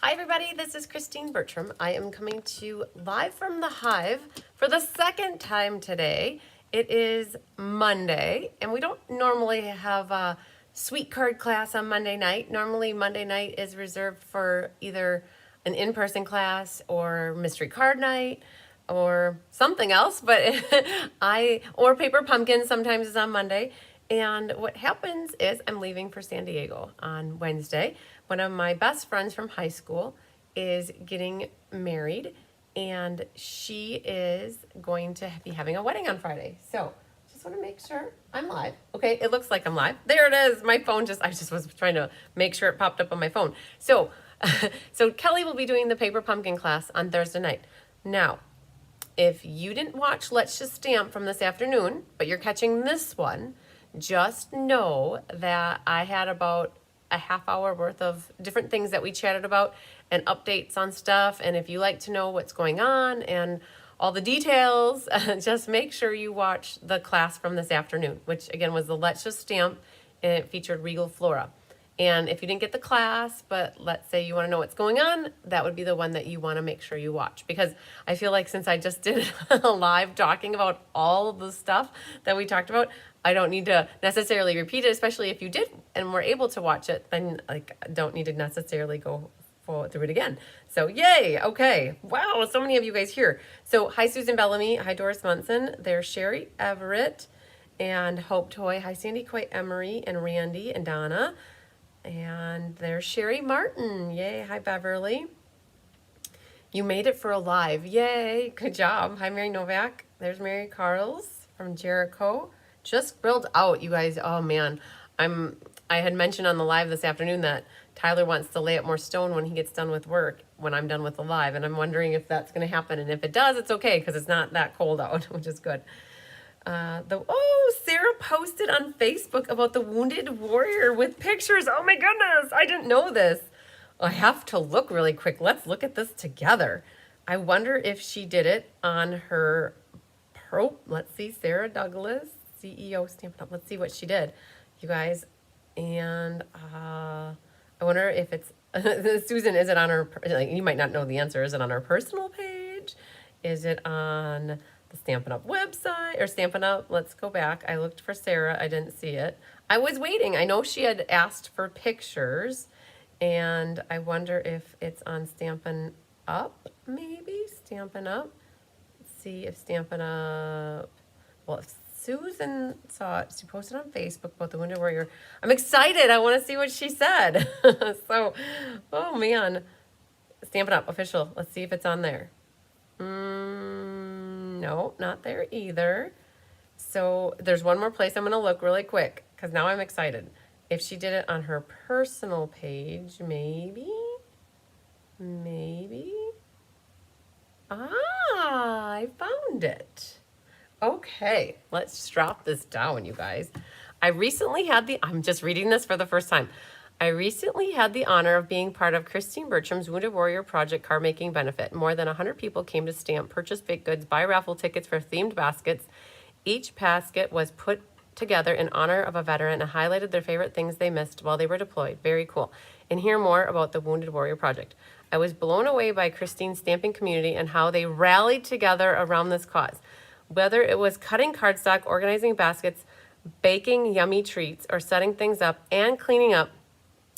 Hi everybody, this is Christine Bertram. I am coming to you live from the Hive for the second time today. It is Monday, and we don't normally have a sweet card class on Monday night. Normally Monday night is reserved for either an in-person class or mystery card night or something else, but or paper pumpkin sometimes is on Monday. And what happens is I'm leaving for San Diego on Wednesday. One of my best friends from high school is getting married, and she is going to be having a wedding on Friday. So just want to make sure I'm live. Okay, it looks like I'm live. There it is. My phone I just was trying to make sure it popped up on my phone. So, so Kelly will be doing the paper pumpkin class on Thursday night. Now, if you didn't watch Let's Just Stamp from this afternoon, but you're catching this one, just know that I had about a half hour worth of different things that we chatted about and updates on stuff. And if you like to know what's going on and all the details, just make sure you watch the class from this afternoon, which again was the Let's Just Stamp, and it featured Regal Flora. And if you didn't get the class, but let's say you want to know what's going on, that would be the one that you want to make sure you watch. Because I feel like since I just did a live talking about all of the stuff that we talked about, I don't need to necessarily repeat it, especially if you did and were able to watch it, then like I don't need to necessarily go through it again. So yay, okay. Wow, so many of you guys here. So hi Susan Bellamy, hi Doris Munson, there's Sherry Everett and Hope Toy, hi Sandy Coy Emery and Randy and Donna. And there's Sherry Martin. Yay. Hi, Beverly. You made it for a live. Yay. Good job. Hi, Mary Novak. There's Mary Carls from Jericho. Just grilled out, you guys. Oh, man. I had mentioned on the live this afternoon that Tyler wants to lay up more stone when he gets done with work, when I'm done with the live. And I'm wondering if that's going to happen. And if it does, it's okay because it's not that cold out, which is good. Sarah posted on Facebook about the Wounded Warrior with pictures. Oh my goodness, I didn't know this. I have to look really quick. Let's look at this together. I wonder if she did it on her let's see, Sarah Douglas, CEO Stampin' Up. Let's see what she did, you guys. And I wonder if it's Susan, is it on her, like, you might not know the answer. Is it on her personal page? Is it on the Stampin' Up website or Stampin' Up? Let's go back. I looked for Sarah. I didn't see it. I was waiting. I know she had asked for pictures, and I wonder if it's on Stampin' Up, maybe? Stampin' Up. Let's see if Stampin' Up. Well, if Susan saw it, she posted on Facebook about the Wounded Warrior. I'm excited. I want to see what she said. So, oh man. Stampin' Up official. Let's see if it's on there. No, not there either. So there's one more place I'm going to look really quick because now I'm excited. If she did it on her personal page, maybe. I found it. Okay, let's drop this down, you guys. I'm just reading this for the first time. I recently had the honor of being part of Christine Bertram's Wounded Warrior Project card making benefit. More than 100 people came to stamp, purchase baked goods, buy raffle tickets for themed baskets. Each basket was put together in honor of a veteran and highlighted their favorite things they missed while they were deployed. Very cool. And hear more about the Wounded Warrior Project. I was blown away by Christine's stamping community and how they rallied together around this cause. Whether it was cutting cardstock, organizing baskets, baking yummy treats, or setting things up and cleaning up,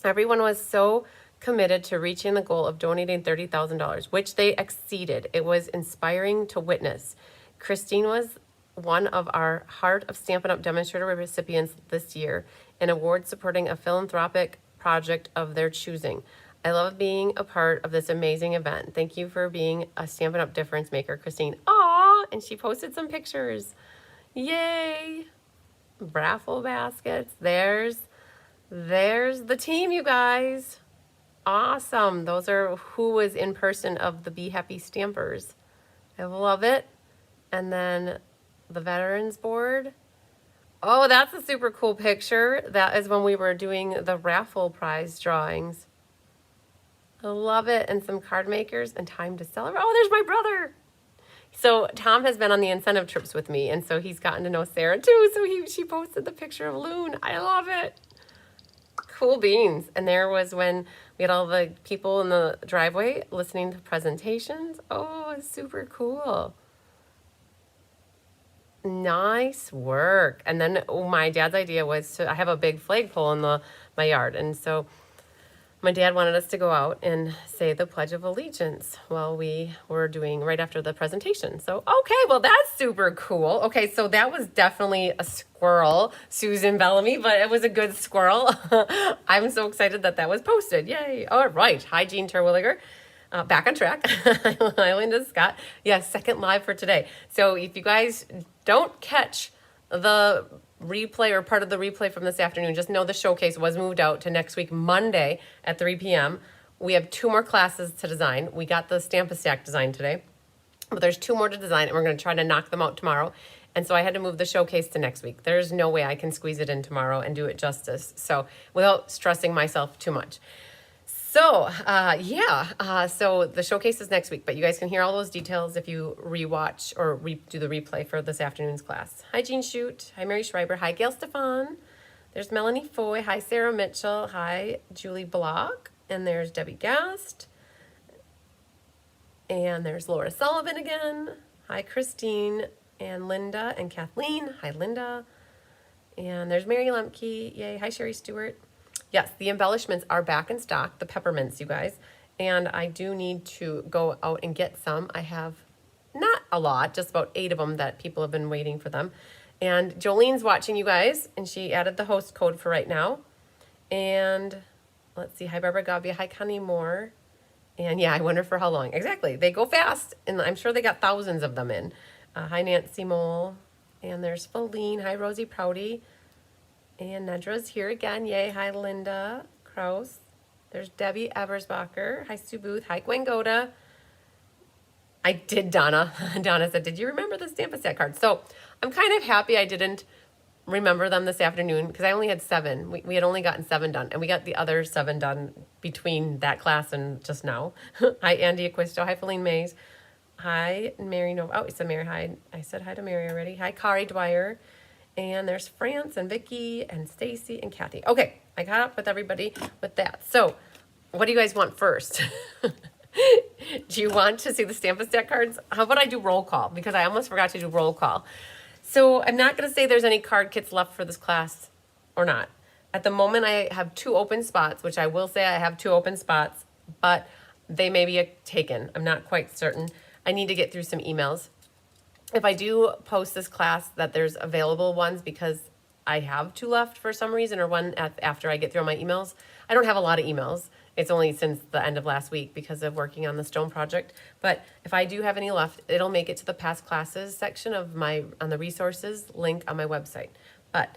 everyone was so committed to reaching the goal of donating $30,000, which they exceeded. It was inspiring to witness. Christine was one of our Heart of Stampin' Up! Demonstrator recipients this year, an award supporting a philanthropic project of their choosing. I love being a part of this amazing event. Thank you for being a Stampin' Up! Difference maker, Christine. Aww, and she posted some pictures. Yay! Raffle baskets. There's the team, you guys. Awesome. Those are who was in person of the Be Happy Stampers. I love it. And then the Veterans Board. Oh, that's a super cool picture. That is when we were doing the raffle prize drawings. I love it. And some card makers and time to celebrate. Oh, there's my brother. So Tom has been on the incentive trips with me, and so he's gotten to know Sarah too. So she posted the picture of Loon. I love it. Cool beans. And there was when We had all the people in the driveway listening to presentations. Oh, it's super cool. Nice work. And then my dad's idea was I have a big flagpole in my yard. And so my dad wanted us to go out and say the Pledge of Allegiance while we were doing right after the presentation. So, okay, well, that's super cool. Okay, so that was definitely a squirrel, Susan Bellamy, but it was a good squirrel. I'm so excited that was posted. Yay. All right. Hi, Jean Terwilliger. Back on track. Hi, Linda Scott. Yes, second live for today. So if you guys don't catch the replay or part of the replay from this afternoon, just know the showcase was moved out to next week, Monday at 3 p.m. We have 2 more classes to design. We got the Stampin' Stack design today, but there's 2 more to design, and we're going to try to knock them out tomorrow. And so I had to move the showcase to next week. There's no way I can squeeze it in tomorrow and do it justice. So without stressing myself too much. So, so the showcase is next week, but you guys can hear all those details if you rewatch or do the replay for this afternoon's class. Hi, Jean Shute. Hi, Mary Schreiber. Hi, Gail Stefan. There's Melanie Foy. Hi, Sarah Mitchell. Hi, Julie Block. And there's Debbie Gast. And there's Laura Sullivan again. Hi, Christine and Linda and Kathleen. Hi, Linda. And there's Mary Lemke. Yay. Hi, Sherry Stewart. Yes, the embellishments are back in stock, the peppermints, you guys. And I do need to go out and get some. I have not a lot, just about 8 of them that people have been waiting for them. And Jolene's watching, you guys, and she added the host code for right now. And let's see, hi, Barbara Gavia, hi, Connie Moore. And yeah, I wonder for how long. Exactly, they go fast, and I'm sure they got thousands of them in. Hi, Nancy Mole. And there's Feline. Hi, Rosie Prouty. And Nedra's here again. Yay. Hi, Linda Kraus. There's Debbie Eversbacher. Hi, Sue Booth. Hi, Gwen Goda. I did, Donna. Donna said, did you remember the Stampin' Stack cards? So I'm kind of happy I didn't remember them this afternoon because I only had 7. We had only gotten 7 done, and we got the other 7 done between that class and just now. Hi, Andy Acquisto. Hi, Feline Mays. Hi, Mary Nova. Oh, it's a Mary. Hi. I said hi to Mary already. Hi, Kari Dwyer. And there's France and Vicky and Stacy and Kathy. Okay, I got up with everybody with that. So what do you guys want first? Do you want to see the Stampin' Stack cards? How about I do roll call? Because I almost forgot to do roll call. So I'm not going to say there's any card kits left for this class or not. At the moment, I have 2 open spots, which I will say I have 2 open spots, but they may be taken. I'm not quite certain. I need to get through some emails. If I do post this class that there's available ones because I have 2 left for some reason or one after I get through my emails. I don't have a lot of emails. It's only since the end of last week because of working on the stone project. But if I do have any left, it'll make it to the past classes section of on the resources link on my website. But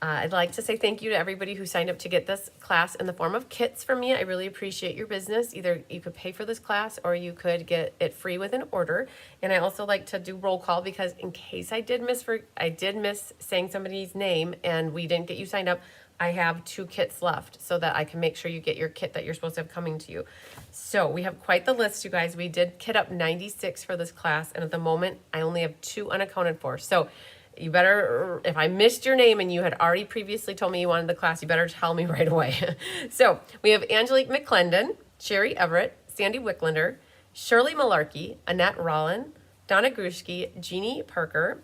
I'd like to say thank you to everybody who signed up to get this class in the form of kits from me. I really appreciate your business. Either you could pay for this class or you could get it free with an order. And I also like to do roll call because in case I did miss saying somebody's name and we didn't get you signed up, I have 2 kits left so that I can make sure you get your kit that you're supposed to have coming to you. So we have quite the list, you guys. We did kit up 96 for this class, and at the moment I only have 2 unaccounted for. So you better, if I missed your name and you had already previously told me you wanted the class, you better tell me right away. So we have Angelique McClendon, Sherry Everett, Sandy Wicklander, Shirley Malarkey, Annette Rollin, Donna Grushke, Jeannie Parker,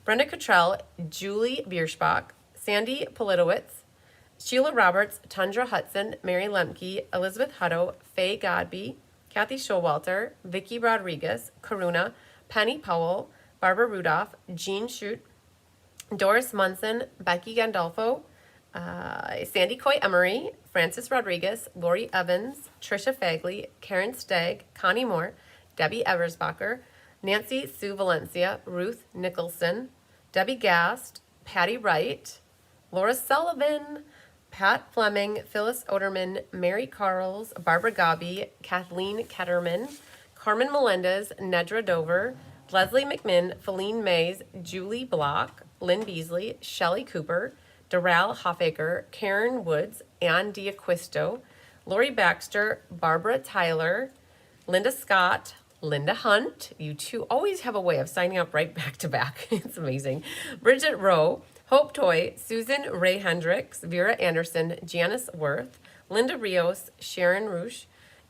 Brenda Cottrell, Julie Bierschbach, Sandy Politowitz, Sheila Roberts, Tundra Hudson, Mary Lemke, Elizabeth Hutto, Faye Godby, Kathy Showalter, Vicky Rodriguez, Karuna, Penny Powell, Barbara Rudolph, Jean Shute, Doris Munson, Becky Gandolfo, Sandy Coy Emery, Francis Rodriguez, Lori Evans, Trisha Fagley, Karen Stagg, Connie Moore, Debbie Eversbacher, Nancy Sue Valencia, Ruth Nicholson, Debbie Gast, Patty Wright, Laura Sullivan, Pat Fleming, Phyllis Oderman, Mary Carls, Barbara Gabi, Kathleen Ketterman, Carmen Melendez, Nedra Dover, Leslie McMinn, Feline Mays, Julie Block, Lynn Beasley, Shelley Cooper, Doral Hoffaker, Karen Woods, Ann D'Acquisto, Lori Baxter, Barbara Tyler, Linda Scott, Linda Hunt. You two always have a way of signing up right back to back. It's amazing. Bridget Rowe, Hope Toy, Susan Ray Hendricks, Vera Anderson, Janice Worth, Linda Rios, Sharon Roosh,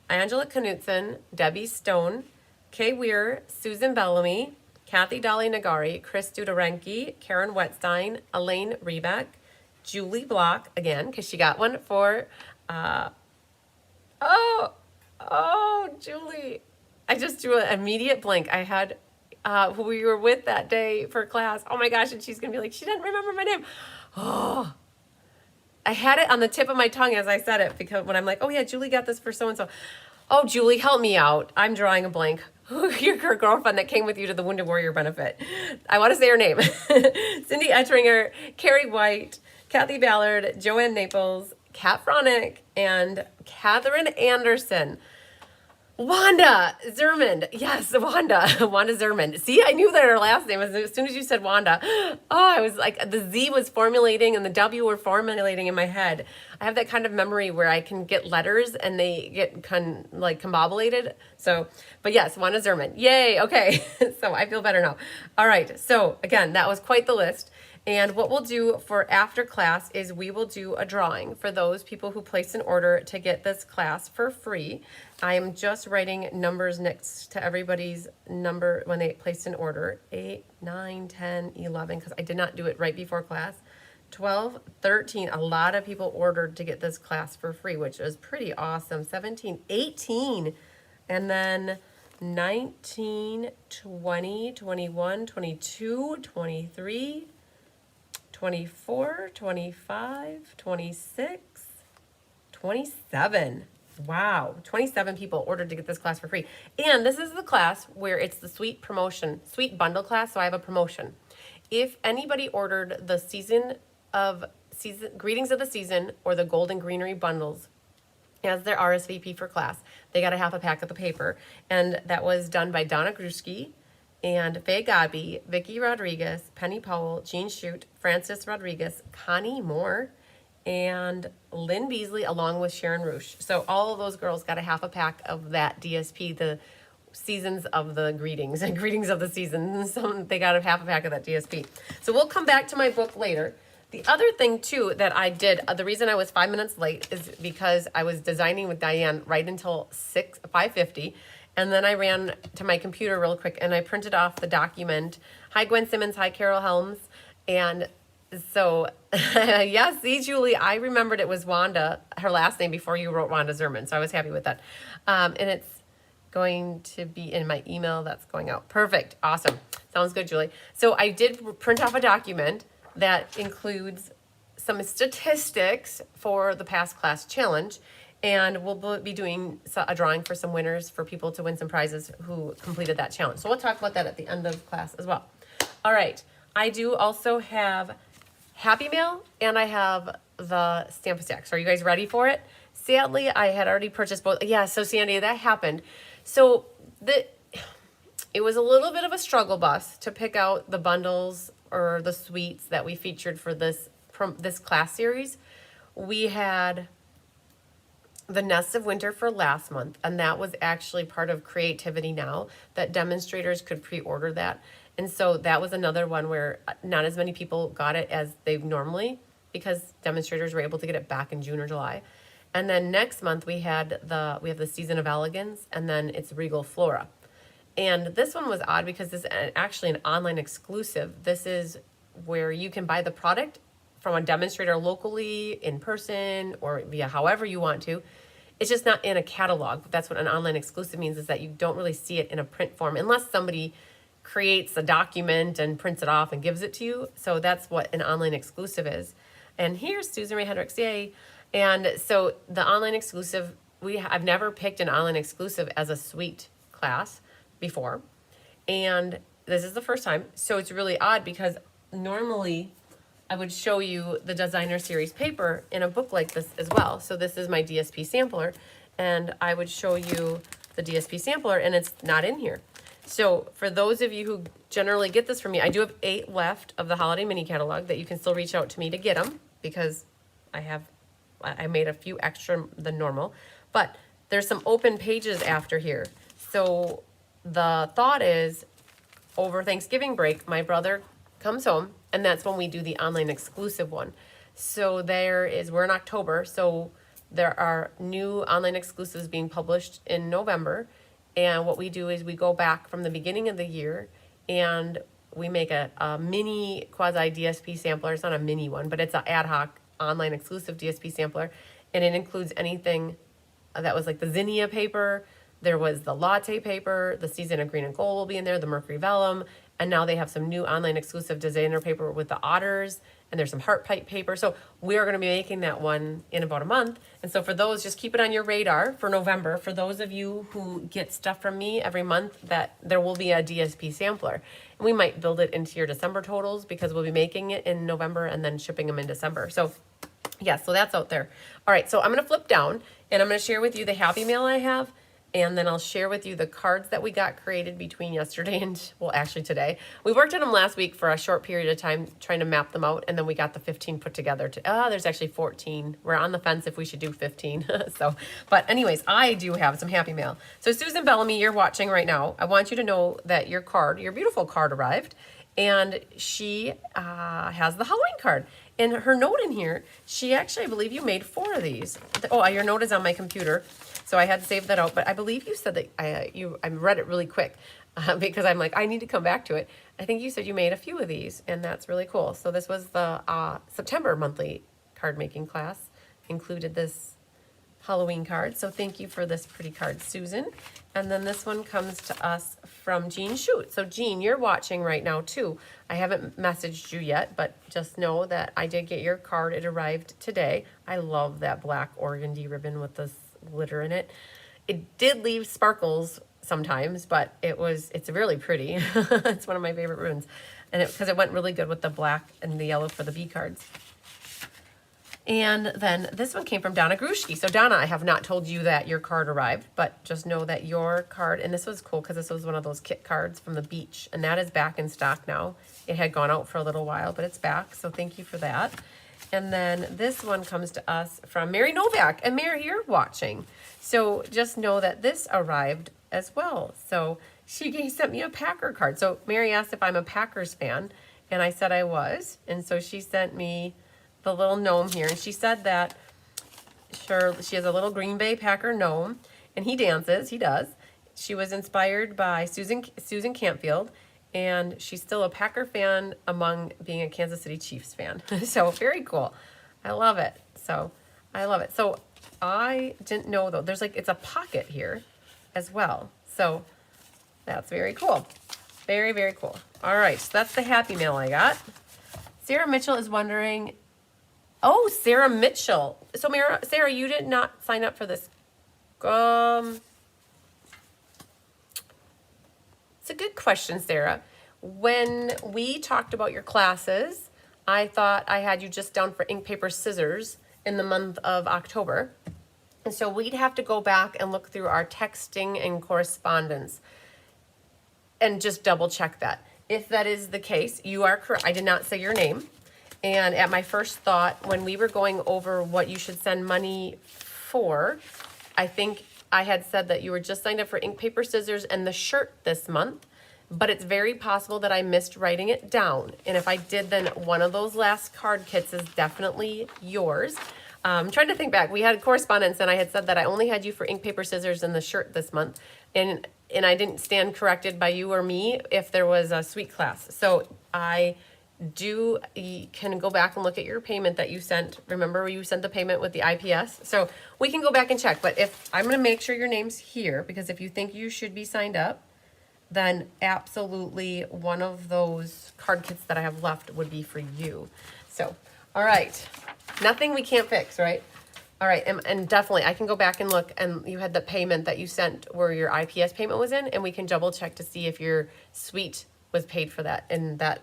Angela Knutson, Debbie Stone, Kay Weir, Susan Bellamy, Kathy Dolly Nagari, Chris Dudarenki, Karen Wetstein, Elaine Rebeck, Julie Block, again, because she got one for, Julie. I just drew an immediate blank. I had who we were with that day for class. Oh my gosh, and she's going to be like, she didn't remember my name. Oh, I had it on the tip of my tongue as I said it, because when I'm like, oh yeah, Julie got this for so-and-so. Oh, Julie, help me out. I'm drawing a blank. Your girlfriend that came with you to the Wounded Warrior benefit. I want to say her name. Cindy Ettringer, Carrie White, Kathy Ballard, Joanne Naples, Kat Fronick, and Catherine Anderson. Wanda Zerman. Yes, Wanda. Wanda Zerman. See, I knew that her last name. As soon as you said Wanda, oh, I was like, the Z was formulating and the W were formulating in my head. I have that kind of memory where I can get letters and they get combobulated. So, but yes, Wanda Zerman. Yay. Okay. So I feel better now. All right. So again, that was quite the list. And what we'll do for after class is we will do a drawing for those people who place an order to get this class for free. I am just writing numbers next to everybody's number when they place an order. 8, 9, 10, 11, because I did not do it right before class. 12, 13, a lot of people ordered to get this class for free, which is pretty awesome. 17, 18, and then 19, 20, 21, 22, 23, 24, 25, 26, 27. Wow, 27 people ordered to get this class for free. And this is the class where it's the sweet bundle class, so I have a promotion. If anybody ordered the Greetings of the Season or the Golden Greenery bundles as their RSVP for class, they got a half a pack of the paper. And that was done by Donna Gruski and Faye Godby, Vicki Rodriguez, Penny Powell, Jean Shute, Frances Rodriguez, Connie Moore, and Lynn Beasley, along with Sharon Roosh. So all of those girls got a half a pack of that DSP, the Seasons of the Greetings, and Greetings of the Seasons. They got a half a pack of that DSP. So we'll come back to my book later. The other thing, too, that I did, the reason I was 5 minutes late is because I was designing with Diane right until 5:50. And then I ran to my computer real quick and I printed off the document. Hi, Gwen Simmons. Hi, Carol Helms. And so, yeah, see, Julie, I remembered it was Wanda, her last name, before you wrote Wanda Zerman. So I was happy with that. And it's going to be in my email that's going out. Perfect. Awesome. Sounds good, Julie. So I did print off a document that includes some statistics for the past class challenge. And we'll be doing a drawing for some winners for people to win some prizes who completed that challenge. So we'll talk about that at the end of class as well. All right. I do also have Happy Mail and I have the Stamp Stack. So are you guys ready for it? Sadly, I had already purchased both. Yeah, so Sandy, that happened. So it was a little bit of a struggle bus to pick out the bundles or the suites that we featured for this class series. We had the Nests of Winter for last month, and that was actually part of Creativity Now, that demonstrators could pre-order that. And so that was another one where not as many people got it as they normally, because demonstrators were able to get it back in June or July. And then next month we have the Season of Elegance, and then it's Regal Flora. And this one was odd because this is actually an online exclusive. This is where you can buy the product from a demonstrator locally, in person, or via however you want to. It's just not in a catalog. That's what an online exclusive means, is that you don't really see it in a print form unless somebody creates a document and prints it off and gives it to you. So that's what an online exclusive is. And here's Susan Ray Hendricks, yay. And so the online exclusive, I've never picked an online exclusive as a suite class before. And this is the first time. So it's really odd because normally I would show you the designer series paper in a book like this as well. So this is my DSP sampler, and I would show you the DSP sampler, and it's not in here. So for those of you who generally get this from me, I do have 8 left of the holiday mini catalog that you can still reach out to me to get them, because I made a few extra than normal, but there's some open pages after here. So the thought is, over Thanksgiving break, my brother comes home, and that's when we do the online exclusive one. So we're in October, so There are new online exclusives being published in November. And what we do is we go back from the beginning of the year and we make a mini quasi DSP sampler. It's not a mini one, but it's an ad hoc online exclusive DSP sampler. And it includes anything that was like the zinnia paper. There was the latte paper, the season of green and gold will be in there, the mercury vellum. And now they have some new online exclusive designer paper with the otters, and there's some heart pipe paper. So we are going to be making that one in about a month. And so for those, just keep it on your radar for November. For those of you who get stuff from me every month, that there will be a DSP sampler. And we might build it into your December totals because we'll be making it in November and then shipping them in December. So yeah, so that's out there. All right, so I'm going to flip down and I'm going to share with you the Happy Mail I have. And then I'll share with you the cards that we got created between yesterday and, well, actually today. We worked on them last week for a short period of time trying to map them out, and then we got the 15 put together. There's actually 14. We're on the fence if we should do 15. But anyways, I do have some Happy Mail. So Susan Bellamy, you're watching right now. I want you to know that your beautiful card arrived, and she has the Halloween card. And her note in here, she actually, I believe you made 4 of these. Oh, your note is on my computer. So I had to save that out, but I believe you said that I read it really quick because I'm like, I need to come back to it. I think you said you made a few of these, and that's really cool. So this was the September monthly card making class, included this Halloween card. So thank you for this pretty card, Susan. And then this one comes to us from Jean Shoot. So Jean, you're watching right now too. I haven't messaged you yet, but just know that I did get your card. It arrived today. I love that black organdy ribbon with this glitter in it. It did leave sparkles sometimes, but it's really pretty. It's one of my favorite ribbons, and because it went really good with the black and the yellow for the B cards. And then this one came from Donna Grushke. So Donna, I have not told you that your card arrived, but just know that your card, and this was cool because this was one of those kit cards from the beach, and that is back in stock now. It had gone out for a little while, but it's back, so thank you for that. And then this one comes to us from Mary Novak. And Mary, you're watching. So just know that this arrived as well. So she sent me a Packer card. So Mary asked if I'm a Packers fan, and I said I was. And so she sent me the little gnome here. And she said that she has a little Green Bay Packer gnome, and he dances. He does. She was inspired by Susan Campfield. And she's still a Packer fan among being a Kansas City Chiefs fan. So very cool. I love it. So I love it. So I didn't know though, it's a pocket here as well. So that's very cool. Very, very cool. All right, so that's the Happy Mail I got. Sarah Mitchell is wondering, oh, Sarah Mitchell. So Sarah, you did not sign up for this. It's a good question, Sarah. When we talked about your classes, I thought I had you just down for ink, paper, scissors in the month of October. And so we'd have to go back and look through our texting and correspondence and just double check that. If that is the case, you are correct. I did not say your name. And at my first thought, when we were going over what you should send money for, I think I had said that you were just signed up for ink, paper, scissors, and the shirt this month, but it's very possible that I missed writing it down. And if I did, then one of those last card kits is definitely yours. I'm trying to think back. We had correspondence, and I had said that I only had you for ink, paper, scissors, and the shirt this month. And I didn't stand corrected by you or me if there was a suite class. So you can go back and look at your payment that you sent. Remember, you sent the payment with the IPS. So we can go back and check. But if I'm going to make sure your name's here, because if you think you should be signed up, then absolutely one of those card kits that I have left would be for you. So, all right. Nothing we can't fix, right? All right. And definitely, I can go back and look, and you had the payment that you sent where your IPS payment was in, and we can double check to see if your suite was paid for that in that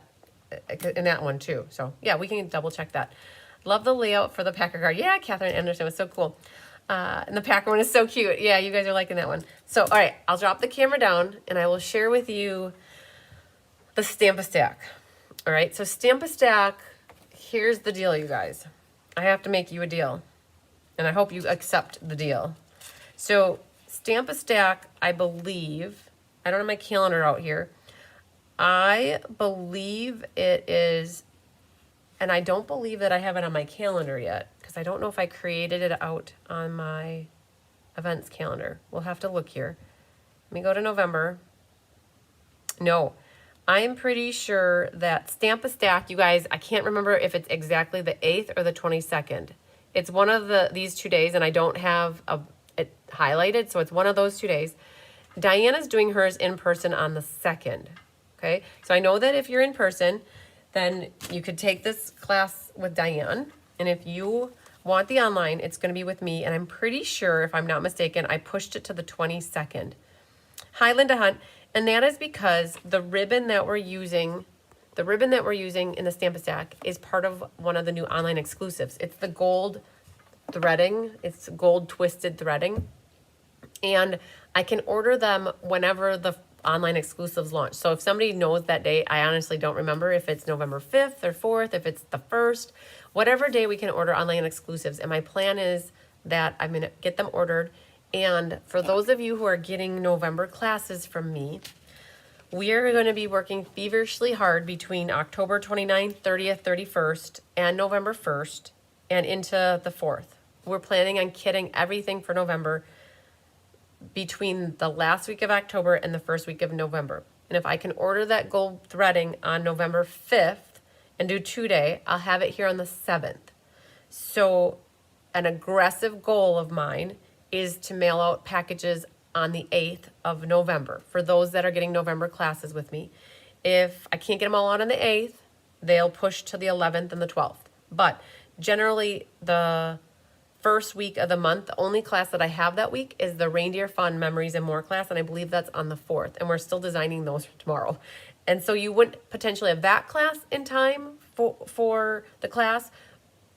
one too. So yeah, we can double check that. Love the layout for the Packer card. Yeah, Catherine Anderson was so cool. And the Packer one is so cute. Yeah, you guys are liking that one. So, all right, I'll drop the camera down and I will share with you the Stamp-a-Stack. All right, so Stamp-a-Stack, here's the deal, you guys. I have to make you a deal, and I hope you accept the deal. So Stamp-a-Stack, I believe, I don't have my calendar out here. I believe it is, and I don't believe that I have it on my calendar yet, because because I don't know if I created it out on my events calendar. We'll have to look here. Let me go to November. No, I'm pretty sure that Stamp a Stack, you guys, I can't remember if it's exactly the 8th or the 22nd. It's one of these 2 days, and I don't have it highlighted, so it's one of those 2 days. Diana's doing hers in person on the 2nd, okay? So I know that if you're in person, then you could take this class with Diane, and if you want the online, it's going to be with me, and I'm pretty sure, if I'm not mistaken, I pushed it to the 22nd. Hi, Linda Hunt, and that is because the ribbon that we're using in the Stamp a Stack is part of one of the new online exclusives. It's the gold threading. It's gold twisted threading. And I can order them whenever the online exclusives launch. So if somebody knows that day, I honestly don't remember if it's November 5th or 4th, if it's the 1st, whatever day we can order online exclusives. And my plan is that I'm going to get them ordered. And for those of you who are getting November classes from me, we are going to be working feverishly hard between October 29th, 30th, 31st, and November 1st, and into the 4th. We're planning on kitting everything for November between the last week of October and the first week of November. And if I can order that gold threading on November 5th and do 2-day, I'll have it here on the 7th. So an aggressive goal of mine is to mail out packages on the 8th of November for those that are getting November classes with me. If I can't get them all out on the 8th, they'll push to the 11th and the 12th. But generally, the first week of the month, the only class that I have that week is the Reindeer Fun Memories and More class, and I believe that's on the 4th, and we're still designing those for tomorrow. And so you wouldn't potentially have that class in time for the class,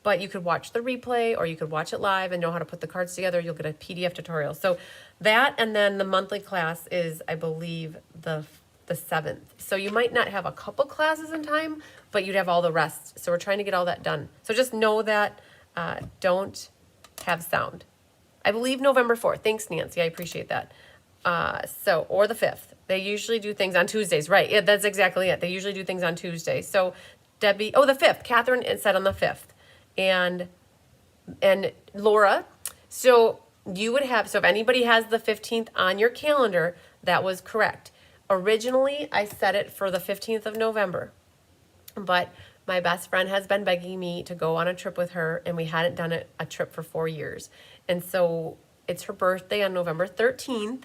but you could watch the replay or you could watch it live and know how to put the cards together. You'll get a PDF tutorial. So that, and then the monthly class is, I believe, the 7th. So you might not have a couple classes in time, but you'd have all the rest. So we're trying to get all that done. So just know that don't have sound. I believe November 4th. Thanks, Nancy. I appreciate that. Or the 5th. They usually do things on Tuesdays. Right. Yeah, that's exactly it. They usually do things on Tuesdays. So Debbie, the 5th. Catherine said on the 5th. And Laura, so you would have, so if anybody has the 15th on your calendar, that was correct. Originally, I set it for the 15th of November, but my best friend has been begging me to go on a trip with her, and we hadn't done a trip for 4 years. And so it's her birthday on November 13th,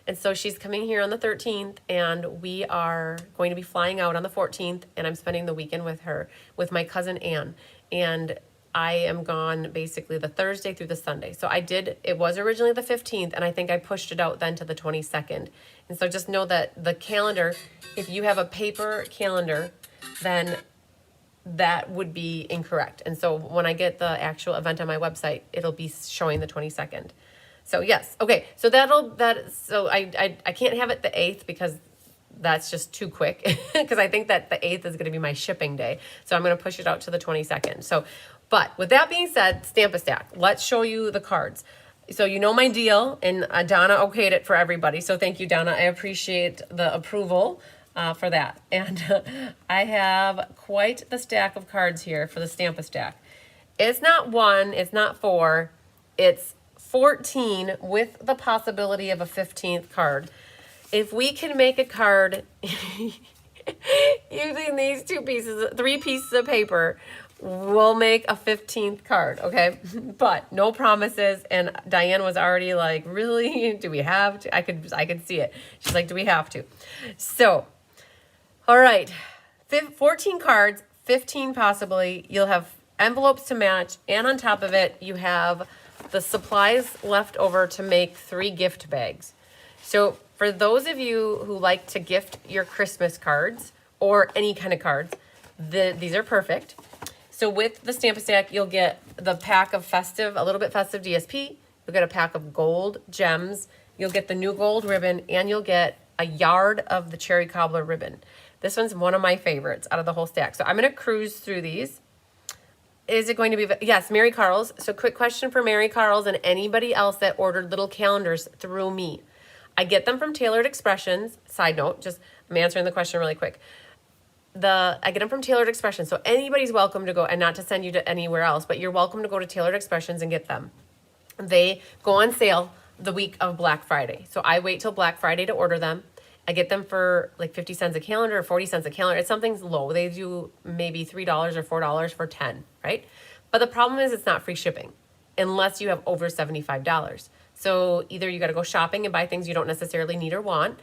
and so she's coming here on the 13th, and we are going to be flying out on the 14th, and I'm spending the weekend with her, with my cousin Ann. And I am gone basically the Thursday through the Sunday. So it was originally the 15th, and I think I pushed it out then to the 22nd. And so just know that the calendar, if you have a paper calendar, then that would be incorrect. And so when I get the actual event on my website, it'll be showing the 22nd. So yes, okay. So so I can't have it the 8th because that's just too quick, because I think that the 8th is going to be my shipping day. So I'm going to push it out to the 22nd. So, but with that being said, Stamp a Stack. Let's show you the cards. So you know my deal, and Donna okayed it for everybody. So thank you, Donna. I appreciate the approval for that. And I have quite the stack of cards here for the Stamp a Stack. It's not 1, it's not 4, it's 14 with the possibility of a 15th card. If we can make a card using these 3 pieces of paper, we'll make a 15th card, okay? But no promises. And Diane was already like, really? Do we have to? I could see it. She's like, do we have to? So, all right, 14 cards, 15 possibly. You'll have envelopes to match, and on top of it, you have the supplies left over to make 3 gift bags. So for those of you who like to gift your Christmas cards or any kind of cards, these are perfect. So with the Stamp a Stack, you'll get the pack of a little bit festive DSP. You'll get a pack of gold gems. You'll get the new gold ribbon, and you'll get a yard of the cherry cobbler ribbon. This one's one of my favorites out of the whole stack. So I'm going to cruise through these. Is it going to be, yes, Mary Carl's. So quick question for Mary Carl's and anybody else that ordered little calendars through me. I get them from Tailored Expressions. Side note, I'm answering the question really quick. I get them from Tailored Expressions. So anybody's welcome to go, and not to send you to anywhere else, but you're welcome to go to Tailored Expressions and get them. They go on sale the week of Black Friday. So I wait till Black Friday to order them. I get them for like 50 cents a calendar or 40 cents a calendar. It's something low. They do maybe $3 or $4 for 10, right? But the problem is it's not free shipping unless you have over $75. So either you got to go shopping and buy things you don't necessarily need or want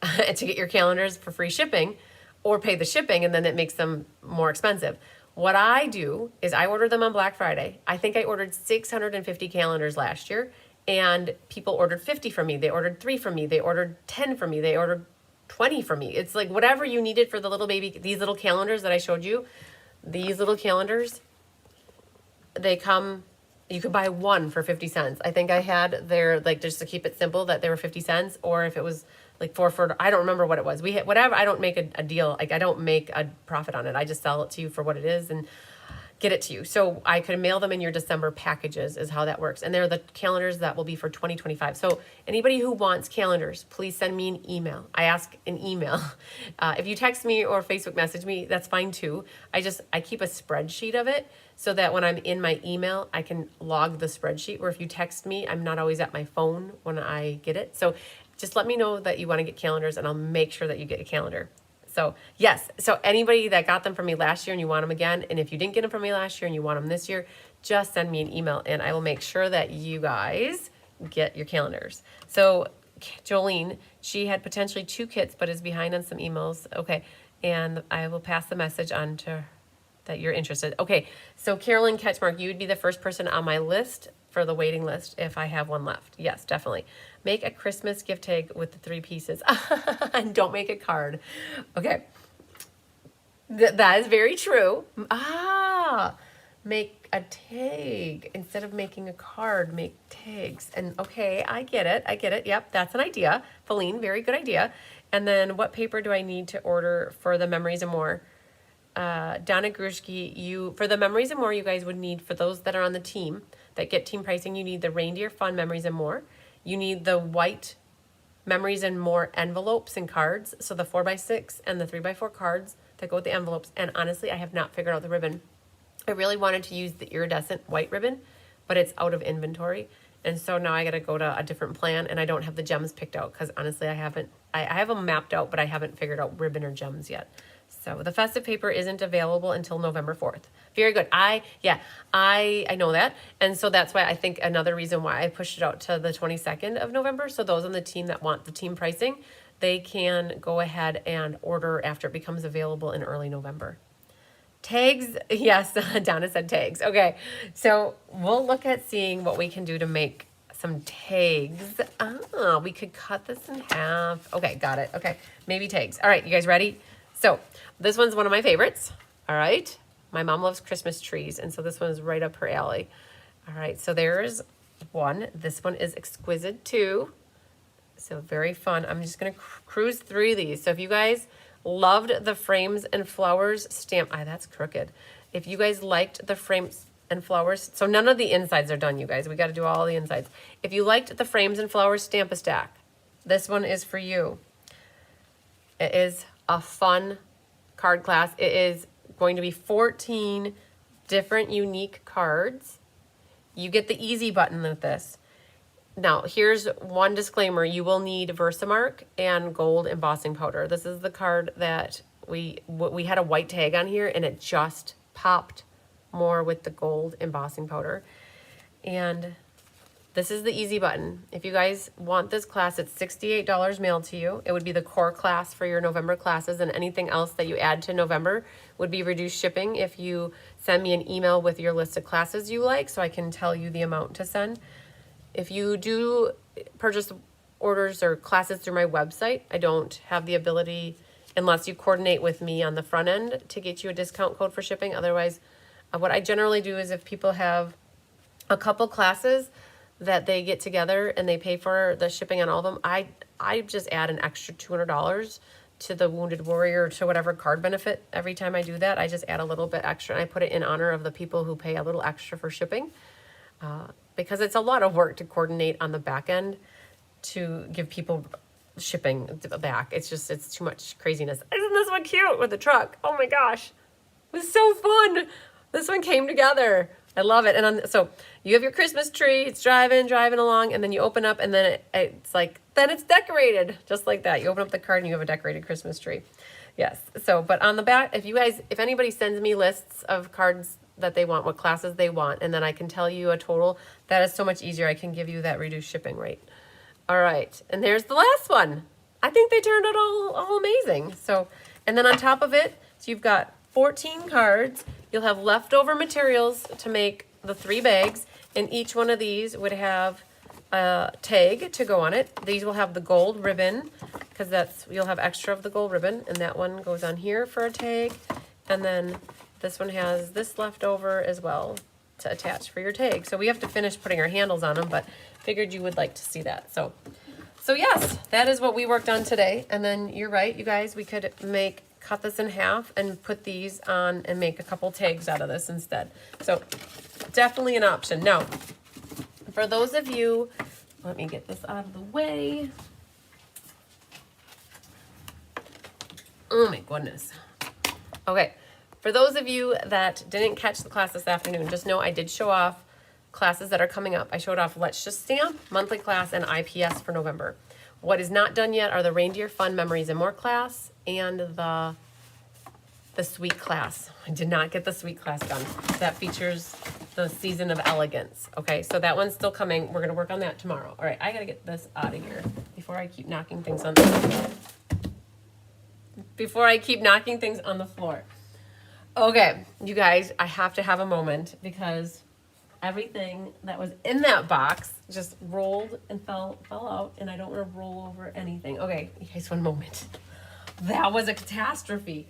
to get your calendars for free shipping, or pay the shipping, and then it makes them more expensive. What I do is I order them on Black Friday. I think I ordered 650 calendars last year, and people ordered 50 from me. They ordered 3 from me. They ordered 10 from me. They ordered 20 from me. It's like whatever you needed for the little baby. These little calendars that I showed you, these little calendars, they come, you could buy one for 50 cents. I think I had their, like, just to keep it simple, that they were 50 cents, or if it was like four for, I don't remember what it was. We had, whatever, I don't make a deal. Like, I don't make a profit on it. I just sell it to you for what it is and get it to you. So I could mail them in your December packages is how that works. And they're the calendars that will be for 2025. So anybody who wants calendars, please send me an email. I ask an email. If you text me or Facebook message me, that's fine too. I keep a spreadsheet of it so that when I'm in my email, I can log the spreadsheet, where if you text me, I'm not always at my phone when I get it. So just let me know that you want to get calendars, and I'll make sure that you get a calendar. So yes, so anybody that got them from me last year and you want them again, and if you didn't get them from me last year and you want them this year, just send me an email and I will make sure that you guys get your calendars. So Jolene, she had potentially 2 kits but is behind on some emails. Okay, and I will pass the message on to her that you're interested. Okay, so Carolyn Ketchmark, you would be the first person on my list for the waiting list if I have one left. Yes, definitely. Make a Christmas gift tag with the 3 pieces. And don't make a card. Okay. That is very true. Make a tag. Instead of making a card, make tags. And okay, I get it. Yep, that's an idea. Feline, very good idea. And then what paper do I need to order for the Memories and More? Donna Grushke, for the Memories and More, you guys would need, for those that are on the team that get team pricing, you need the Reindeer Fun Memories and More. You need the white Memories and More envelopes and cards. So the 4x6 and the 3x4 cards that go with the envelopes. And honestly, I have not figured out the ribbon. I really wanted to use the iridescent white ribbon, but it's out of inventory. And so now I got to go to a different plan, and I don't have the gems picked out because honestly, I have them mapped out, but I haven't figured out ribbon or gems yet. So the festive paper isn't available until November 4th. Very good. I know that. And so that's why I think another reason why I pushed it out to the 22nd of November. So those on the team that want the team pricing, they can go ahead and order after it becomes available in early November. Tags. Yes, Donna said tags. Okay. So we'll look at seeing what we can do to make some tags. We could cut this in half. Okay. Got it. Okay. Maybe tags. All right. You guys ready? So this one's one of my favorites. All right. My mom loves Christmas trees, and so this one is right up her alley. All right. So there's one. This one is exquisite too. So very fun. I'm just going to cruise through these. So if you guys loved the frames and flowers stamp, that's crooked. If you guys liked the frames and flowers, so none of the insides are done, you guys. We got to do all the insides. If you liked the frames and flowers Stamp-A-Stack, this one is for you. It is a fun card class. It is going to be 14 different unique cards. You get the easy button with this. Now, here's one disclaimer. You will need Versamark and gold embossing powder. This is the card that we had a white tag on here, and it just popped more with the gold embossing powder. And this is the easy button. If you guys want this class, it's $68 mailed to you. It would be the core class for your November classes, and anything else that you add to November would be reduced shipping if you send me an email with your list of classes you like, so I can tell you the amount to send. If you do purchase orders or classes through my website, I don't have the ability, unless you coordinate with me on the front end, to get you a discount code for shipping. Otherwise, what I generally do is if people have a couple classes that they get together and they pay for the shipping on all of them, I just add an extra $200 to the Wounded Warrior or to whatever card benefit. Every time I do that, I just add a little bit extra, and I put it in honor of the people who pay a little extra for shipping. Because it's a lot of work to coordinate on the back end to give people shipping back. It's too much craziness. Isn't this one cute with the truck? Oh my gosh. It was so fun. This one came together. I love it. And so you have your Christmas tree. It's driving along, and then you open up, and then it's like, then it's decorated just like that. You open up the card and you have a decorated Christmas tree. Yes. So, but on the back, if anybody sends me lists of cards that they want, what classes they want, and then I can tell you a total, that is so much easier. I can give you that reduced shipping rate. All right. And there's the last one. I think they turned out all amazing. So, and then on top of it, so you've got 14 cards. You'll have leftover materials to make the 3 bags, and each one of these would have a tag to go on it. These will have the gold ribbon, because you'll have extra of the gold ribbon, and that one goes on here for a tag. And then this one has this leftover as well to attach for your tag. So we have to finish putting our handles on them, but figured you would like to see that. So yes, that is what we worked on today. And then you're right, you guys, we could cut this in half and put these on and make a couple tags out of this instead. So definitely an option. Now, for those of you, let me get this out of the way. Oh my goodness. Okay, for those of you that didn't catch the class this afternoon, just know I did show off classes that are coming up. I showed off Let's Just Stamp, monthly class, and IPS for November. What is not done yet are the Reindeer Fun Memories and More class and the Sweet class. I did not get the Sweet class done. That features the Season of Elegance. Okay, so that one's still coming. We're gonna work on that tomorrow. All right, I gotta get this out of here before I keep knocking things on the floor. Okay, you guys, I have to have a moment because everything that was in that box just rolled and fell out, and I don't want to roll over anything. Okay, you guys, one moment. That was a catastrophe.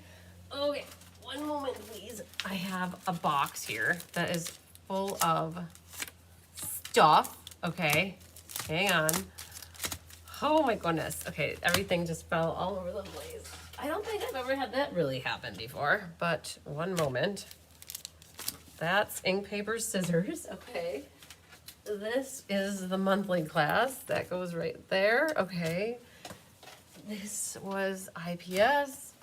Okay, one moment, please. I have a box here that is full of stuff. Okay, hang on. Oh my goodness. Okay, everything just fell all over the place. I don't think I've ever had that really happen before, but one moment. That's ink, paper, scissors. Okay. This is the monthly class. That goes right there. Okay. This was IPS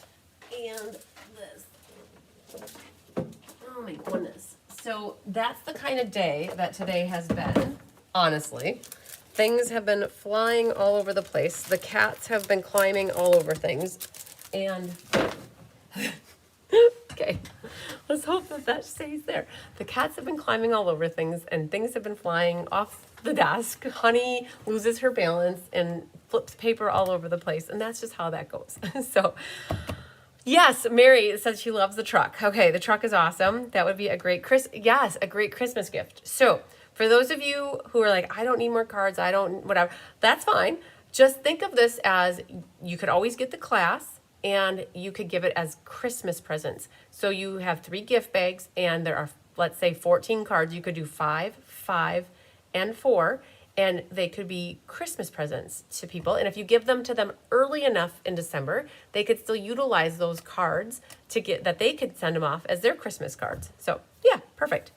and this. Oh my goodness. So that's the kind of day that today has been, honestly. Things have been flying all over the place. The cats have been climbing all over things. And, okay, let's hope that stays there. The cats have been climbing all over things, and things have been flying off the desk. Honey loses her balance and flips paper all over the place, and that's just how that goes. So, yes, Mary says she loves the truck. Okay, the truck is awesome. That would be a great a great Christmas gift. So, for those of you who are like, I don't need more cards, whatever, that's fine. Just think of this as you could always get the class, and you could give it as Christmas presents. So you have 3 gift bags, and there are, let's say, 14 cards. You could do 5, 5, and 4, and they could be Christmas presents to people. And if you give them to them early enough in December, they could still utilize those cards to they could send them off as their Christmas cards. So yeah, perfect.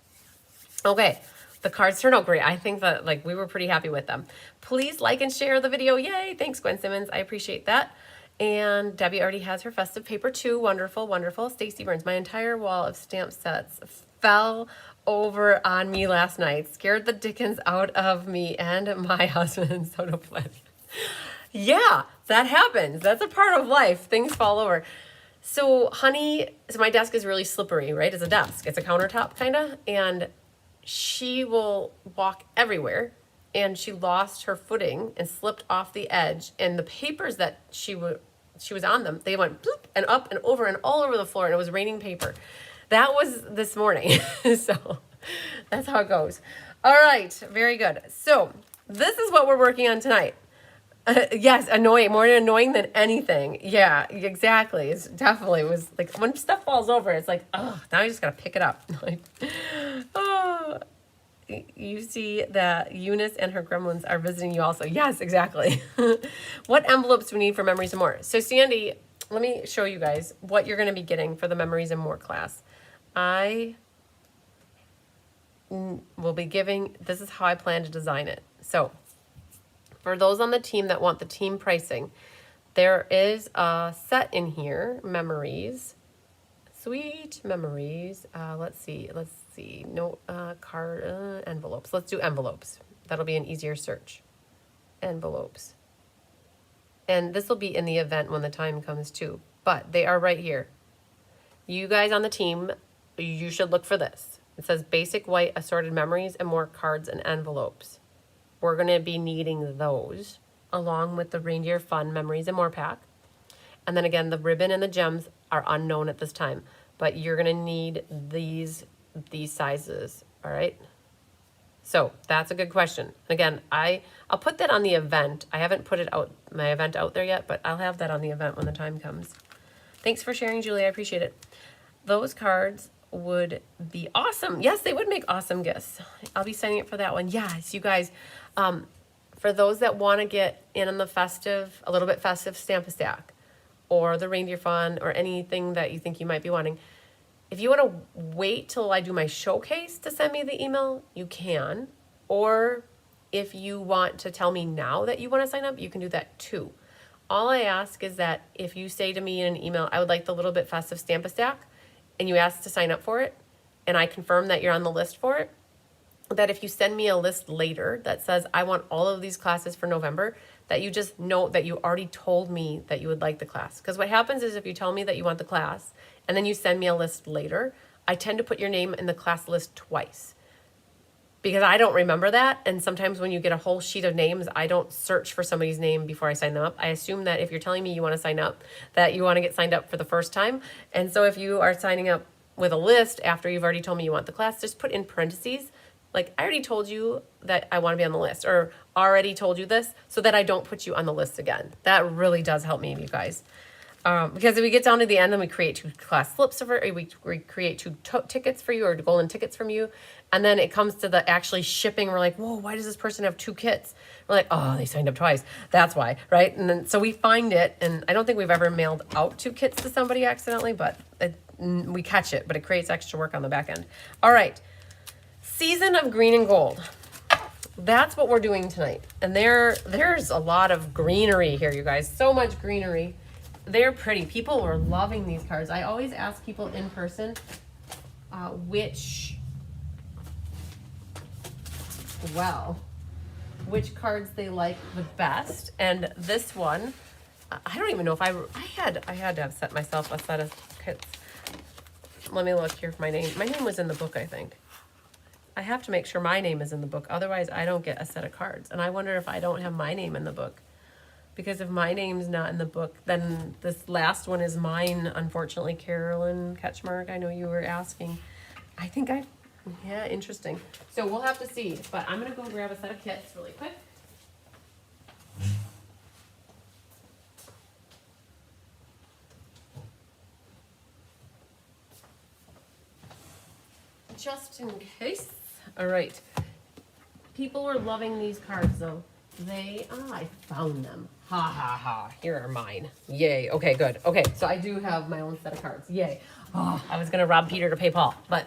Okay. The cards turned out great. I think that we were pretty happy with them. Please like and share the video. Yay. Thanks, Gwen Simmons. I appreciate that. And Debbie already has her festive paper too. Wonderful, wonderful. Stacy Burns, my entire wall of stamp sets fell over on me last night. Scared the dickens out of me and my husband. So no plan. Yeah, that happens. That's a part of life. Things fall over. So my desk is really slippery, right? It's a desk. It's a countertop kind of. And she will walk everywhere, and she lost her footing and slipped off the edge, and the papers that she was on them, they went bloop and up and over and all over the floor, and it was raining paper. That was this morning. So that's how it goes. All right, very good. So this is what we're working on tonight. Yes, annoying, more annoying than anything. Yeah, exactly. It's definitely was like when stuff falls over, it's like, oh, now I just gotta pick it up. Like, oh, you see that Eunice and her gremlins are visiting you also. Yes, exactly. What envelopes do we need for Memories and More? So Sandy, let me show you guys what you're gonna be getting for the Memories and More class. I will be giving, this is how I plan to design it. So for those on the team that want the team pricing, there is a set in here, memories. Sweet memories. Let's see. No card envelopes. Let's do envelopes. That'll be an easier search. Envelopes. And this will be in the event when the time comes too. But they are right here. You guys on the team, you should look for this. It says basic white assorted memories and more cards and envelopes. We're going to be needing those along with the reindeer fun memories and more pack. And then again, the ribbon and the gems are unknown at this time, but you're going to need these sizes. All right. So that's a good question. Again, I'll put that on the event. I haven't put my event out there yet, but I'll have that on the event when the time comes. Thanks for sharing, Julie. I appreciate it. Those cards would be awesome. Yes, they would make awesome gifts. I'll be signing up for that one. Yes, you guys, for those that want to get in on the festive, a little bit festive Stamp-a-Stack or the reindeer fun or anything that you think you might be wanting, if you want to wait till I do my showcase to send me the email, you can. Or if you want to tell me now that you want to sign up, you can do that too. All I ask is that if you say to me in an email, I would like the little bit festive Stamp-a-Stack, and you ask to sign up for it, and I confirm that you're on the list for it, that if you send me a list later that says, I want all of these classes for November, that you just know that you already told me that you would like the class. Because what happens is if you tell me that you want the class, and then you send me a list later, I tend to put your name in the class list twice. Because I don't remember that, and sometimes when you get a whole sheet of names, I don't search for somebody's name before I sign them up. I assume that if you're telling me you want to sign up, that you want to get signed up for the first time. And so if you are signing up with a list after you've already told me you want the class, just put in parentheses, like, I already told you that I want to be on the list, or already told you this, so that I don't put you on the list again. That really does help me, you guys. Because if we get down to the end and we create 2 class slips of it, we create 2 tickets for you or golden tickets from you, and then it comes to the actually shipping, we're like, whoa, why does this person have 2 kits? We're like, oh, they signed up twice. That's why, right? And then so we find it, and I don't think we've ever mailed out 2 kits to somebody accidentally, but we catch it, but it creates extra work on the back end. All right, season of green and gold. That's what we're doing tonight. And there's a lot of greenery here, you guys. So much greenery. They're pretty. People were loving these cards. I always ask people in person which cards they like the best. And this one, I don't even know if I had to have set myself a set of kits. Let me look here for my name. My name was in the book, I think. I have to make sure my name is in the book. Otherwise, I don't get a set of cards. And I wonder if I don't have my name in the book. Because if my name's not in the book, then this last one is mine, unfortunately. Carolyn Ketchmark, I know you were asking. I think yeah, interesting. So we'll have to see. But I'm going to go grab a set of kits really quick. Just in case. All right. People were loving these cards, though. I found them. Ha ha ha. Here are mine. Yay. Okay, good. Okay, so I do have my own set of cards. Yay. Oh, I was going to rob Peter to pay Paul, but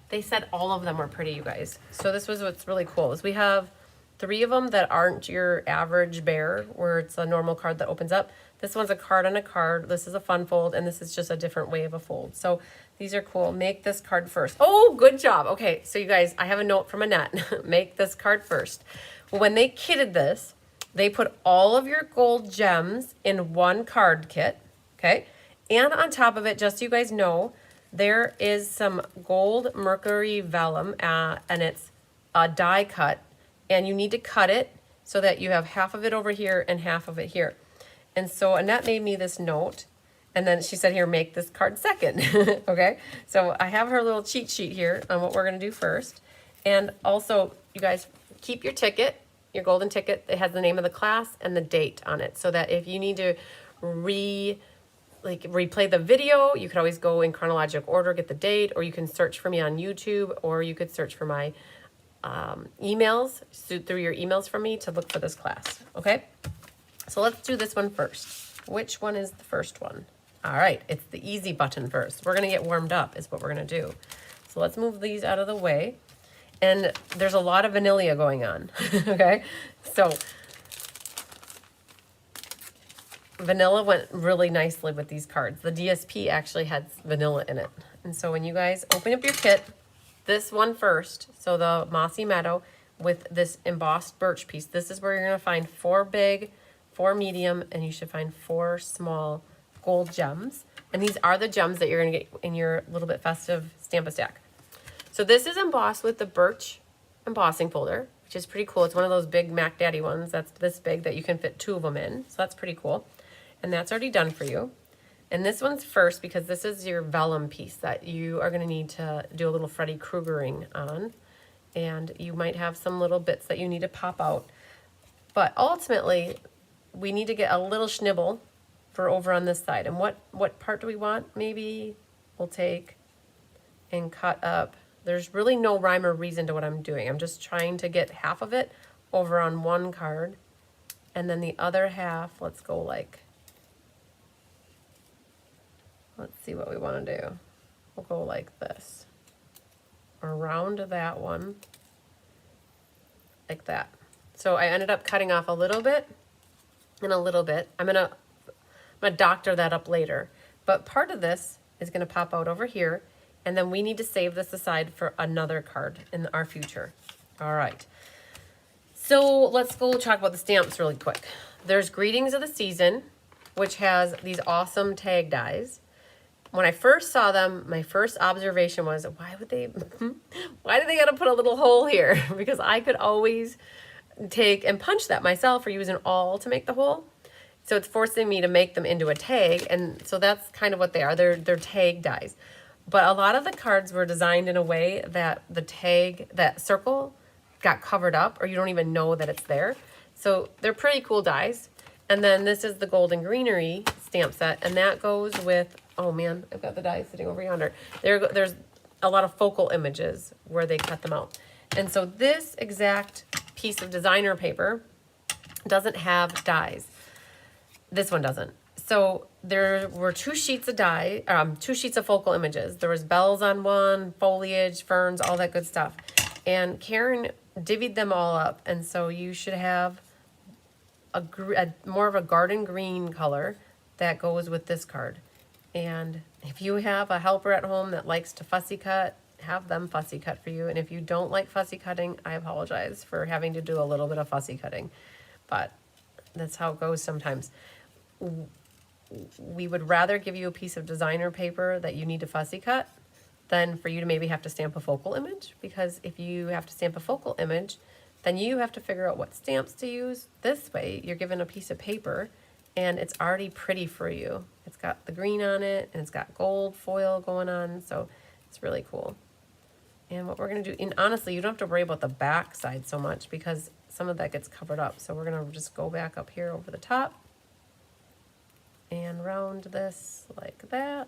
they said all of them were pretty, you guys. So this was what's really cool is we have 3 of them that aren't your average bear, where it's a normal card that opens up. This one's a card on a card. This is a fun fold, and this is just a different way of a fold. So these are cool. Make this card first. Oh, good job. Okay, so you guys, I have a note from Annette. Make this card first. When they kitted this, they put all of your gold gems in one card kit, okay? And on top of it, just so you guys know, there is some gold mercury vellum, and it's a die cut, and you need to cut it so that you have half of it over here and half of it here. And so Annette made me this note, and then she said, here, make this card second, okay? So I have her little cheat sheet here on what we're gonna do first. And also, you guys, keep your ticket, your golden ticket. It has the name of the class and the date on it, so that if you need to replay the video, you could always go in chronological order, get the date, or you can search for me on YouTube, or you could search for my emails, through your emails from me to look for this class, okay? So let's do this one first. Which one is the first one? All right, it's the easy button first. We're gonna get warmed up is what we're gonna do. So let's move these out of the way. And there's a lot of vanilla going on, okay? So vanilla went really nicely with these cards. The DSP actually had vanilla in it. And so when you guys open up your kit, this one first, so the Mossy Meadow with this embossed birch piece, this is where you're going to find 4 big, 4 medium, and you should find 4 small gold gems. And these are the gems that you're going to get in your little bit festive Stamp-A-Stack. So this is embossed with the birch embossing folder, which is pretty cool. It's one of those big Mac Daddy ones that's this big that you can fit 2 of them in. So that's pretty cool. And that's already done for you. And this one's first because this is your vellum piece that you are going to need to do a little Freddy Kruegering on. And you might have some little bits that you need to pop out. But ultimately, we need to get a little schnibble for over on this side. And what part do we want? Maybe we'll take and cut up. There's really no rhyme or reason to what I'm doing. I'm just trying to get half of it over on one card. And then the other half, let's go like, let's see what we want to do. We'll go like this. Around that one. Like that. So I ended up cutting off a little bit and a little bit. I'm gonna doctor that up later. But part of this is gonna pop out over here, and then we need to save this aside for another card in our future. All right. So let's go talk about the stamps really quick. There's Greetings of the Season, which has these awesome tag dies. When I first saw them, my first observation was, why do they gotta put a little hole here? Because I could always take and punch that myself or use an awl to make the hole. So it's forcing me to make them into a tag. And so that's kind of what they are. They're tag dies. But a lot of the cards were designed in a way that the tag, that circle got covered up, or you don't even know that it's there. So they're pretty cool dies. And then this is the Golden Greenery stamp set, and that goes with, oh man, I've got the dies sitting over yonder. There's a lot of focal images where they cut them out. And so this exact piece of designer paper doesn't have dies. This one doesn't. So there were 2 sheets of 2 sheets of focal images. There was bells on one, foliage, ferns, all that good stuff. And Karen divvied them all up, and so you should have a more of a garden green color that goes with this card. And if you have a helper at home that likes to fussy cut, have them fussy cut for you. And if you don't like fussy cutting, I apologize for having to do a little bit of fussy cutting, but that's how it goes sometimes. We would rather give you a piece of designer paper that you need to fussy cut than for you to maybe have to stamp a focal image, because if you have to stamp a focal image, then you have to figure out what stamps to use. This way, you're given a piece of paper and it's already pretty for you. It's got the green on it and it's got gold foil going on, so it's really cool. And what we're gonna do, and honestly, you don't have to worry about the back side so much because some of that gets covered up. So we're gonna just go back up here over the top and round this like that.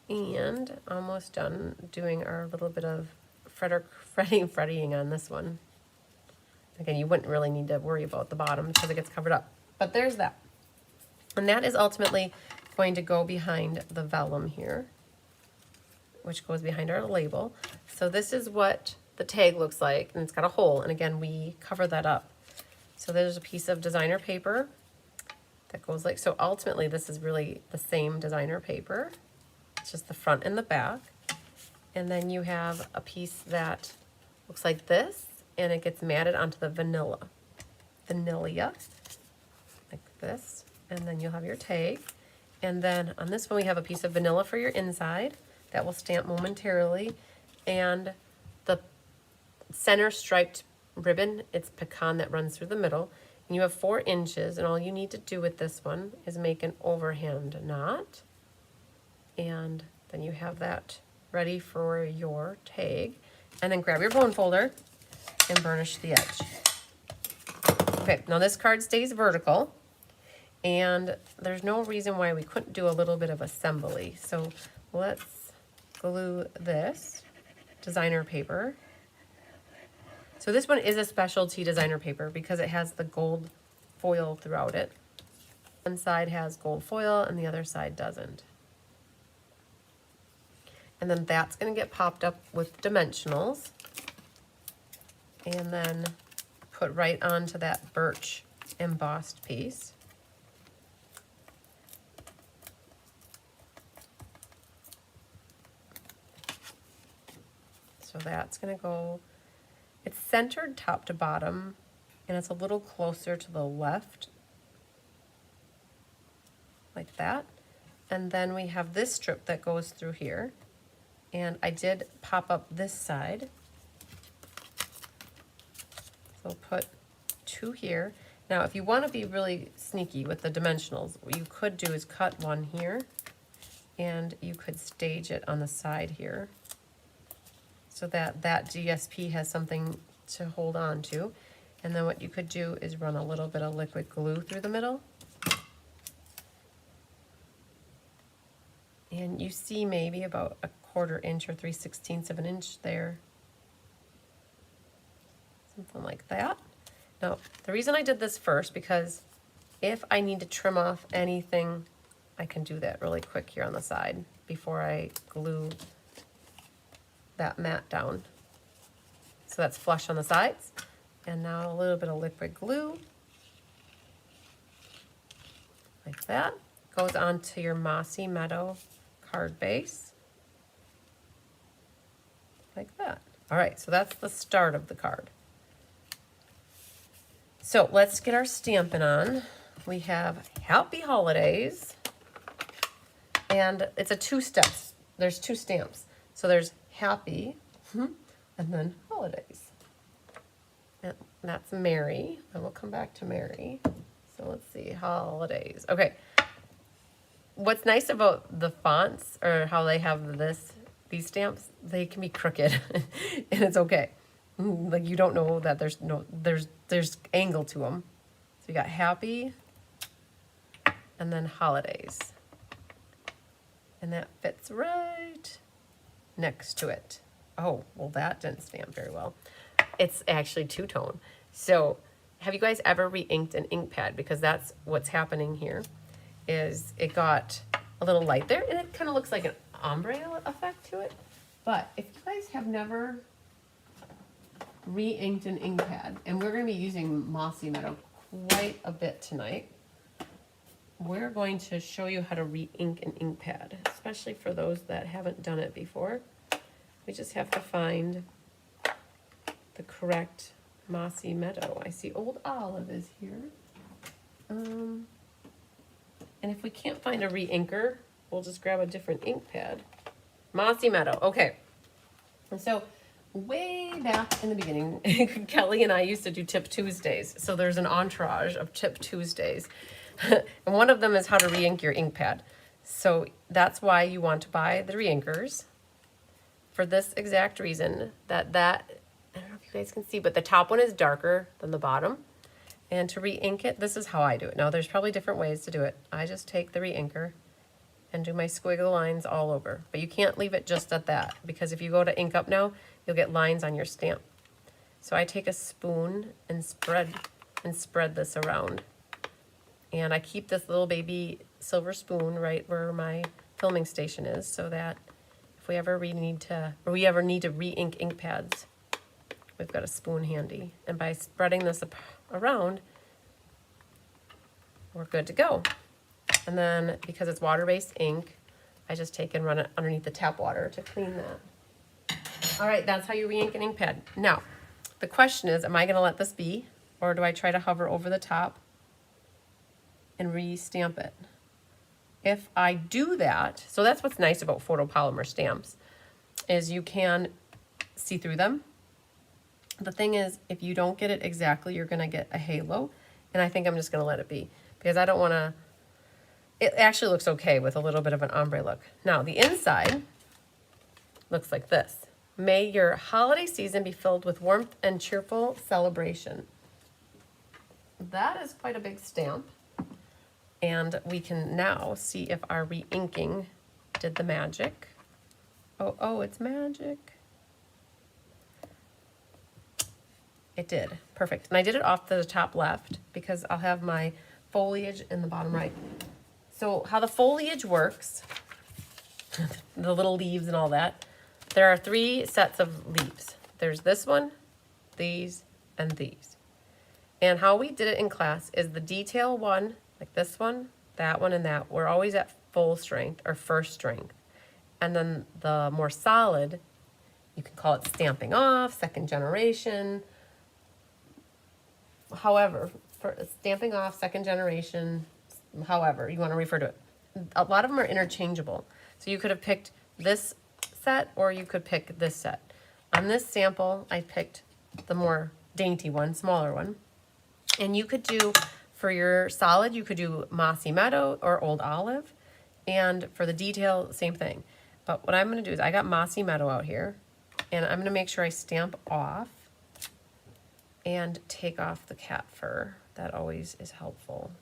And almost done doing our little bit of fretting on this one. Again, you wouldn't really need to worry about the bottom because it gets covered up. But there's that. And that is ultimately going to go behind the vellum here, which goes behind our label. So this is what the tag looks like, and it's got a hole. And again, we cover that up. So there's a piece of designer paper that goes like, so ultimately this is really the same designer paper. It's just the front and the back. And then you have a piece that looks like this, and it gets matted onto the vanilla, like this. And then you'll have your tag. And then on this one, we have a piece of vanilla for your inside that will stamp momentarily. And the center striped ribbon, it's pecan that runs through the middle. And you have 4 inches, and all you need to do with this one is make an overhand knot. And then you have that ready for your tag. And then grab your bone folder and burnish the edge. Okay, now this card stays vertical, and there's no reason why we couldn't do a little bit of assembly. So let's glue this designer paper. So this one is a specialty designer paper because it has the gold foil throughout it. One side has gold foil and the other side doesn't. And then that's going to get popped up with dimensionals and then put right onto that birch embossed piece. So that's gonna go, it's centered top to bottom, and it's a little closer to the left, like that. And then we have this strip that goes through here. And I did pop up this side. So put 2 here. Now, if you want to be really sneaky with the dimensionals, what you could do is cut one here, and you could stage it on the side here, so that that GSP has something to hold on to. And then what you could do is run a little bit of liquid glue through the middle. And you see maybe about a 1/4 inch or 3/16 of an inch there. Something like that. Now, the reason I did this first, because if I need to trim off anything, I can do that really quick here on the side before I glue that mat down. So that's flush on the sides. And now a little bit of liquid glue, like that. Goes onto your Mossy Meadow card base, like that. All right, so that's the start of the card. So let's get our Stampin' on. We have Happy Holidays, and it's a 2 steps. There's 2 stamps. So there's Happy, and then Holidays. And that's Merry, and we'll come back to Merry. So let's see, Holidays. Okay. What's nice about the fonts, or how they have these stamps, they can be crooked, and it's okay. Like, you don't know that there's angle to them. So you got Happy, and then Holidays, and that fits right next to it. Oh, well, that didn't stamp very well. It's actually 2-tone. So have you guys ever re-inked an ink pad? Because that's what's happening here, is it got a little light there, and it kind of looks like an ombre effect to it. But if you guys have never re-inked an ink pad, and we're going to be using Mossy Meadow quite a bit tonight, we're going to show you how to re-ink an ink pad, especially for those that haven't done it before. We just have to find the correct Mossy Meadow. I see Old Olive is here. And if we can't find a re-inker, we'll just grab a different ink pad. Mossy Meadow, okay. And so way back in the beginning, Kelly and I used to do Tip Tuesdays. So there's an entourage of Tip Tuesdays. And one of them is how to re-ink your ink pad. So that's why you want to buy the re-inkers, for this exact reason, that I don't know if you guys can see, but the top one is darker than the bottom. And to re-ink it, this is how I do it. Now, there's probably different ways to do it. I just take the re-inker and do my squiggle lines all over. But you can't leave it just at that, because if you go to ink up now, you'll get lines on your stamp. So I take a spoon and spread this around. And I keep this little baby silver spoon right where my filming station is, so that if we ever need to re-ink ink pads, we've got a spoon handy. And by spreading this around, we're good to go. And then, because it's water-based ink, I just take and run it underneath the tap water to clean that. All right, that's how you re-ink an ink pad. Now, the question is, am I going to let this be, or do I try to hover over the top and re-stamp it? If I do that, so that's what's nice about photopolymer stamps, is you can see through them. The thing is, if you don't get it exactly, you're going to get a halo, and I think I'm just going to let it be, because I don't want to. It actually looks okay with a little bit of an ombre look. Now, the inside looks like this. May your holiday season be filled with warmth and cheerful celebration. That is quite a big stamp. And we can now see if our re-inking did the magic. Oh, it's magic. It did. Perfect. And I did it off to the top left because I'll have my foliage in the bottom right. So how the foliage works, the little leaves and all that, there are 3 sets of leaves. There's this one, these, and these. And how we did it in class is the detail one, like this one, that one, and that, we're always at full strength or first strength. And then the more solid You can call it stamping off, second generation. However, for stamping off, second generation, however you want to refer to it. A lot of them are interchangeable. So you could have picked this set or you could pick this set. On this sample, I picked the more dainty one, smaller one. And you could do, for your solid, you could do Mossy Meadow or Old Olive. And for the detail, same thing. But what I'm going to do is I got Mossy Meadow out here. And I'm going to make sure I stamp off and take off the cat fur. That always is helpful.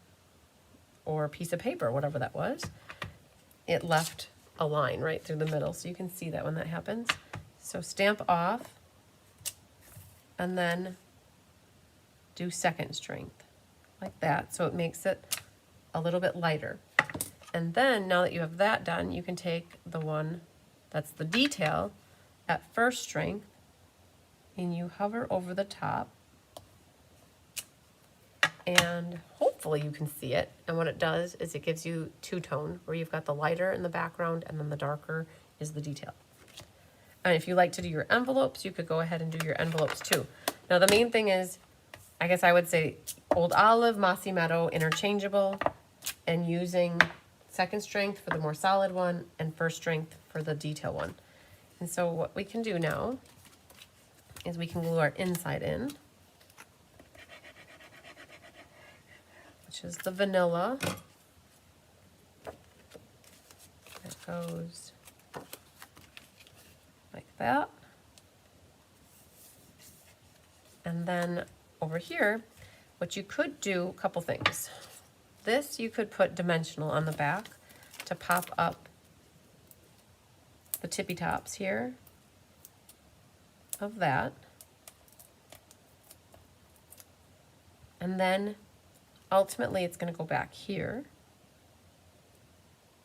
Or a piece of paper, whatever that was. It left a line right through the middle, so you can see that when that happens. So stamp off, and then do second strength, like that, so it makes it a little bit lighter. And then, now that you have that done, you can take the one that's the detail at first strength, and you hover over the top, and hopefully you can see it. And what it does is it gives you two-tone, where you've got the lighter in the background and then the darker is the detail. And if you like to do your envelopes, you could go ahead and do your envelopes too. Now the main thing is, I guess I would say Old Olive, Mossy Meadow, interchangeable, and using second strength for the more solid one and first strength for the detail one. And so what we can do now is we can glue our inside in, which is the vanilla. It goes like that. And then over here, what you could do, a couple things. This you could put dimensional on the back to pop up the tippy tops here of that. And then ultimately it's going to go back here.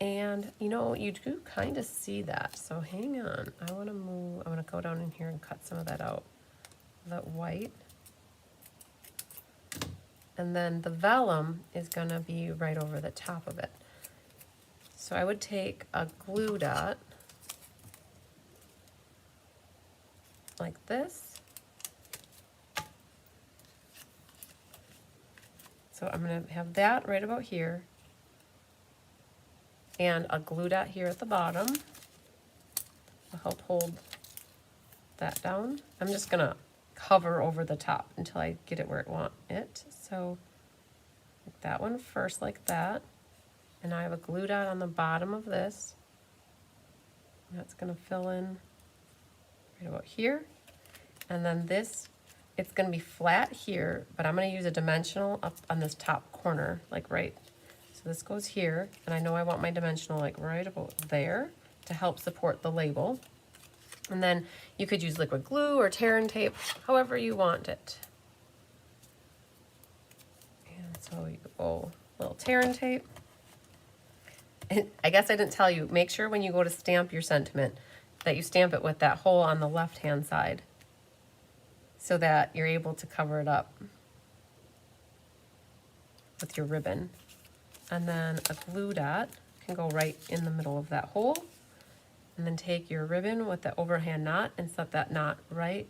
And you know, you do kind of see that. So hang on, I want to go down in here and cut some of that out, that white. And then the vellum is going to be right over the top of it. So I would take a glue dot like this. So I'm going to have that right about here, and a glue dot here at the bottom to help hold that down. I'm just going to hover over the top until I get it where I want it. So like that one first, like that. And I have a glue dot on the bottom of this. That's going to fill in right about here. And then this, it's going to be flat here, but I'm going to use a dimensional up on this top corner, like right. So this goes here, and I know I want my dimensional like right about there to help support the label. And then you could use liquid glue or tear and tape, however you want it. And so you go a little tear and tape. And I guess I didn't tell you, make sure when you go to stamp your sentiment that you stamp it with that hole on the left-hand side so that you're able to cover it up with your ribbon. And then a glue dot can go right in the middle of that hole. And then take your ribbon with the overhand knot and set that knot right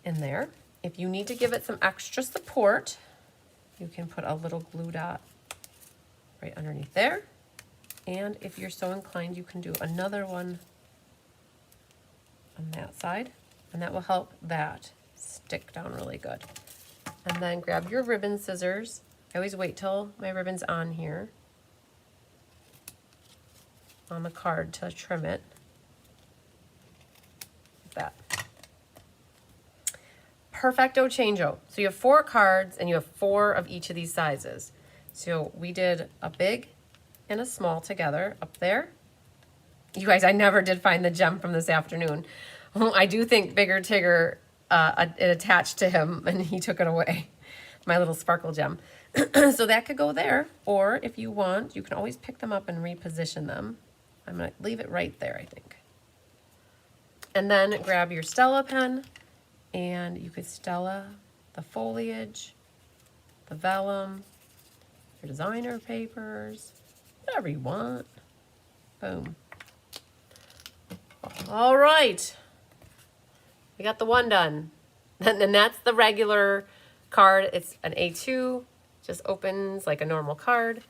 in there. If you need to give it some extra support, you can put a little glue dot right underneath there. And if you're so inclined, you can do another one on that side, and that will help that stick down really good. And then grab your ribbon scissors. I always wait till my ribbon's on here, on the card, to trim it like that. Perfecto changeo. So you have 4 cards and you have 4 of each of these sizes. So we did a big and a small together up there. You guys, I never did find the gem from this afternoon. I do think Bigger Tigger, it attached to him and he took it away, my little sparkle gem. So that could go there, or if you want, you can always pick them up and reposition them. I'm going to leave it right there, I think. And then grab your Stella pen, and you could Stella the foliage, the vellum, your designer papers, whatever you want. Boom. All right. We got the one done. And that's the regular card. It's an A2, just opens like a normal card.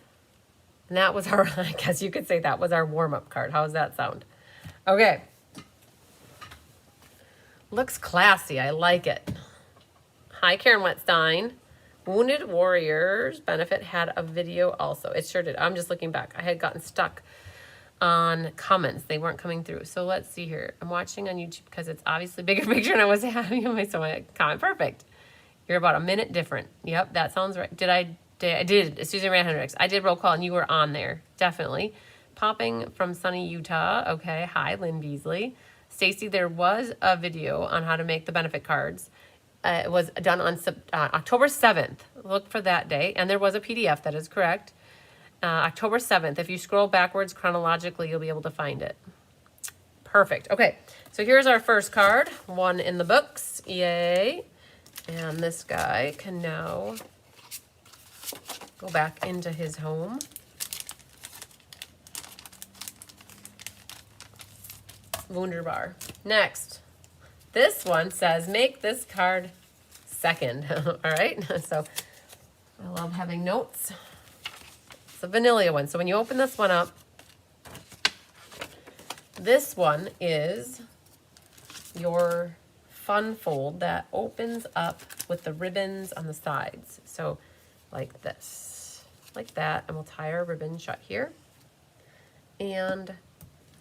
And that was our, I guess you could say that was our warm-up card. How does that sound? Okay. Looks classy. I like it. Hi, Karen Wetstein. Wounded Warriors Benefit had a video also. It sure did. I'm just looking back. I had gotten stuck on comments. They weren't coming through. So let's see here. I'm watching on YouTube because it's obviously a bigger picture and I was having my so my comment. Perfect. You're about a minute different. Yep, that sounds right. I did. Susan Rand Hendricks. I did roll call and you were on there. Definitely. Popping from sunny Utah. Okay. Hi, Lynn Beasley. Stacy, there was a video on how to make the benefit cards. It was done on October 7th. Look for that day. And there was a PDF, that is correct. October 7th. If you scroll backwards chronologically, you'll be able to find it. Perfect. Okay, so here's our first card. One in the books. Yay. And this guy can now go back into his home. Wunderbar. Next. This one says, make this card second. All right, so I love having notes. It's a vanilla one. So when you open this one up, this one is your fun fold that opens up with the ribbons on the sides. So like this, like that, and we'll tie our ribbon shut here. And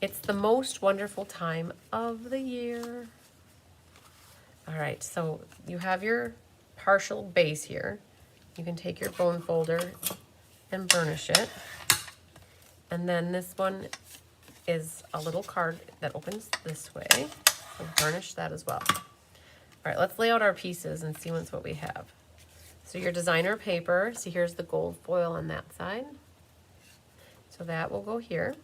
it's the most wonderful time of the year. All right, so you have your partial base here. You can take your bone folder and burnish it. And then this one is a little card that opens this way. So burnish that as well. All right, let's lay out our pieces and see what we have. So your designer paper, see here's the gold foil on that side. So that will go here.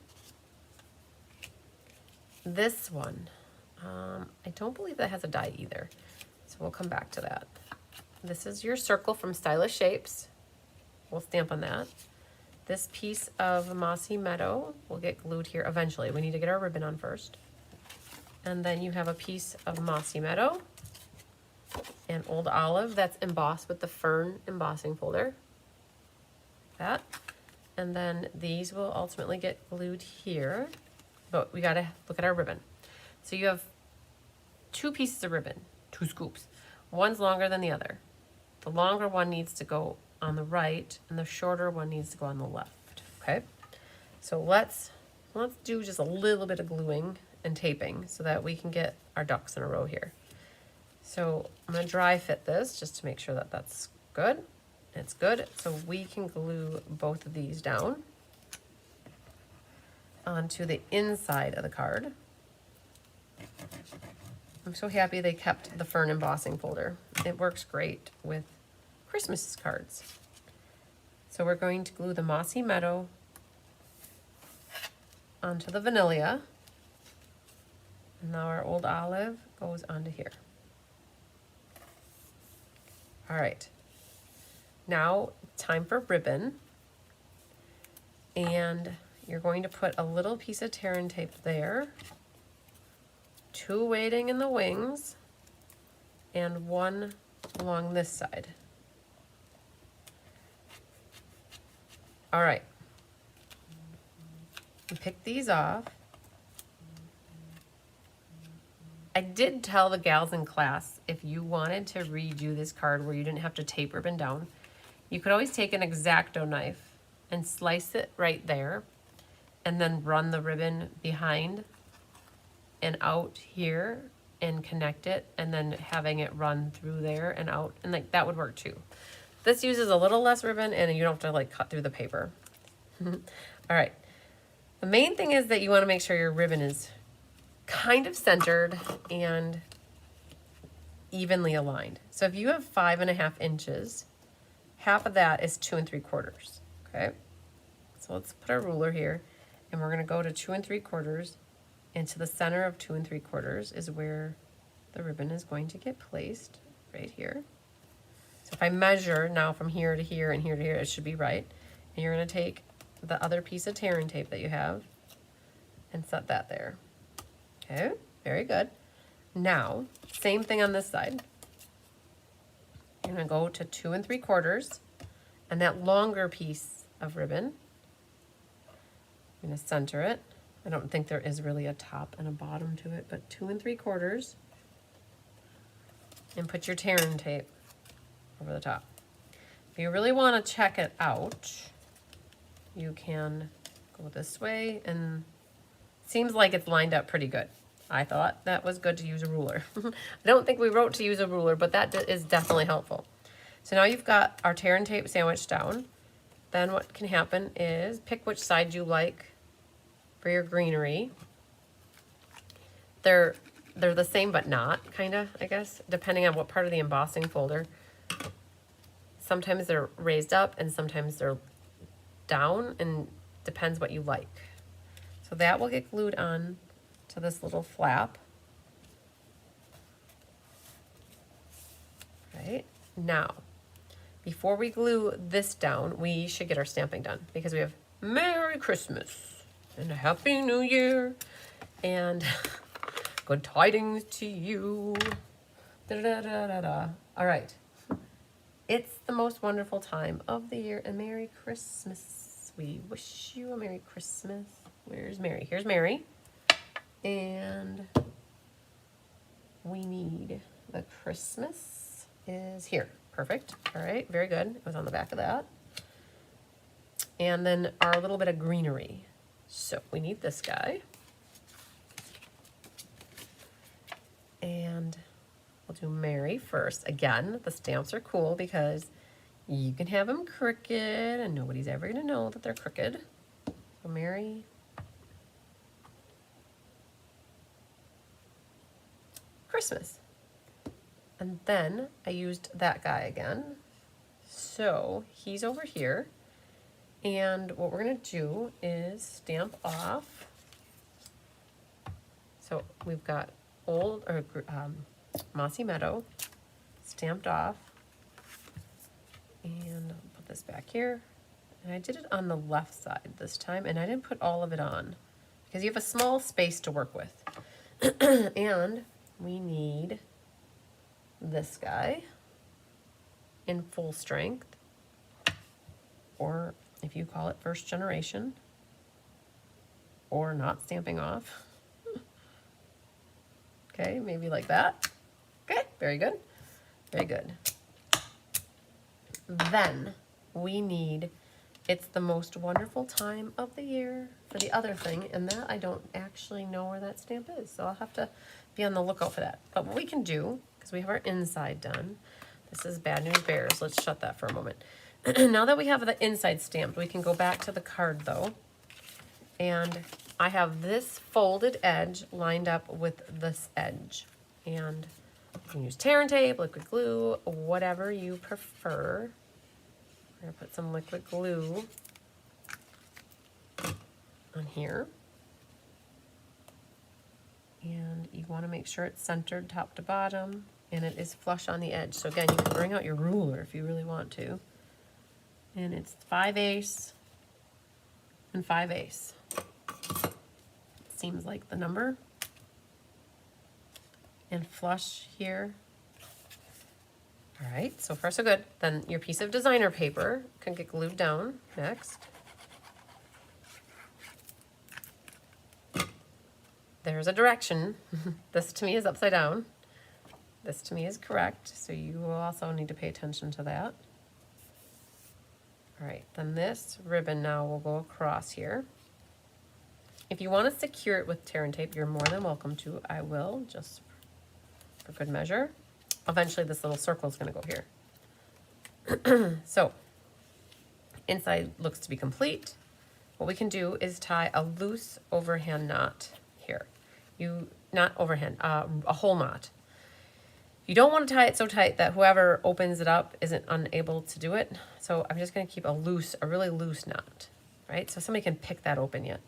This one, I don't believe that has a die either, so we'll come back to that. This is your circle from Stylish Shapes. We'll stamp on that. This piece of Mossy Meadow will get glued here eventually. We need to get our ribbon on first. And then you have a piece of Mossy Meadow and Old Olive that's embossed with the Fern embossing folder. That. And then these will ultimately get glued here, but we gotta look at our ribbon. So you have two pieces of ribbon, 2 scoops. One's longer than the other. The longer one needs to go on the right and the shorter one needs to go on the left, okay? So let's do just a little bit of gluing and taping so that we can get our ducks in a row here. So I'm gonna dry fit this just to make sure that that's good. It's good, so we can glue both of these down onto the inside of the card. I'm so happy they kept the Fern embossing folder. It works great with Christmas cards. So we're going to glue the Mossy Meadow onto the Vanilla. And now our Old Olive goes onto here. All right. Now, time for ribbon. And you're going to put a little piece of tear and tape there, 2 waiting in the wings, and 1 along this side. All right. Pick these off. I did tell the gals in class, if you wanted to redo this card where you didn't have to tape ribbon down, you could always take an X-Acto knife and slice it right there, and then run the ribbon behind and out here and connect it, and then having it run through there and out, and like that would work too. This uses a little less ribbon and you don't have to like cut through the paper. All right. The main thing is that you want to make sure your ribbon is kind of centered and evenly aligned. So if you have 5.5 inches, half of that is 2 3/4. Okay. So let's put our ruler here and we're going to go to 2 3/4, and to the center of 2 3/4 is where the ribbon is going to get placed, right here. So if I measure now from here to here and here to here, it should be right. And you're going to take the other piece of tear and tape that you have and set that there. Okay, very good. Now, same thing on this side. You're gonna go to 2 3/4, and that longer piece of ribbon, I'm gonna center it. I don't think there is really a top and a bottom to it, but 2 3/4, and put your tearing tape over the top. If you really want to check it out, you can go this way, and it seems like it's lined up pretty good. I thought that was good to use a ruler. I don't think we wrote to use a ruler, but that is definitely helpful. So now you've got our tearing tape sandwiched down. Then what can happen is pick which side you like for your greenery. They're the same but not, kind of, I guess, depending on what part of the embossing folder. Sometimes they're raised up and sometimes they're down, and depends what you like. So that will get glued on to this little flap. Right, now, before we glue this down, we should get our stamping done, because we have Merry Christmas and a Happy New Year and good tidings to you. Da, da, da, da, da. All right. It's the most wonderful time of the year, and Merry Christmas. We wish you a Merry Christmas. Where's Mary? Here's Mary. And we need the Christmas is here. Perfect. All right, very good. It was on the back of that. And then our little bit of greenery. So we need this guy. And we'll do Mary first. Again, the stamps are cool because you can have them crooked and nobody's ever going to know that they're crooked. So Mary. Christmas. And then I used that guy again. So he's over here. And what we're going to do is stamp off. So we've got old or Mossy Meadow stamped off. And I'll put this back here. And I did it on the left side this time, and I didn't put all of it on because you have a small space to work with. And we need this guy in full strength, or if you call it first generation, or not stamping off. Okay, maybe like that. Okay, very good. Very good. Then we need It's the most wonderful time of the year for the other thing, and that I don't actually know where that stamp is, so I'll have to be on the lookout for that. But what we can do, because we have our inside done, this is Bad News Bears. Let's shut that for a moment. Now that we have the inside stamped, we can go back to the card though, and I have this folded edge lined up with this edge, and you can use tear and tape, liquid glue, whatever you prefer. We're gonna put some liquid glue on here. And you wanna make sure it's centered top to bottom and it is flush on the edge. So again, you can bring out your ruler if you really want to. And it's 5/8 and 5/8. Seems like the number. And flush here. All right, so far so good. Then your piece of designer paper can get glued down next. There's a direction. This to me is upside down. This to me is correct, so you will also need to pay attention to that. All right, then this ribbon now will go across here. If you want to secure it with tear and tape, you're more than welcome to. I will, just for good measure. Eventually this little circle is going to go here. So inside looks to be complete. What we can do is tie a loose overhand knot here. Not overhand, a whole knot. You don't want to tie it so tight that whoever opens it up isn't unable to do it. So I'm just going to keep a really loose knot, right? So somebody can pick that open yet.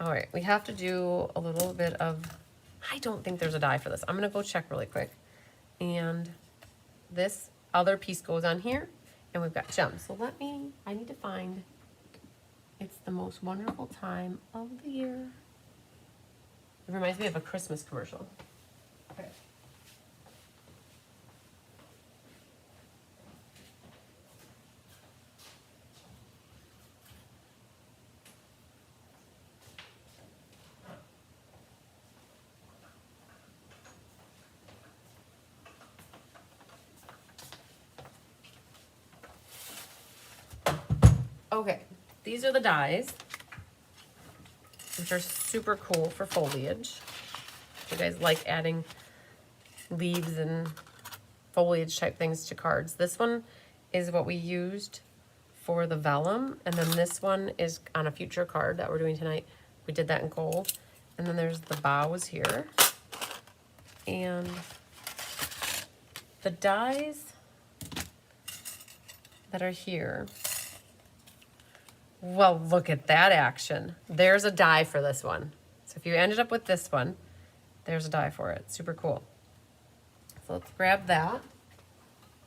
All right, we have to do a little bit of, I don't think there's a die for this. I'm going to go check really quick. And this other piece goes on here, and we've got gems. So I need to find, it's the most wonderful time of the year. It reminds me of a Christmas commercial. Okay. Okay, these are the dies, which are super cool for foliage. If you guys like adding leaves and foliage type things to cards. This one is what we used for the vellum, and then this one is on a future card that we're doing tonight. We did that in gold. And then there's the bows here. And the dies that are here, well, look at that action. There's a die for this one. So if you ended up with this one, there's a die for it. Super cool. So let's grab that.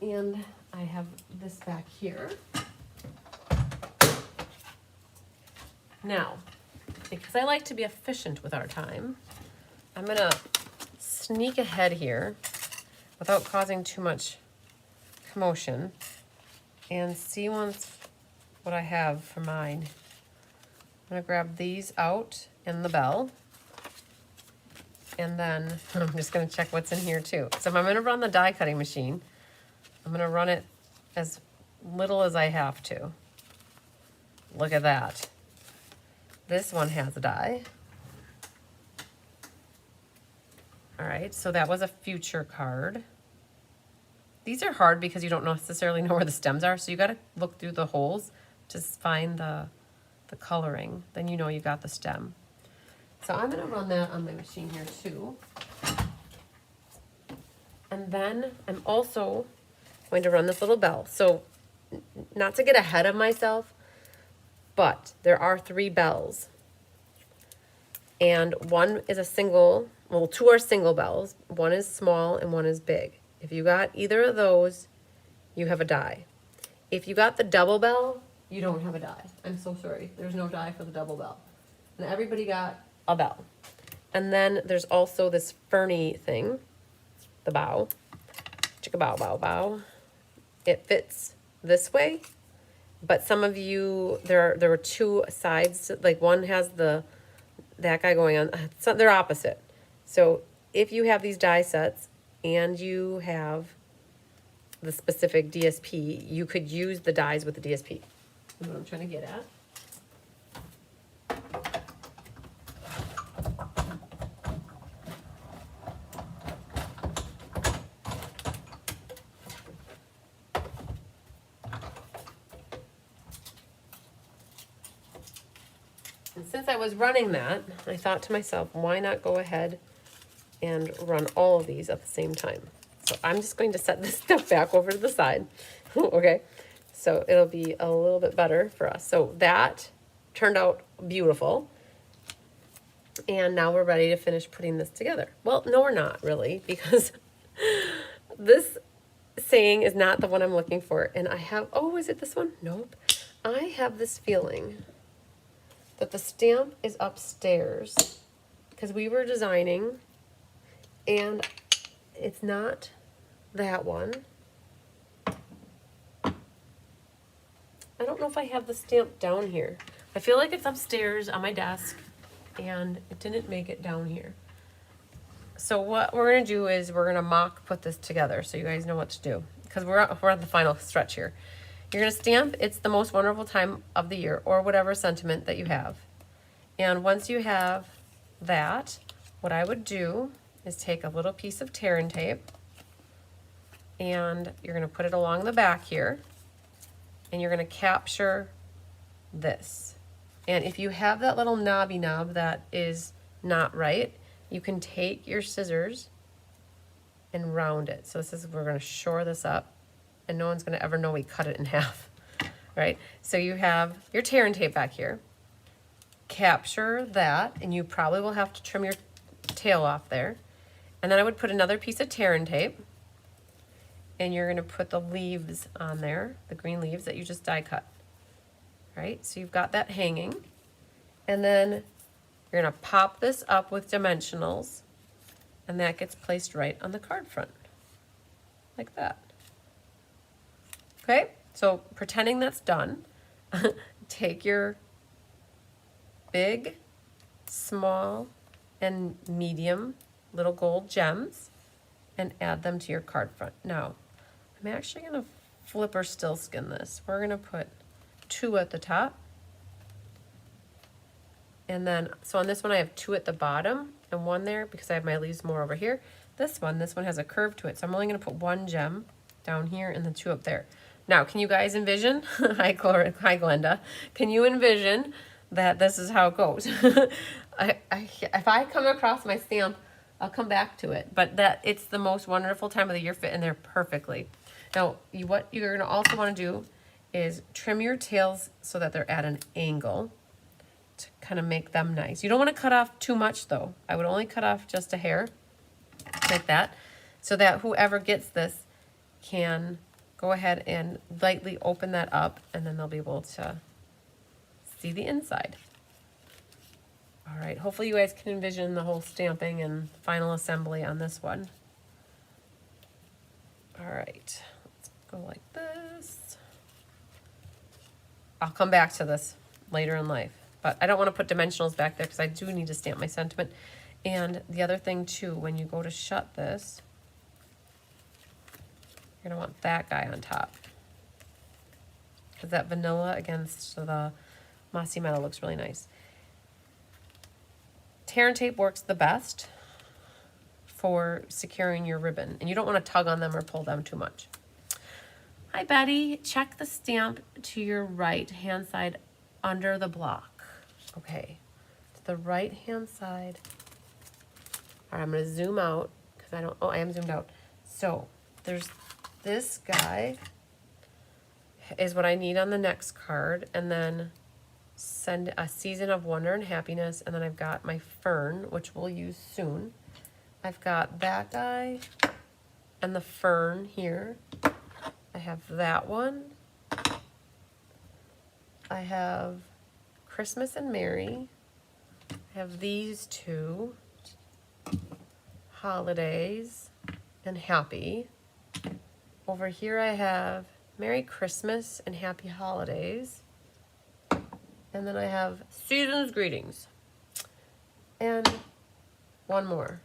And I have this back here. Now, because I like to be efficient with our time, I'm gonna sneak ahead here without causing too much commotion and see once what I have for mine. I'm gonna grab these out in the bell, and then I'm just gonna check what's in here too. So if I'm gonna run the die cutting machine, I'm gonna run it as little as I have to. Look at that. This one has a die. All right, so that was a future card. These are hard because you don't necessarily know where the stems are, so you gotta look through the holes to find the coloring. Then you know you got the stem. So I'm gonna run that on my machine here too. And then I'm also going to run this little bell. So not to get ahead of myself, but there are 3 bells. And one is a single, well, 2 are single bells. One is small and one is big. If you got either of those, you have a die. If you got the double bell, you don't have a die. I'm so sorry. There's no die for the double bell. And everybody got a bell. And then there's also this ferny thing, the bow. Chicka bow, bow, bow. It fits this way, but some of you, there were 2 sides, like one has that guy going on, so they're opposite. So if you have these die sets and you have the specific DSP, you could use the dies with the DSP. That's what I'm trying to get at. And since I was running that, I thought to myself, why not go ahead and run all of these at the same time? So I'm just going to set this stuff back over to the side. Okay, so it'll be a little bit better for us. So that turned out beautiful. And now we're ready to finish putting this together. Well, no, we're not really, because this saying is not the one I'm looking for. And I have, oh, is it this one? Nope. I have this feeling that the stamp is upstairs because we were designing, and it's not that one. I don't know if I have the stamp down here. I feel like it's upstairs on my desk and it didn't make it down here. So what we're gonna do is we're gonna mock put this together so you guys know what to do, because we're at the final stretch here. You're gonna stamp "It's the most wonderful time of the year," or whatever sentiment that you have. And once you have that, what I would do is take a little piece of tear and tape, and you're gonna put it along the back here, and you're gonna capture this. And if you have that little knobby knob that is not right, you can take your scissors and round it. So this is, we're gonna shore this up, and no one's gonna ever know we cut it in half, right? So you have your tear and tape back here. Capture that, and you probably will have to trim your tail off there. And then I would put another piece of tear and tape, and you're gonna put the leaves on there, the green leaves that you just die cut. Right, so you've got that hanging. And then You're gonna pop this up with dimensionals, and that gets placed right on the card front, like that. Okay, so pretending that's done, take your big, small, and medium little gold gems and add them to your card front. Now, I'm actually gonna flip or still skin this. We're gonna put 2 at the top. And then, so on this one I have 2 at the bottom and 1 there because I have my leaves more over here. This one has a curve to it. So I'm only gonna put 1 gem down here and then 2 up there. Now, can you guys envision? Hi, Glenda. Can you envision that this is how it goes? If I come across my stamp, I'll come back to it. But that it's the most wonderful time of the year, fit in there perfectly. Now, what you're gonna also wanna do is trim your tails so that they're at an angle to kind of make them nice. You don't want to cut off too much though. I would only cut off just a hair like that so that whoever gets this can go ahead and lightly open that up and then they'll be able to see the inside. All right, hopefully you guys can envision the whole stamping and final assembly on this one. All right, let's go like this. I'll come back to this later in life. But I don't want to put dimensionals back there because I do need to stamp my sentiment. And the other thing too, when you go to shut this, you're going to want that guy on top. Because that vanilla against the mossy metal looks really nice. Tear and tape works the best for securing your ribbon. And you don't want to tug on them or pull them too much. Hi Betty, check the stamp to your right hand side under the block. Okay, to the right hand side. All right, I'm gonna zoom out because I don't, oh, I am zoomed out. So there's this guy is what I need on the next card, and then send a season of wonder and happiness, and then I've got my fern, which we'll use soon. I've got that guy and the fern here. I have that one. I have Christmas and Merry. I have these 2, Holidays and Happy. Over here I have Merry Christmas and Happy Holidays. And then I have Season's Greetings. And one more,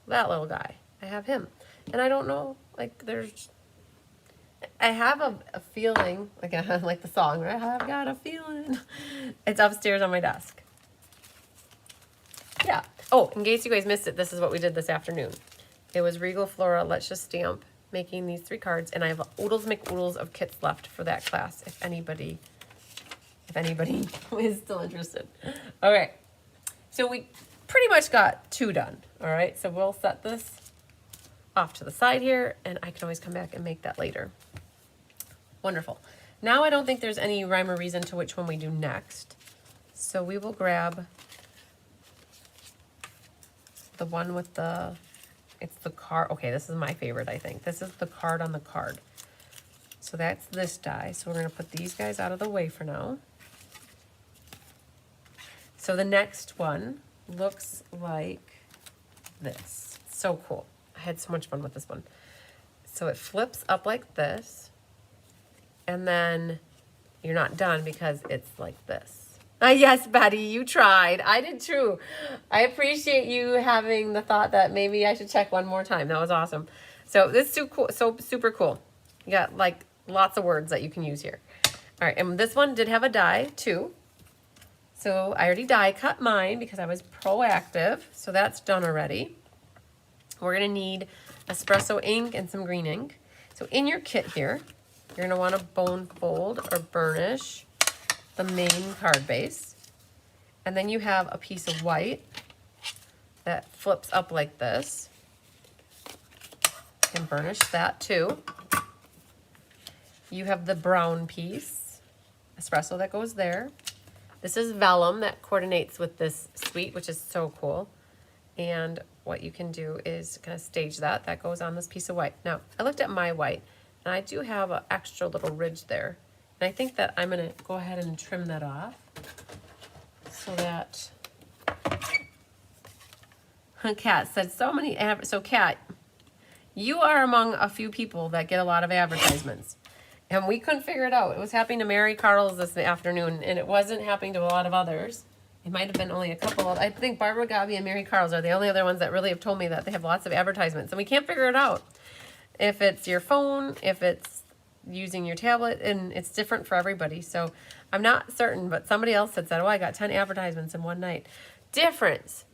that little guy. I have him. And I don't know, like I have a feeling, again, like the song, right? I've got a feeling. It's upstairs on my desk. Yeah. Oh, in case you guys missed it, this is what we did this afternoon. It was Regal Flora, Let's Just Stamp, making these 3 cards, and I have oodles McOodles of kits left for that class if anybody is still interested. All right. So we pretty much got 2 done. All right. So we'll set this off to the side here, and I can always come back and make that later. Wonderful. Now I don't think there's any rhyme or reason to which one we do next. So we will grab the one with it's the card. Okay, this is my favorite, I think. This is the card on the card. So that's this die. So we're going to put these guys out of the way for now. So the next one looks like this. So cool. I had so much fun with this one. So it flips up like this. And then you're not done because it's like this. Yes, Betty, you tried. I did too. I appreciate you having the thought that maybe I should check one more time. That was awesome. So this is so cool, so super cool. You got like lots of words that you can use here. All right, and this one did have a die too. So I already die cut mine because I was proactive. So that's done already. We're gonna need espresso ink and some green ink. So in your kit here, you're gonna wanna bone fold or burnish the main card base. And then you have a piece of white that flips up like this. You can burnish that too. You have the brown piece, espresso that goes there. This is vellum that coordinates with this suite, which is so cool. And what you can do is kind of stage that. That goes on this piece of white. Now, I looked at my white, and I do have an extra little ridge there. And I think that I'm going to go ahead and trim that off so that Kat said so many, so Kat, you are among a few people that get a lot of advertisements. And we couldn't figure it out. It was happening to Mary Carl's this afternoon, and it wasn't happening to a lot of others. It might have been only a couple of, I think Barbara Gabi and Mary Carl's are the only other ones that really have told me that they have lots of advertisements. And we can't figure it out. If it's your phone, if it's using your tablet, and it's different for everybody. So I'm not certain, but somebody else had said, oh, I got 10 advertisements in one night. Difference.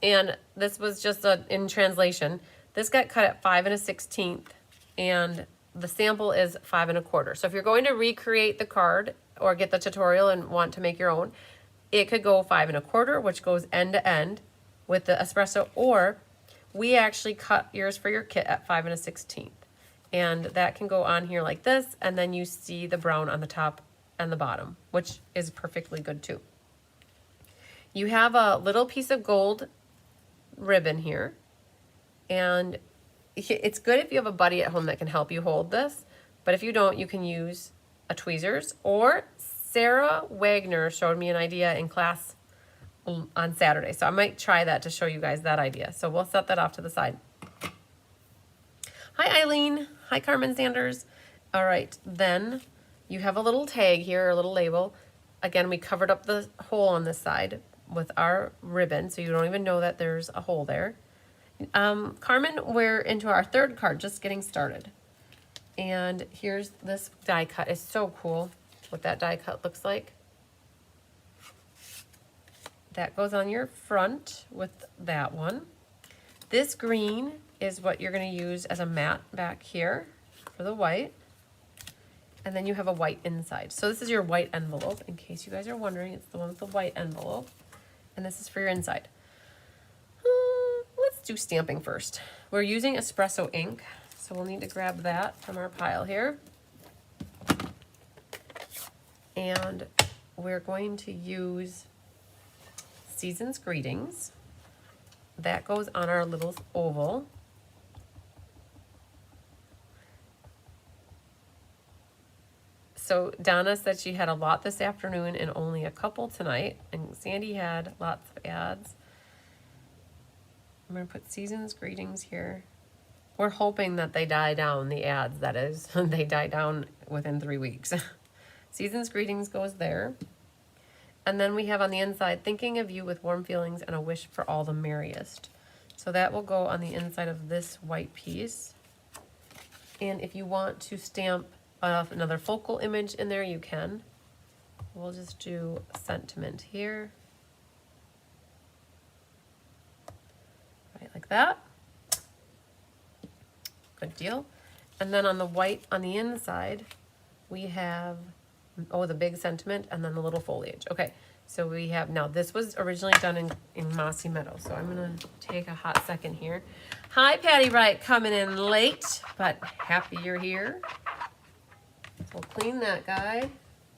And this was just in translation. This got cut at 5 1/16, and the sample is 5 1/4. So if you're going to recreate the card or get the tutorial and want to make your own, it could go 5 1/4, which goes end to end with the espresso, or we actually cut yours for your kit at 5 1/16. And that can go on here like this, and then you see the brown on the top and the bottom, which is perfectly good too. You have a little piece of gold ribbon here, and it's good if you have a buddy at home that can help you hold this, but if you don't, you can use a tweezers. Or Sarah Wagner showed me an idea in class on Saturday, so I might try that to show you guys that idea. So we'll set that off to the side. Hi Eileen. Hi Carmen Sanders. All right, then you have a little tag here, a little label. Again, we covered up the hole on this side with our ribbon, so you don't even know that there's a hole there. Carmen, we're into our third card, just getting started. And here's this die cut. It's so cool what that die cut looks like. That goes on your front with that one. This green is what you're going to use as a mat back here for the white. And then you have a white inside. So this is your white envelope, in case you guys are wondering. It's the one with the white envelope. And this is for your inside. Let's do stamping first. We're using espresso ink, so we'll need to grab that from our pile here. And we're going to use Season's Greetings. That goes on our little oval. So Donna said she had a lot this afternoon and only a couple tonight. And Sandy had lots of ads. I'm going to put Season's Greetings here. We're hoping that they die down, the ads, that is. They die down within 3 weeks. Season's Greetings goes there. And then we have on the inside, thinking of you with warm feelings and a wish for all the merriest. So that will go on the inside of this white piece. And if you want to stamp another focal image in there, you can. We'll just do sentiment here. Right, like that. Good deal. And then on the white on the inside, we have, oh, the big sentiment and then the little foliage. Okay, so we have, now this was originally done in Mossy Meadow, so I'm gonna take a hot second here. Hi, Patty Wright, coming in late, but happy you're here. So we'll clean that guy,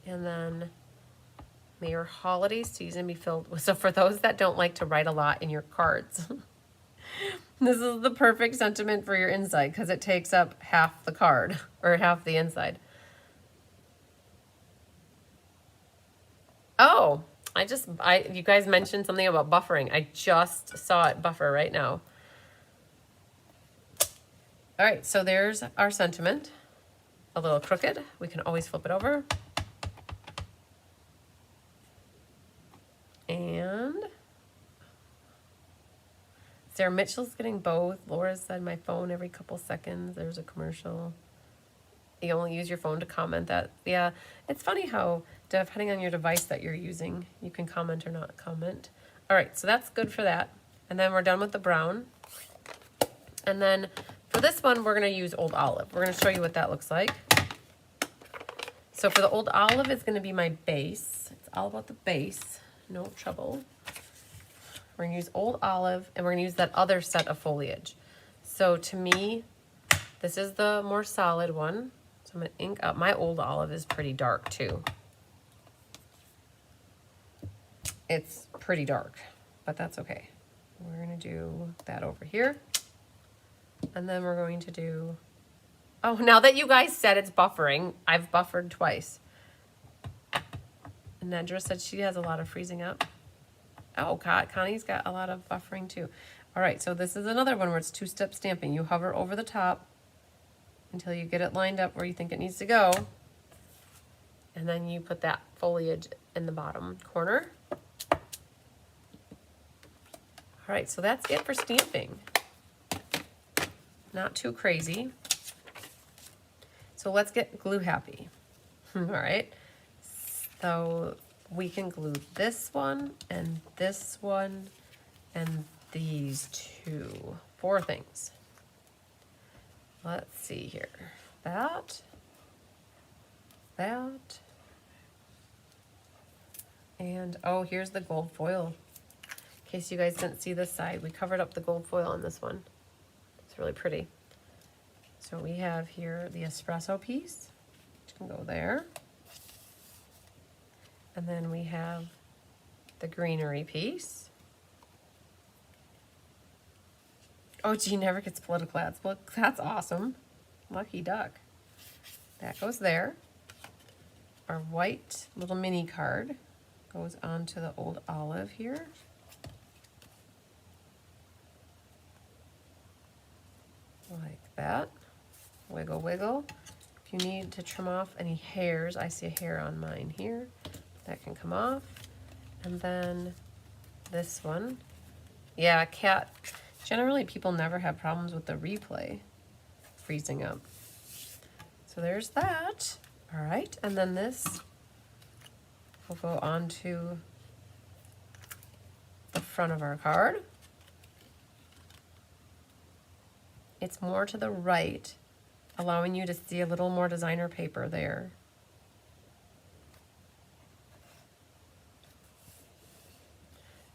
and then may your holiday season be filled with, so for those that don't like to write a lot in your cards, this is the perfect sentiment for your inside because it takes up half the card, or half the inside. Oh, you guys mentioned something about buffering. I just saw it buffer right now. All right, so there's our sentiment. A little crooked. We can always flip it over. And Sarah Mitchell's getting both. Laura said my phone every couple seconds. There's a commercial. You only use your phone to comment that. Yeah, it's funny how depending on your device that you're using, you can comment or not comment. All right, so that's good for that. And then we're done with the brown. And then for this one, we're going to use Old Olive. We're going to show you what that looks like. So for the Old Olive, it's going to be my base. It's all about the base. No trouble. We're going to use Old Olive, and we're going to use that other set of foliage. So to me, this is the more solid one. So I'm going to ink up. My Old Olive is pretty dark too. It's pretty dark, but that's okay. We're going to do that over here. And then we're going to do, oh, now that you guys said it's buffering, I've buffered twice. And Nedra said she has a lot of freezing up. Oh, Connie's got a lot of buffering too. All right, so this is another one where it's two-step stamping. You hover over the top until you get it lined up where you think it needs to go. And then you put that foliage in the bottom corner. All right, so that's it for stamping. Not too crazy. So let's get glue happy. All right, so we can glue this one and these two. 4 things. Let's see here. That, and oh, here's the gold foil. In case you guys didn't see this side, we covered up the gold foil on this one. It's really pretty. So we have here the espresso piece, which can go there. And then we have the greenery piece. Oh, G never gets political ads. Well, that's awesome. Lucky duck. That goes there. Our white little mini card goes onto the old olive here. Like that. Wiggle, wiggle. If you need to trim off any hairs, I see a hair on mine here. That can come off. And then this one. Yeah, cat. Generally, people never have problems with the replay freezing up. So there's that. All right, and then this will go onto the front of our card. It's more to the right, allowing you to see a little more designer paper there.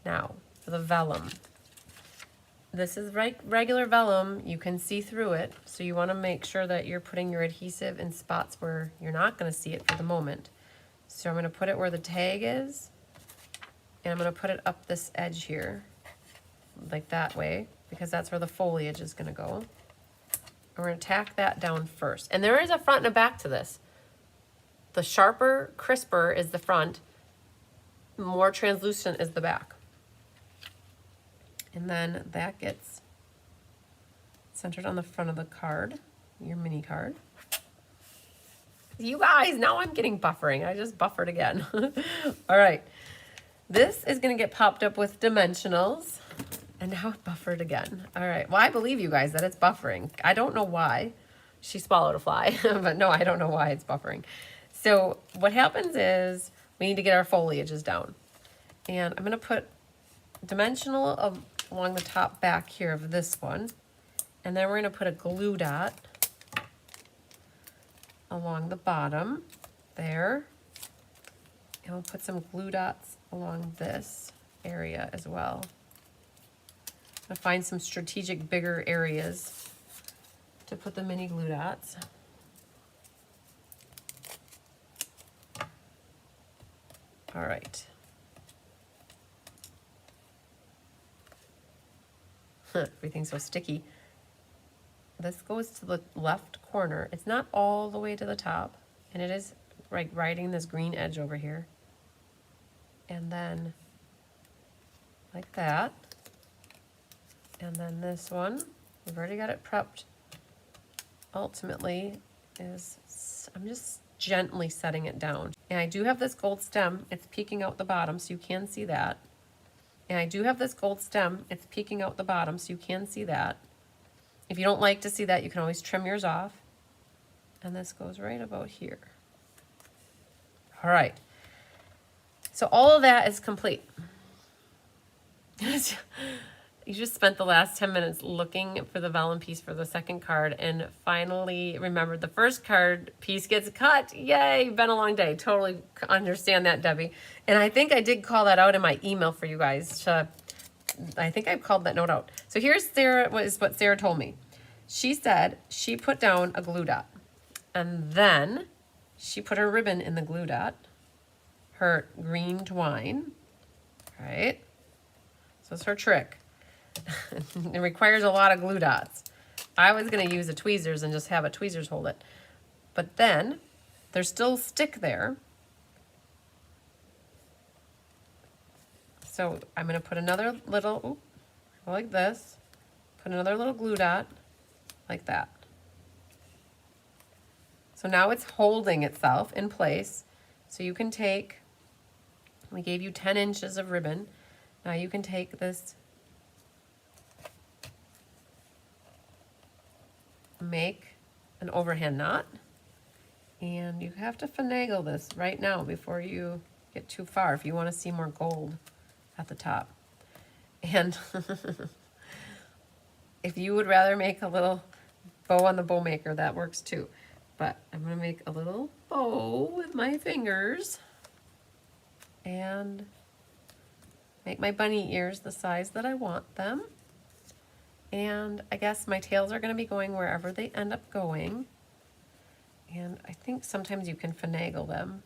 Now, for the vellum. This is regular vellum. You can see through it, so you want to make sure that you're putting your adhesive in spots where you're not going to see it for the moment. So I'm going to put it where the tag is, and I'm going to put it up this edge here, like that way, because that's where the foliage is going to go. And we're going to tack that down first. And there is a front and a back to this. The sharper, crisper is the front, more translucent is the back. And then that gets centered on the front of the card, your mini card. You guys, now I'm getting buffering. I just buffered again. All right. This is going to get popped up with dimensionals. And now it buffered again. All right. Well, I believe you guys that it's buffering. I don't know why. She swallowed a fly. But no, I don't know why it's buffering. So what happens is we need to get our foliages down. And I'm going to put dimensional along the top back here of this one. And then we're going to put a glue dot along the bottom there. And we'll put some glue dots along this area as well. I'm going to find some strategic bigger areas to put the mini glue dots. All right. Everything's so sticky. This goes to the left corner. It's not all the way to the top, and it is like riding this green edge over here. And then like that. And then this one, we've already got it prepped. Ultimately is, I'm just gently setting it down. And I do have this gold stem. It's peeking out the bottom, so you can see that. And I do have this gold stem. It's peeking out the bottom, so you can see that. If you don't like to see that, you can always trim yours off. And this goes right about here. All right. So all of that is complete. You just spent the last 10 minutes looking for the vellum piece for the second card and finally remembered the first card piece gets cut. Yay, been a long day. Totally understand that, Debbie. And I think I did call that out in my email for you guys. I think I called that note out. So here's Sarah, what Sarah told me. She said she put down a glue dot and then she put her ribbon in the glue dot, her green twine, right? So it's her trick. It requires a lot of glue dots. I was going to use the tweezers and just have a tweezers hold it. But then there's still stick there. So I'm going to put another little Go like this. Put another little glue dot like that. So now it's holding itself in place. So you can take, we gave you 10 inches of ribbon. Now you can take this, make an overhand knot, and you have to finagle this right now before you get too far if you want to see more gold at the top. And if you would rather make a little bow on the bow maker, that works too. But I'm going to make a little bow with my fingers and make my bunny ears the size that I want them. And I guess my tails are going to be going wherever they end up going. And I think sometimes you can finagle them.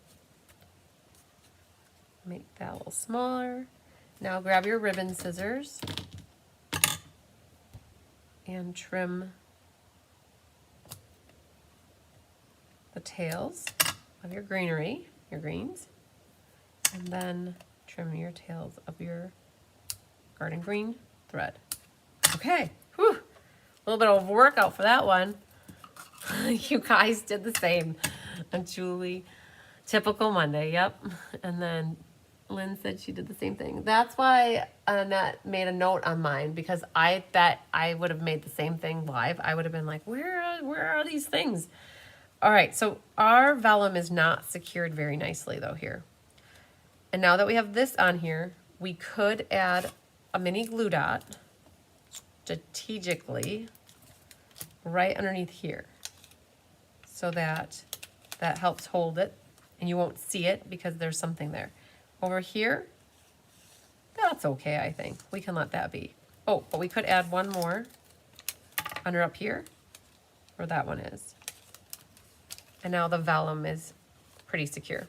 Make that a little smaller. Now grab your ribbon scissors and trim the tails of your greenery, your greens, and then trim your tails of your garden green thread. Okay, whew, a little bit of a workout for that one. You guys did the same. And Julie, typical Monday, yep. And then Lynn said she did the same thing. That's why Annette made a note on mine, because I bet I would have made the same thing live. I would have been like, where are these things? All right, so our vellum is not secured very nicely though here. And now that we have this on here, we could add a mini glue dot strategically right underneath here, so that helps hold it and you won't see it because there's something there. Over here, that's okay, I think. We can let that be. Oh, but we could add one more under up here where that one is. And now the vellum is pretty secure.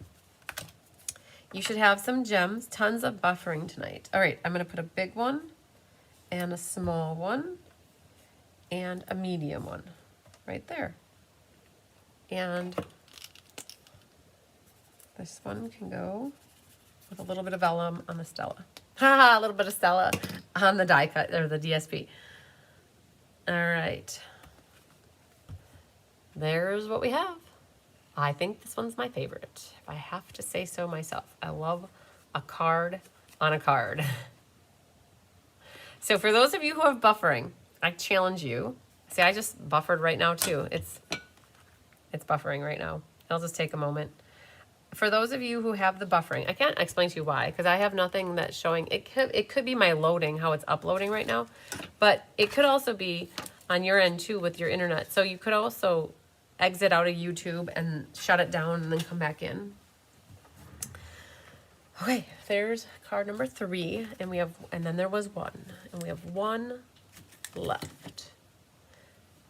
You should have some gems, tons of buffering tonight. All right, I'm gonna put a big one and a small one and a medium one right there. And this one can go with a little bit of vellum on the Stella. Haha, a little bit of Stella on the die cut, or the DSP. All right. There's what we have. I think this one's my favorite, if I have to say so myself. I love a card on a card. So for those of you who have buffering, I challenge you. See, I just buffered right now too. It's buffering right now. It'll just take a moment. For those of you who have the buffering, I can't explain to you why, because I have nothing that's showing. It could be my loading, how it's uploading right now, but it could also be on your end too with your internet. So you could also exit out of YouTube and shut it down and then come back in. Okay, there's card number 3, and then there was 1, and we have 1 left.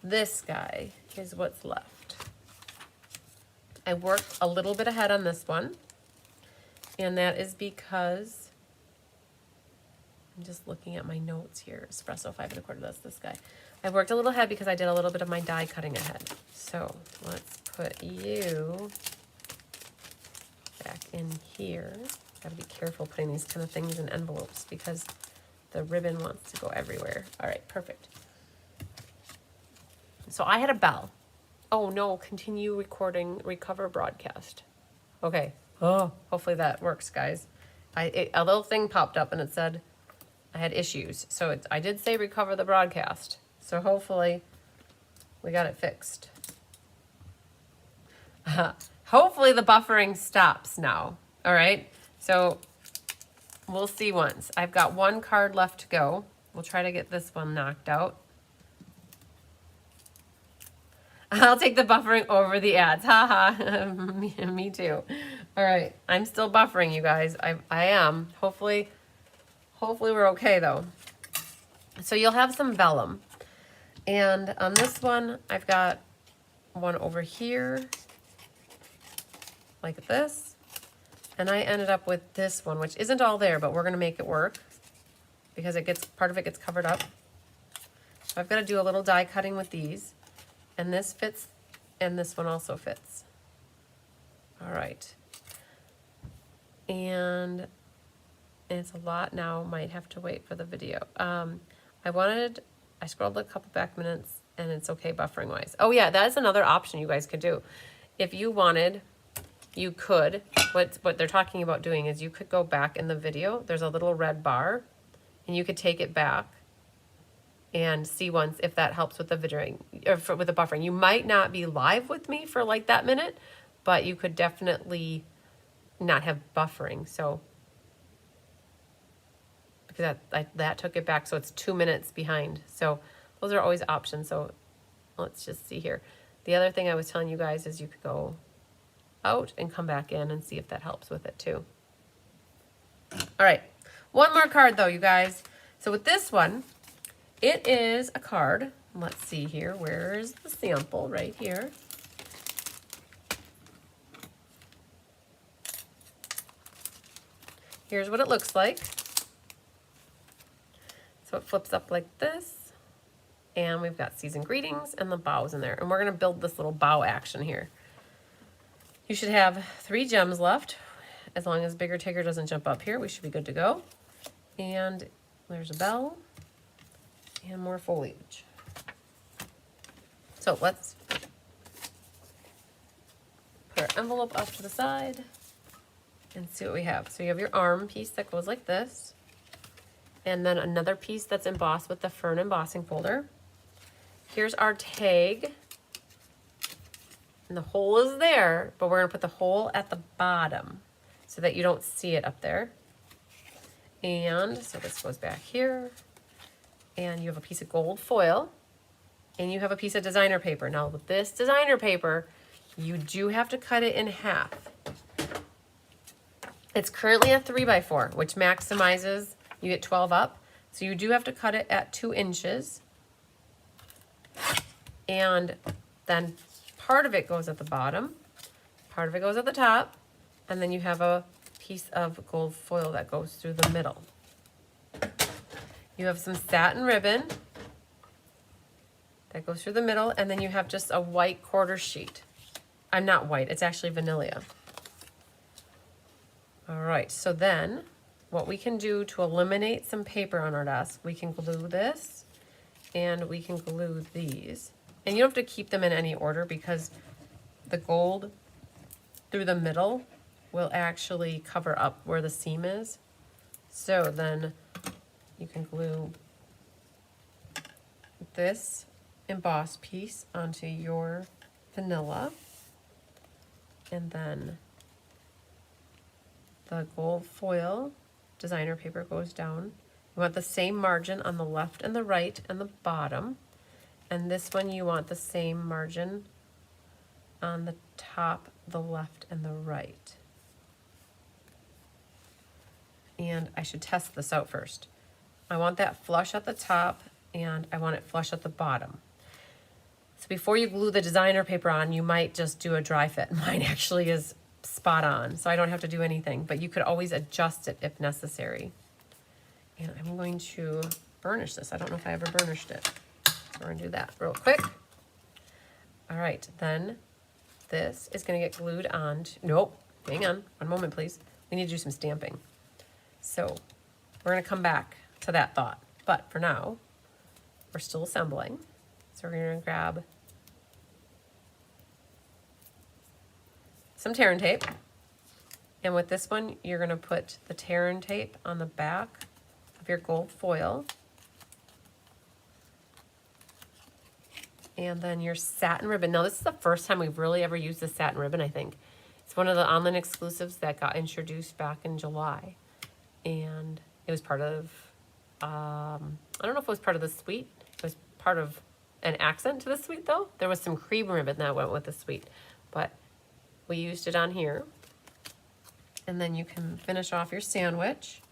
This guy is what's left. I worked a little bit ahead on this one, and that is because I'm just looking at my notes here. Espresso 5 1/4, that's this guy. I worked a little ahead because I did a little bit of my die cutting ahead. So let's put you back in here. Gotta be careful putting these kind of things in envelopes because the ribbon wants to go everywhere. All right, perfect. So I had a bell. Oh no, continue recording, recover broadcast. Okay, oh, hopefully that works, guys. A little thing popped up and it said I had issues. So I did say recover the broadcast. So hopefully we got it fixed. Hopefully the buffering stops now. All right, so we'll see once. I've got 1 card left to go. We'll try to get this one knocked out. I'll take the buffering over the ads. Haha, me too. All right, I'm still buffering, you guys. I am. Hopefully we're okay though. So you'll have some vellum. And on this one, I've got one over here, like this. And I ended up with this one, which isn't all there, but we're gonna make it work because part of it gets covered up. So I've got to do a little die cutting with these. And this fits, and this one also fits. All right. And it's a lot now, might have to wait for the video. I scrolled a couple back minutes and it's okay buffering wise. Oh yeah, that is another option you guys could do. If you wanted, you could, what they're talking about doing is you could go back in the video. There's a little red bar and you could take it back and see once if that helps with the videoing or with the buffering. You might not be live with me for like that minute, but you could definitely not have buffering. So because that took it back, so it's 2 minutes behind. So those are always options. So let's just see here. The other thing I was telling you guys is you could go out and come back in and see if that helps with it too. All right, one more card though, you guys. So with this one, it is a card. Let's see here. Where's the sample? Right here. Here's what it looks like. So it flips up like this. And we've got season greetings and the bows in there. And we're going to build this little bow action here. You should have 3 gems left. As long as Bigger Tigger doesn't jump up here, we should be good to go. And there's a bell and more foliage. So let's put our envelope off to the side and see what we have. So you have your arm piece that goes like this. And then another piece that's embossed with the Fern embossing folder. Here's our tag. And the hole is there, but we're gonna put the hole at the bottom so that you don't see it up there. And so this goes back here. And you have a piece of gold foil. And you have a piece of designer paper. Now with this designer paper, you do have to cut it in half. It's currently a 3x4, which maximizes, you get 12 up. So you do have to cut it at 2 inches. And then part of it goes at the bottom, part of it goes at the top, and then you have a piece of gold foil that goes through the middle. You have some satin ribbon that goes through the middle, and then you have just a white quarter sheet. I'm not white, it's actually vanilla. All right, so then what we can do to eliminate some paper on our desk, we can glue this and we can glue these. And you don't have to keep them in any order because the gold through the middle will actually cover up where the seam is. So then you can glue this embossed piece onto your vanilla, and then the gold foil designer paper goes down. You want the same margin on the left and the right and the bottom. And this one you want the same margin on the top, the left, and the right. And I should test this out first. I want that flush at the top and I want it flush at the bottom. So before you glue the designer paper on, you might just do a dry fit. Mine actually is spot on, so I don't have to do anything, but you could always adjust it if necessary. And I'm going to burnish this. I don't know if I ever burnished it. So we're gonna do that real quick. All right, then this is gonna get glued on to, nope, hang on, one moment please. We need to do some stamping. So we're gonna come back to that thought, but for now, we're still assembling. So we're gonna grab some tear and tape. And with this one, you're gonna put the tear and tape on the back of your gold foil. And then your satin ribbon. Now this is the first time we've really ever used the satin ribbon, I think. It's one of the online exclusives that got introduced back in July. And it was part of, I don't know if it was part of the suite. It was part of an accent to the suite though. There was some cream ribbon that went with the suite, but we used it on here. And then you can finish off your sandwich.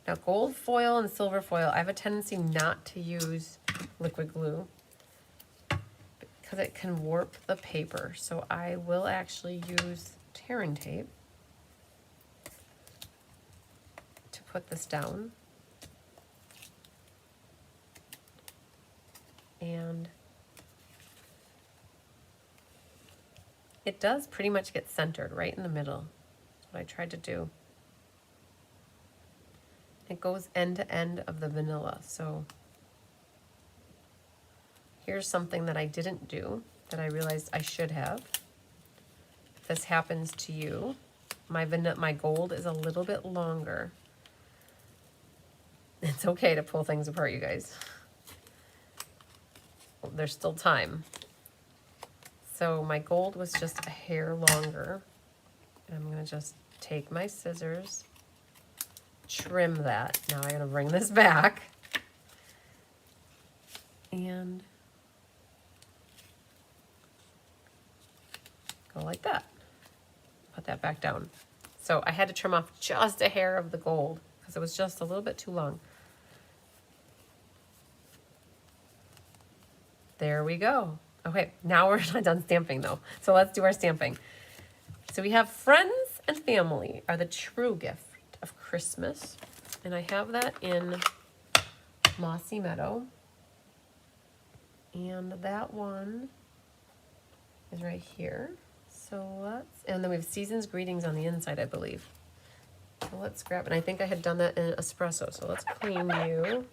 Now gold foil and silver foil, I have a tendency not to use liquid glue because it can warp the paper. So I will actually use tear and tape to put this down. And it does pretty much get centered right in the middle. That's what I tried to do. It goes end to end of the vanilla. So here's something that I didn't do that I realized I should have. If this happens to you, my gold is a little bit longer. It's okay to pull things apart, you guys. There's still time. So my gold was just a hair longer. And I'm gonna just take my scissors, trim that. Now I'm gonna bring this back. And go like that. Put that back down. So I had to trim off just a hair of the gold because it was just a little bit too long. There we go. Okay, now we're not done stamping though. So let's do our stamping. So we have friends and family are the true gift of Christmas. And I have that in Mossy Meadow. And that one is right here. So and then we have Season's Greetings on the inside, I believe. So let's grab, and I think I had done that in espresso. So let's clean you.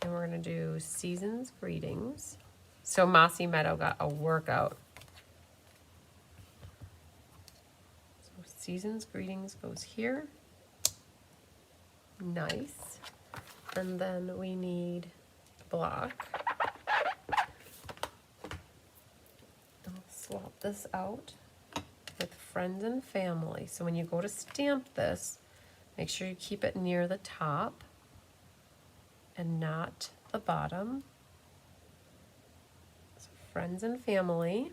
And we're gonna do Season's Greetings. So Mossy Meadow got a workout. So Season's Greetings goes here. Nice. And then we need block. I'll swap this out with friends and family. So when you go to stamp this, make sure you keep it near the top and not the bottom. So friends and family.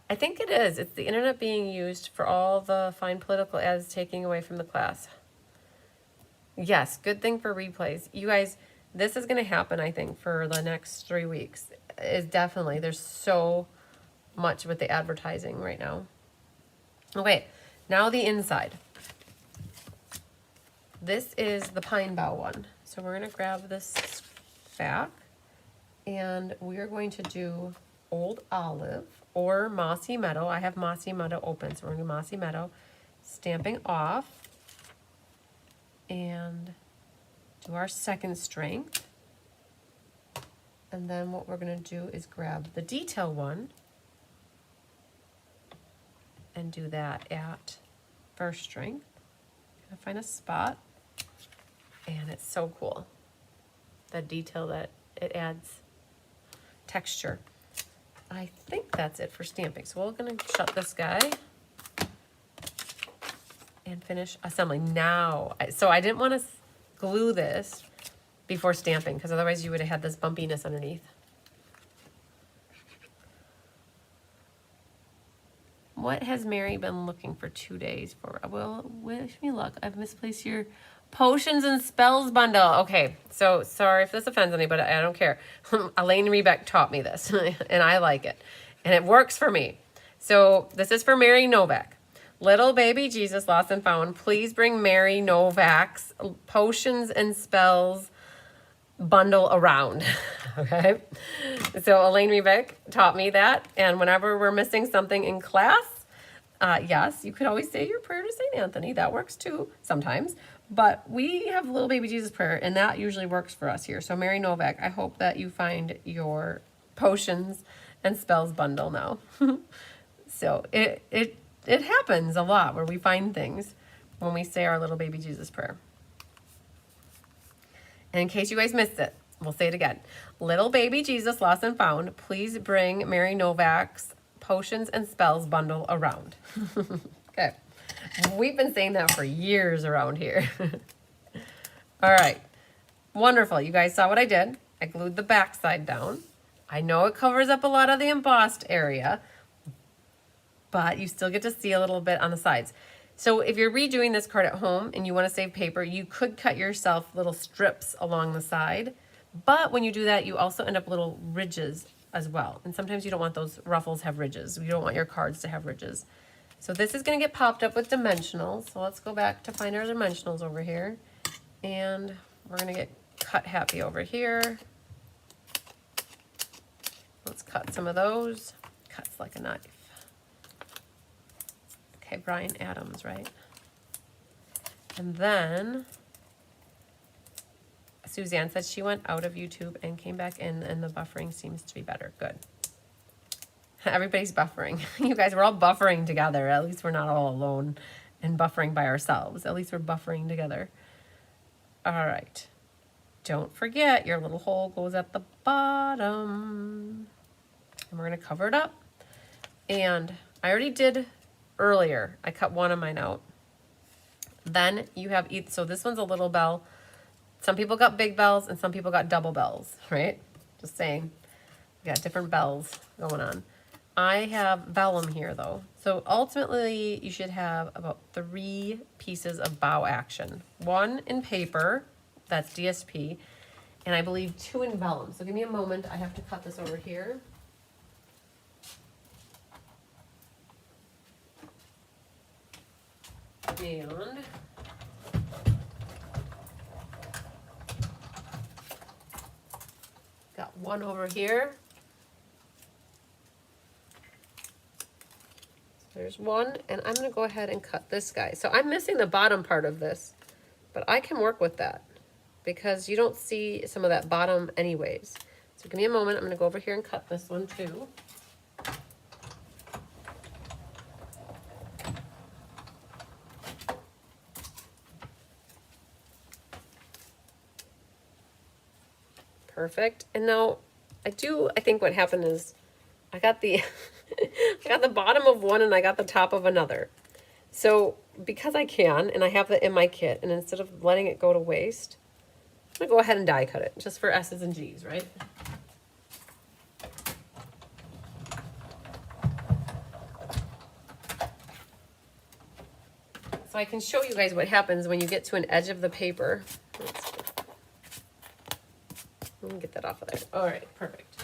I think it is. It's the internet being used for all the fine political ads taking away from the class. Yes, good thing for replays. You guys, this is going to happen, I think, for the next 3 weeks. Is definitely, there's so much with the advertising right now. Okay, now the inside. This is the pine bough one. So we're going to grab this back and we are going to do Old Olive or Mossy Meadow. I have Mossy Meadow open, so we're going to do Mossy Meadow. Stamping off and do our second strength. And then what we're going to do is grab the detail one and do that at first strength. I'm gonna find a spot. And it's so cool. The detail that it adds texture. I think that's it for stamping. So we're gonna shut this guy and finish assembling. Now, so I didn't want to glue this before stamping because otherwise you would have had this bumpiness underneath. What has Mary been looking for 2 days for? Well, wish me luck. I've misplaced your Potions and Spells bundle. Okay, so sorry if this offends anybody. I don't care. Elaine Rebeck taught me this, and I like it. And it works for me. So this is for Mary Novak. Little baby Jesus lost and found. Please bring Mary Novak's Potions and Spells bundle around. Okay, so Elaine Rebeck taught me that, and whenever we're missing something in class, yes, you could always say your prayer to St. Anthony. That works too sometimes, but we have Little Baby Jesus prayer, and that usually works for us here. So Mary Novak, I hope that you find your Potions and Spells bundle now. So it happens a lot where we find things when we say our Little Baby Jesus prayer. And in case you guys missed it, we'll say it again. Little baby Jesus lost and found. Please bring Mary Novak's Potions and Spells bundle around. Okay. We've been saying that for years around here. All right. Wonderful. You guys saw what I did. I glued the back side down. I know it covers up a lot of the embossed area, but you still get to see a little bit on the sides. So if you're redoing this card at home and you want to save paper, you could cut yourself little strips along the side. But when you do that, you also end up little ridges as well. And sometimes you don't want those ruffles have ridges. You don't want your cards to have ridges. So this is going to get popped up with dimensionals. So let's go back to find our dimensionals over here. And we're going to get cut happy over here. Let's cut some of those. Cuts like a knife. Okay, Brian Adams, right? And then Suzanne said she went out of YouTube and came back in, and the buffering seems to be better. Good. Everybody's buffering. You guys, we're all buffering together. At least we're not all alone and buffering by ourselves. At least we're buffering together. All right. Don't forget, your little hole goes at the bottom. And we're going to cover it up. And I already did earlier. I cut one of mine out. Then you have, so this one's a little bell. Some people got big bells and some people got double bells, right? Just saying. We got different bells going on. I have vellum here though. So ultimately you should have about 3 pieces of bow action. 1 in paper, that's DSP, and I believe 2 in vellum. So give me a moment, I have to cut this over here. And got 1 over here. There's 1, and I'm going to go ahead and cut this guy. So I'm missing the bottom part of this, but I can work with that because you don't see some of that bottom anyways. So give me a moment. I'm going to go over here and cut this one too. Perfect. And now I think what happened is I got the I got the bottom of one and I got the top of another. So because I can, and I have that in my kit, and instead of letting it go to waste, I'm gonna go ahead and die cut it just for S's and G's, right? So I can show you guys what happens when you get to an edge of the paper. Let me get that off of there. All right, perfect.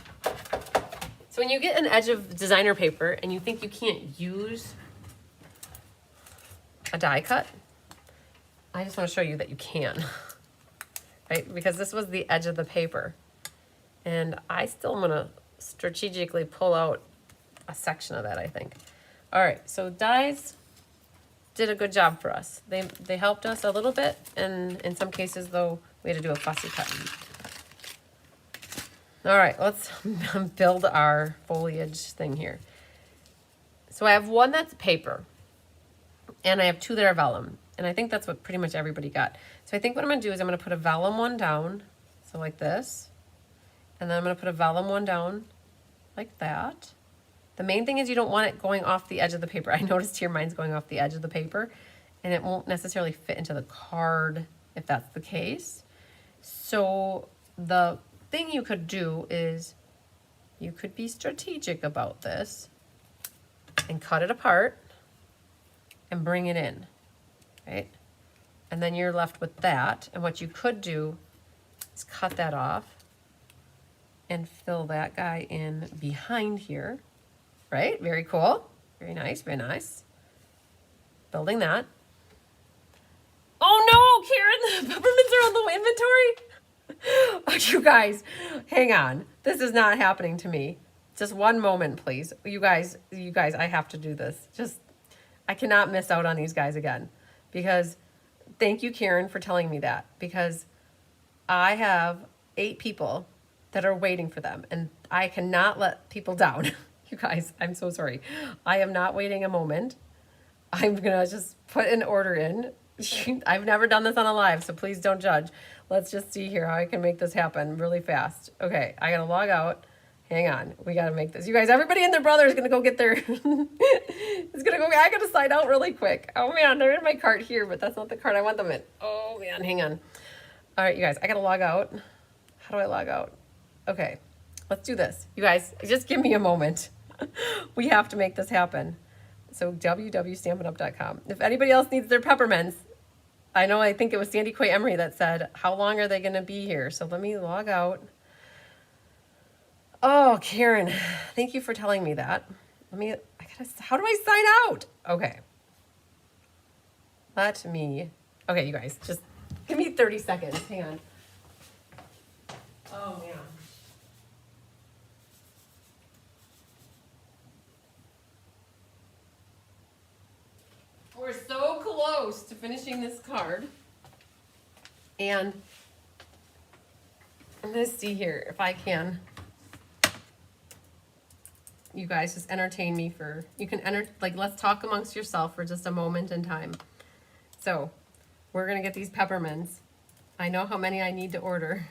So when you get an edge of designer paper and you think you can't use a die cut, I just want to show you that you can, right? Because this was the edge of the paper. And I still want to strategically pull out a section of that, I think. All right, so dies did a good job for us. They helped us a little bit, and in some cases, though, we had to do a fussy cutting. All right, let's build our foliage thing here. So I have 1 that's paper, and I have 2 that are vellum, and I think that's what pretty much everybody got. So I think what I'm gonna do is I'm gonna put a vellum one down, so like this, and then I'm gonna put a vellum one down like that. The main thing is you don't want it going off the edge of the paper. I noticed here mine's going off the edge of the paper, and it won't necessarily fit into the card if that's the case. So the thing you could do is you could be strategic about this and cut it apart and bring it in, right? And then you're left with that. And what you could do is cut that off and fill that guy in behind here, right? Very cool. Very nice, very nice. Building that. Oh no, Karen, the peppermints are on the inventory. Oh, you guys, hang on. This is not happening to me. Just one moment, please. You guys, I have to do this. I cannot miss out on these guys again. Because, thank you, Karen, for telling me that. Because I have 8 people that are waiting for them. And I cannot let people down. You guys, I'm so sorry. I am not waiting a moment. I'm going to just put an order in. I've never done this on a live, so please don't judge. Let's just see here how I can make this happen really fast. Okay, I gotta log out. Hang on, we gotta make this. You guys, everybody and their brother is gonna go get their, it's gonna go, I gotta sign out really quick. Oh man, they're in my cart here, but that's not the cart I want them in. Oh man, hang on. All right, you guys, I gotta log out. How do I log out? Okay, let's do this. You guys, just give me a moment. We have to make this happen. So www.stampinup.com. If anybody else needs their peppermints, I think it was Sandy Quay Emery that said, how long are they going to be here? So let me log out. Oh, Karen, thank you for telling me that. How do I sign out? Okay. Okay, you guys, just give me 30 seconds. Hang on. Oh, man. We're so close. close to finishing this card. And I'm gonna see here if I can. You guys just entertain me for, you can let's talk amongst yourself for just a moment in time. So we're gonna get these peppermints. I know how many I need to order.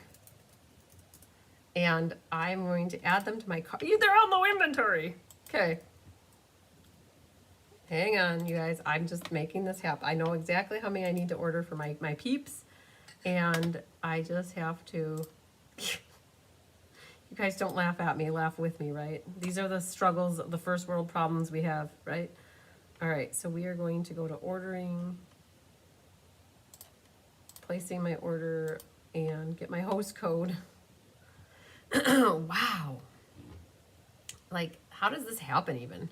And I'm going to add them to my cart. They're on low inventory. Okay. Hang on, you guys. I'm just making this happen. I know exactly how many I need to order for my peeps. And I just have to... You guys don't laugh at me, laugh with me, right? These are the struggles, the first world problems we have, right? All right, so we are going to go to ordering, placing my order, and get my host code. Wow. Like, how does this happen even?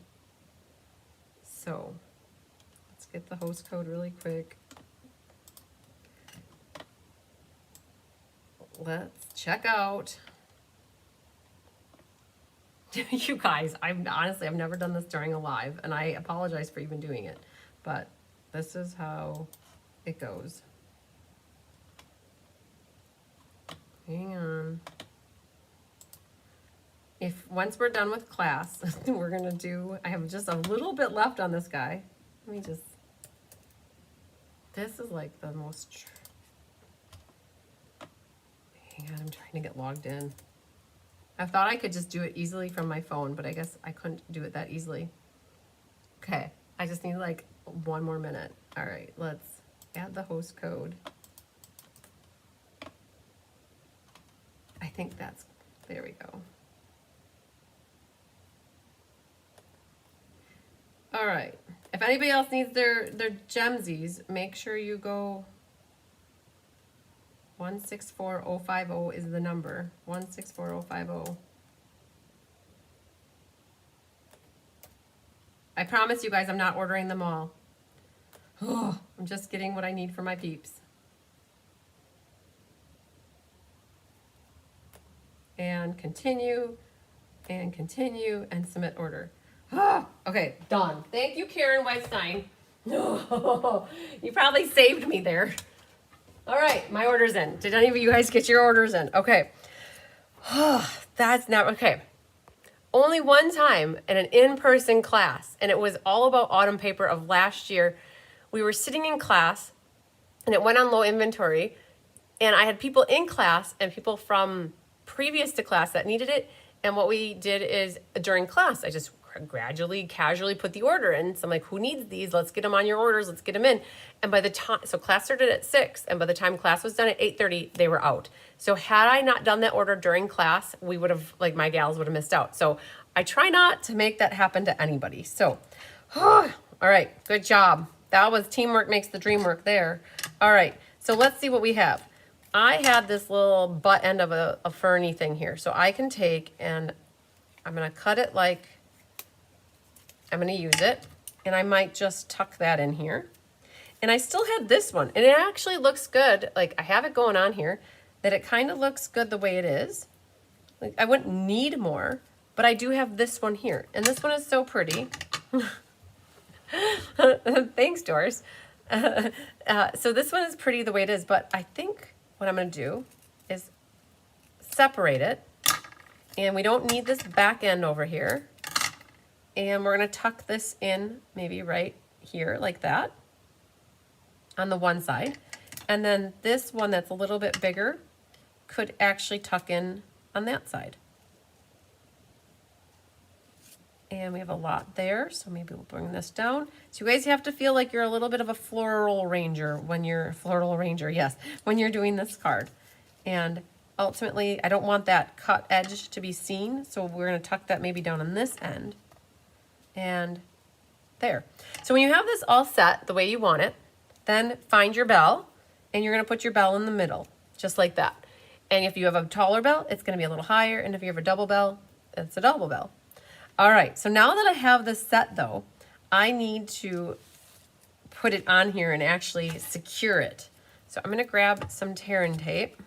So, let's get the host code really quick. Let's check out. You guys, I've never done this during a live, and I apologize for even doing it, but this is how it goes. Hang on. Once we're done with class, we're gonna do, I have just a little bit left on this guy. Let me just, this is like the most, hang on, I'm trying to get logged in. I thought I could just do it easily from my phone, but I guess I couldn't do it that easily. Okay, I just need like 1 more minute. All right, let's add the host code. I think that's, there we go. All right, if anybody else needs their gemsies, make sure you go 164050 is the number. 164050. I promise you guys I'm not ordering them all. Oh, I'm just getting what I need for my peeps. And continue, and submit order. Oh, okay, done. Thank you, Karen Weinstein. No, you probably saved me there. All right, my order's in. Did any of you guys get your orders in? Okay. That's not, okay. Only one time in an in-person class, and it was all about autumn paper of last year. We were sitting in class, and it went on low inventory, and I had people in class and people from previous to class that needed it, and what we did is, during class, I just gradually, casually put the order in. So I'm like, who needs these? Let's get them on your orders. Let's get them in. And by the time, so class started at 6, and by the time class was done at 8:30, they were out. So had I not done that order during class, we would have, like, my gals would have missed out. So I try not to make that happen to anybody. So, all right, good job. That was teamwork makes the dream work there. All right, so let's see what we have. I had this little butt end of a ferny thing here. So I can take, and I'm gonna cut it like, I'm gonna use it, and I might just tuck that in here. And I still had this one, and it actually looks good. Like, I have it going on here, that it kind of looks good the way it is. Like, I wouldn't need more, but I do have this one here, and this one is so pretty. Thanks, Doris. So this one is pretty the way it is, but I think what I'm gonna do is separate it, and we don't need this back end over here. And we're gonna tuck this in maybe right here like that on the one side. And then this one that's a little bit bigger could actually tuck in on that side. And we have a lot there, so maybe we'll bring this down. So you guys have to feel like you're a little bit of a floral ranger when you're, yes, when you're doing this card. And ultimately, I don't want that cut edge to be seen, so we're gonna tuck that maybe down on this end. And there. So when you have this all set the way you want it, then find your bell, and you're gonna put your bell in the middle, just like that. And if you have a taller bell, it's gonna be a little higher, and if you have a double bell, it's a double bell. All right, so now that I have this set though, I need to put it on here and actually secure it. So I'm gonna grab some tear-in tape.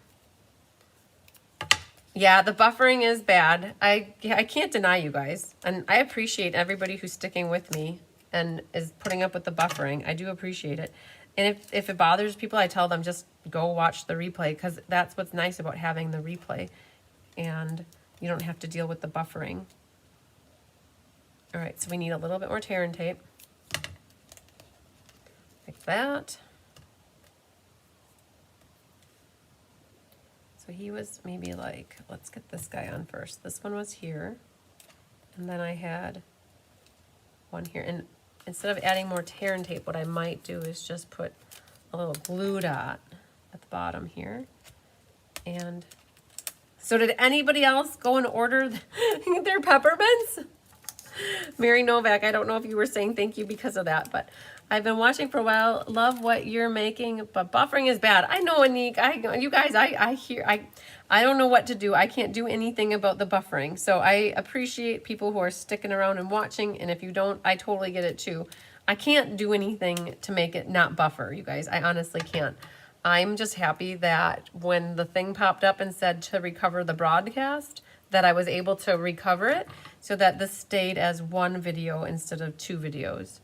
Yeah, the buffering is bad. I can't deny you guys. And I appreciate everybody who's sticking with me and is putting up with the buffering. I do appreciate it. And if it bothers people, I tell them just go watch the replay, because that's what's nice about having the replay. And you don't have to deal with the buffering. All right, so we need a little bit more tear and tape. Like that. So he was maybe like, let's get this guy on first. This one was here. And then I had one here. And instead of adding more tear and tape, what I might do is just put a little glue dot at the bottom here. And so did anybody else go and order their peppermints? Mary Novak, I don't know if you were saying thank you because of that, but I've been watching for a while. Love what you're making, but buffering is bad. I know, Anik. You guys, I don't know what to do. I can't do anything about the buffering. So I appreciate people who are sticking around and watching. And if you don't, I totally get it too. I can't do anything to make it not buffer, you guys. I honestly can't. I'm just happy that when the thing popped up and said to recover the broadcast, that I was able to recover it so that this stayed as one video instead of 2 videos.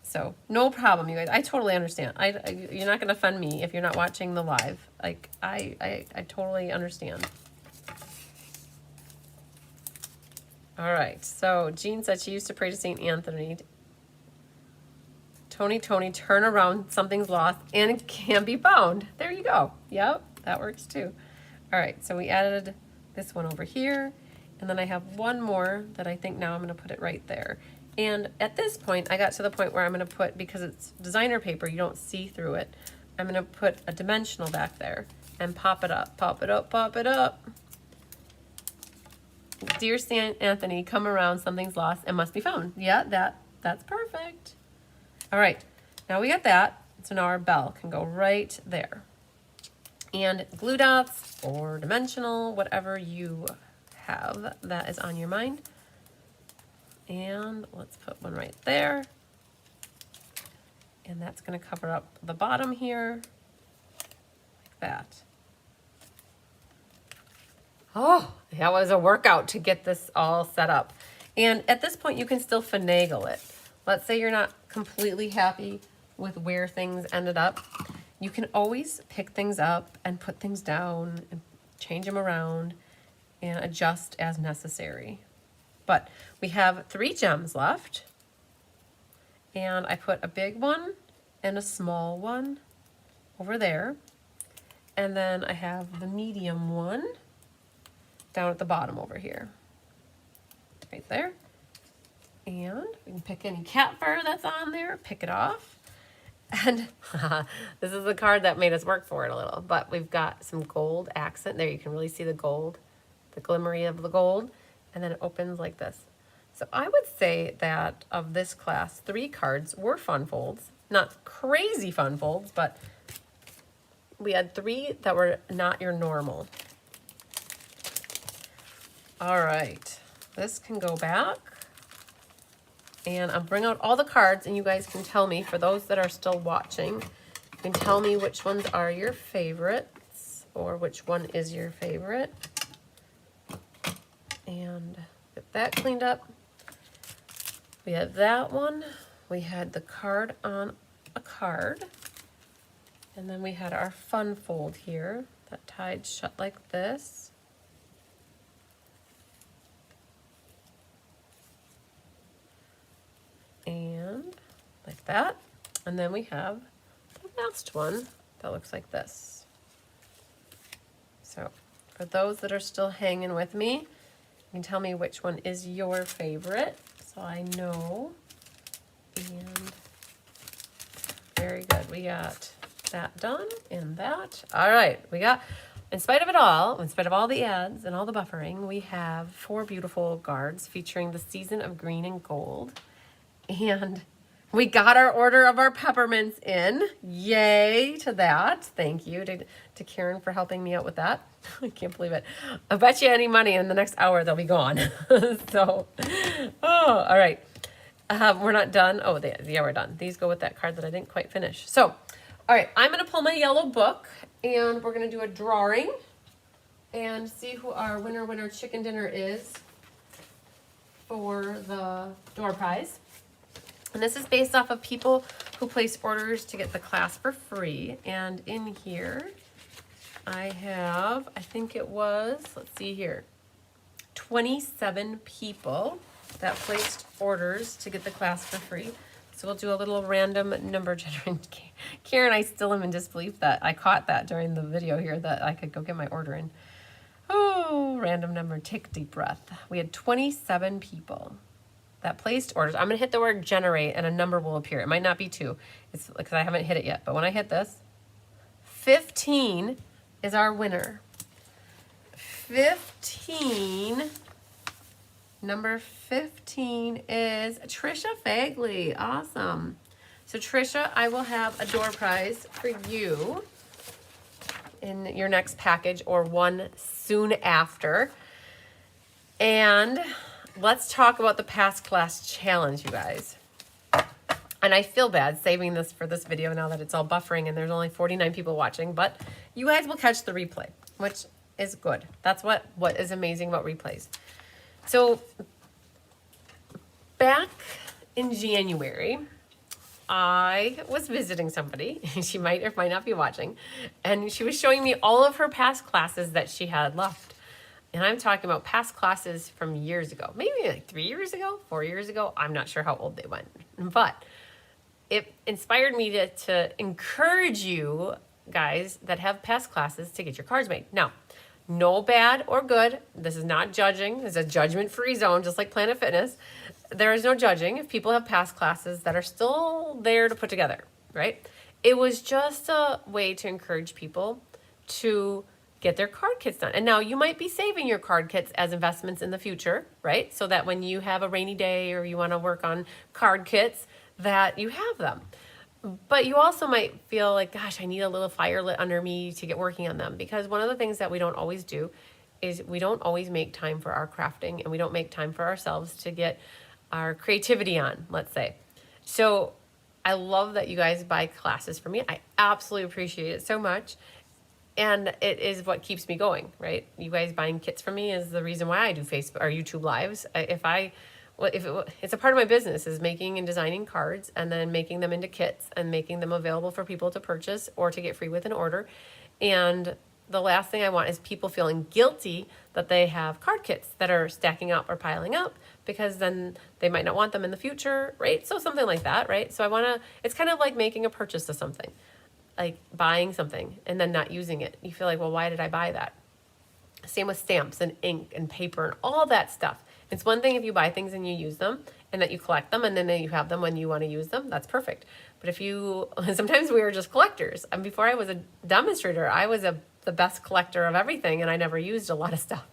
So no problem, you guys. I totally understand. You're not going to offend me if you're not watching the live. Like I totally understand. All right. So Jean said she used to pray to St. Anthony. Tony, turn around. Something's lost and it can be found. There you go. Yep, that works too. All right. So we added this one over here, and then I have one more that I think now I'm going to put it right there. And at this point, I got to the point where I'm going to put, because it's designer paper, you don't see through it, I'm going to put a dimensional back there and pop it up, pop it up, pop it up. Dear St. Anthony, come around, something's lost and must be found. Yeah, that's perfect. All right, now we got that. So now our bell can go right there. And glue dots or dimensional, whatever you have that is on your mind. And let's put one right there. And that's going to cover up the bottom here, like that. Oh, that was a workout to get this all set up. And at this point, you can still finagle it. Let's say you're not completely happy with where things ended up. You can always pick things up and put things down and change them around and adjust as necessary. But we have 3 gems left. And I put a big one and a small one over there. And then I have the medium one down at the bottom over here. Right there. And we can pick any cat fur that's on there, pick it off. And this is the card that made us work for it a little, but we've got some gold accent there. You can really see the gold, the glimmery of the gold, and then it opens like this. So I would say that of this class, 3 cards were fun folds. Not crazy fun folds, but we had 3 that were not your normal. All right, this can go back. And I'll bring out all the cards, and you guys can tell me, for those that are still watching, you can tell me which ones are your favorites or which one is your favorite. And get that cleaned up. We had that one. We had the card on a card. And then we had our fun fold here that tied shut like this. And like that. And then we have the last one that looks like this. So for those that are still hanging with me, you can tell me which one is your favorite so I know. And very good. We got that done and that. All right. We got, in spite of it all, in spite of all the ads and all the buffering, we have 4 beautiful cards featuring the season of green and gold. And we got our order of our peppermints in. Yay to that. Thank you to Karen for helping me out with that. I can't believe it. I bet you any money in the next hour they'll be gone. So, all right. We're not done. Oh, yeah, we're done. These go with that card that I didn't quite finish. So, all right, I'm going to pull my yellow book, and we're going to do a drawing and see who our winner chicken dinner is for the door prize. And this is based off of people who place orders to get the class for free. And in here, I have, I think it was, let's see here, 27 people that placed orders to get the class for free. So we'll do a little random number generating. Karen, I still am in disbelief that I caught that during the video here that I could go get my order in. Oh, random number, take a deep breath. We had 27 people that placed orders. I'm gonna hit the word generate and a number will appear. It might not be 2, it's because I haven't hit it yet, but when I hit this, 15 is our winner. 15, number 15 is Trisha Fagley. Awesome. So Trisha, I will have a door prize for you in your next package or one soon after. And let's talk about the past class challenge, you guys. And I feel bad saving this for this video now that it's all buffering and there's only 49 people watching, but you guys will catch the replay, which is good. That's what is amazing about replays. So back in January, I was visiting somebody, she might or might not be watching, and she was showing me all of her past classes that she had left. And I'm talking about past classes from years ago, maybe like 3 years ago, 4 years ago. I'm not sure how old they went, but it inspired me to encourage you guys that have past classes to get your cards made. Now, no bad or good. This is not judging. It's a judgment-free zone, just like Planet Fitness. There is no judging if people have past classes that are still there to put together, right? It was just a way to encourage people to get their card kits done. And now you might be saving your card kits as investments in the future, right? So that when you have a rainy day or you want to work on card kits, that you have them. But you also might feel like, gosh, I need a little fire lit under me to get working on them. Because one of the things that we don't always do is we don't always make time for our crafting and we don't make time for ourselves to get our creativity on, let's say. So I love that you guys buy classes for me. I absolutely appreciate it so much. And it is what keeps me going, right? You guys buying kits for me is the reason why I do Facebook or YouTube lives. It's a part of my business is making and designing cards and then making them into kits and making them available for people to purchase or to get free with an order. And the last thing I want is people feeling guilty that they have card kits that are stacking up or piling up, because then they might not want them in the future, right? So something like that, right? So it's kind of like making a purchase of something, like buying something and then not using it. You feel like, well, why did I buy that? Same with stamps and ink and paper and all that stuff. It's one thing if you buy things and you use them and that you collect them and then you have them when you want to use them, that's perfect. But sometimes we are just collectors. And before I was a demonstrator, I was the best collector of everything and I never used a lot of stuff.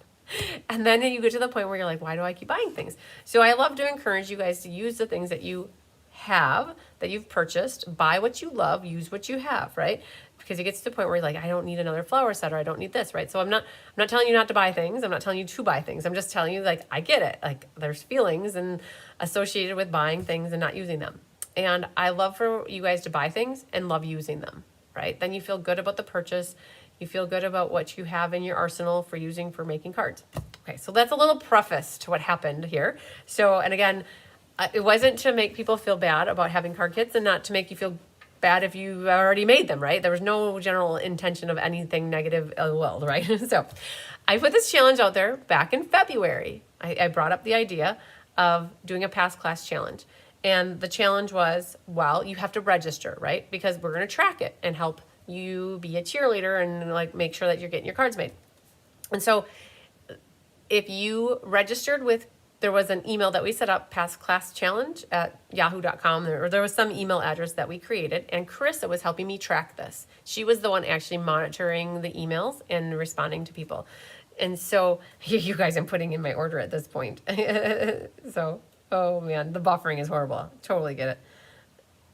And then you get to the point where you're like, why do I keep buying things? So I love to encourage you guys to use the things that you have, that you've purchased, buy what you love, use what you have, right? Because it gets to the point where you're like, I don't need another flower set or I don't need this, right? So I'm not telling you not to buy things. I'm not telling you to buy things. I'm just telling you, like, I get it. Like, there's feelings and associated with buying things and not using them. And I love for you guys to buy things and love using them, right? Then you feel good about the purchase. You feel good about what you have in your arsenal for using for making cards. Okay, so that's a little preface to what happened here. So, and again, it wasn't to make people feel bad about having card kits and not to make you feel bad if you already made them, right? There was no general intention of anything negative willed, right? So I put this challenge out there back in February. I brought up the idea of doing a past class challenge. And the challenge was, well, you have to register, right? Because we're going to track it and help you be a cheerleader and like make sure that you're getting your cards made. And so if you registered with, there was an email that we set up, past class challenge at yahoo.com, or there was some email address that we created, and Carissa was helping me track this. She was the one actually monitoring the emails and responding to people. And so you guys, I'm putting in my order at this point. So, oh man, the buffering is horrible. Totally get it.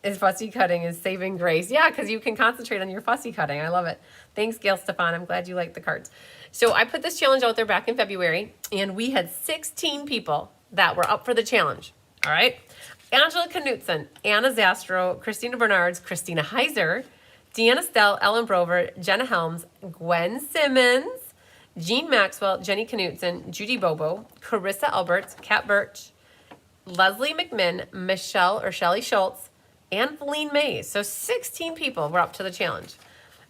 Is fussy cutting is saving grace. Yeah, because you can concentrate on your fussy cutting. I love it. Thanks, Gail Stefan. I'm glad you like the cards. So I put this challenge out there back in February, and we had 16 people that were up for the challenge. All right. Angela Knutson, Anna Zastro, Christina Bernards, Christina Heiser, Deanna Stell, Ellen Brover, Jenna Helms, Gwen Simmons, Jean Maxwell, Jenny Knutson, Judy Bobo, Carissa Alberts, Kat Birch, Leslie McMinn, Michelle or Shelly Schultz, and Feline Mays. So 16 people were up to the challenge,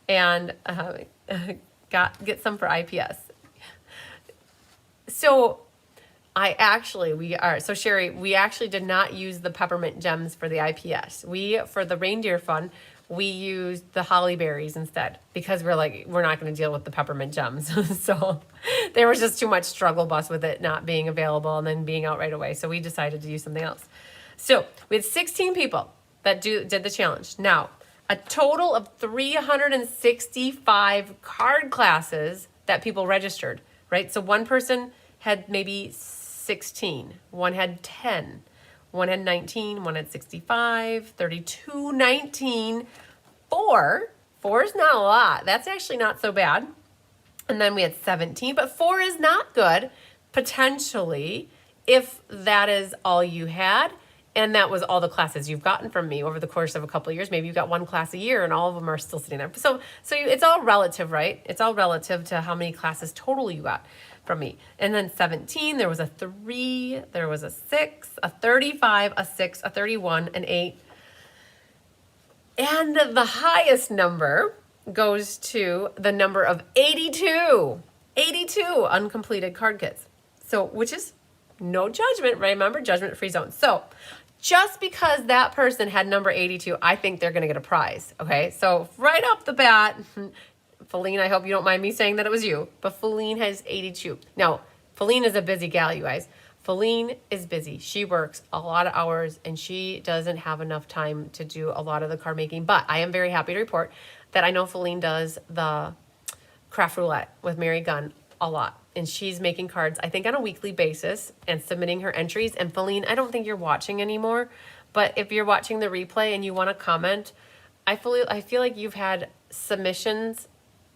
and get some for IPS. So Sherry, we actually did not use the peppermint gems for the IPS. For the reindeer fun, we used the holly berries instead, because we're not going to deal with the peppermint gems. So there was just too much struggle bus with it not being available and then being out right away. So we decided to use something else. So we had 16 people that did the challenge. Now, a total of 365 card classes that people registered, right? So one person had maybe 16, one had 10, one had 19, one had 65, 32, 19, 4. 4 is not a lot. That's actually not so bad. And then we had 17, but 4 is not good, potentially, if that is all you had. And that was all the classes you've gotten from me over the course of a couple of years. Maybe you got one class a year and all of them are still sitting there. So it's all relative, right? It's all relative to how many classes total you got from me. And then 17, there was a 3, there was a 6, a 35, a 6, a 31, an 8. And the highest number goes to the number of 82. 82 uncompleted card kits. So, which is no judgment, remember, judgment-free zone. So, just because that person had number 82, I think they're going to get a prize, okay? So, right off the bat, Feline, I hope you don't mind me saying that it was you, but Feline has 82. Now, Feline is a busy gal, you guys. Feline is busy. She works a lot of hours, and she doesn't have enough time to do a lot of the card making. But I am very happy to report that I know Feline does the craft roulette with Mary Gunn a lot. And she's making cards, I think, on a weekly basis and submitting her entries. And Feline, I don't think you're watching anymore, but if you're watching the replay and you want to comment, I feel like you've had submissions,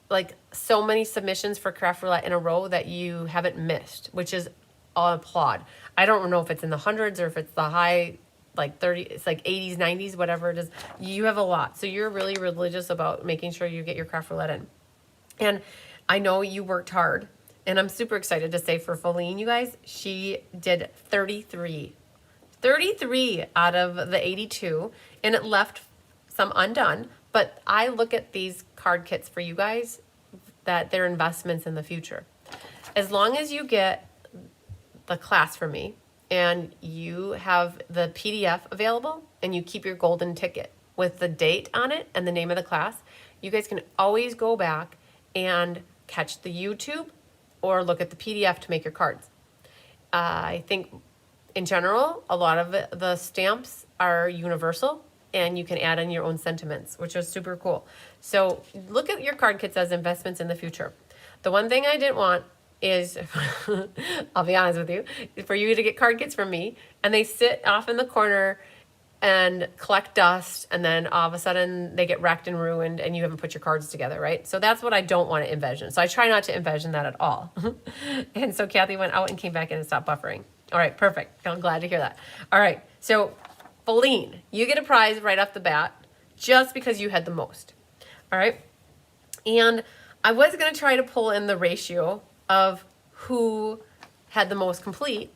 like so many submissions for craft roulette in a row that you haven't missed, which is I'll applaud. I don't know if it's in the hundreds or if it's the high, like 30, it's like 80s, 90s, whatever it is. You have a lot. So you're really religious about making sure you get your craft roulette in. And I know you worked hard, and I'm super excited to say for Feline, you guys, she did 33 out of the 82, and it left some undone. But I look at these card kits for you guys that they're investments in the future. As long as you get the class from me and you have the PDF available and you keep your golden ticket with the date on it and the name of the class, you guys can always go back and catch the YouTube or look at the PDF to make your cards. I think in general, a lot of the stamps are universal and you can add in your own sentiments, which is super cool. So look at your card kits as investments in the future. The one thing I didn't want is, I'll be honest with you, for you to get card kits from me and they sit off in the corner and collect dust, and then all of a sudden they get wrecked and ruined and you haven't put your cards together, right? So that's what I don't want to envision. So I try not to envision that at all. And so Kathy went out and came back in and stopped buffering. All right, perfect. I'm glad to hear that. All right, so Feline, you get a prize right off the bat just because you had the most. All right, and I was going to try to pull in the ratio of who had the most complete.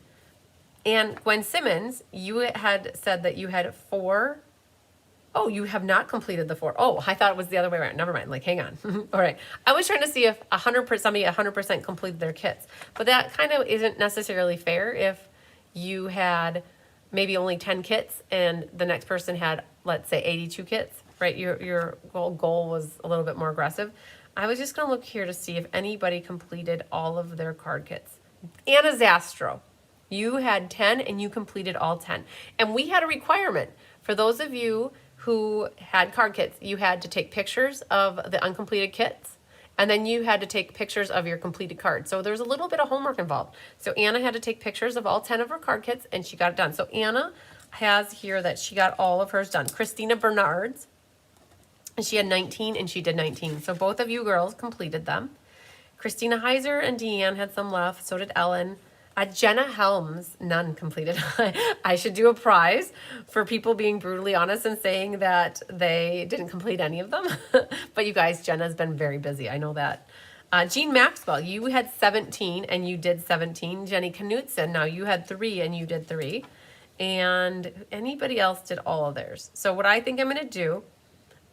And Gwen Simmons, you had said that you had 4. Oh, you have not completed the 4. Oh, I thought it was the other way around. Never mind. Like, hang on. All right. I was trying to see if somebody 100% completed their kits. But that kind of isn't necessarily fair if you had maybe only 10 kits and the next person had, let's say, 82 kits, right? Your goal was a little bit more aggressive. I was just going to look here to see if anybody completed all of their card kits. Anna Zastro. You had 10 and you completed all 10. And we had a requirement for those of you who had card kits. You had to take pictures of the uncompleted kits, and then you had to take pictures of your completed cards. So there's a little bit of homework involved. So Anna had to take pictures of all 10 of her card kits, and she got it done. So Anna has here that she got all of hers done. Christina Bernard's, and she had 19 and she did 19. So both of you girls completed them. Christina Heiser and Deanne had some left. So did Ellen. Jenna Helms, none completed. I should do a prize for people being brutally honest and saying that they didn't complete any of them. But you guys, Jenna's been very busy. I know that. Jean Maxwell, you had 17 and you did 17. Jenny Knutson, now you had 3 and you did 3. and anybody else did all of theirs. So what I think I'm going to do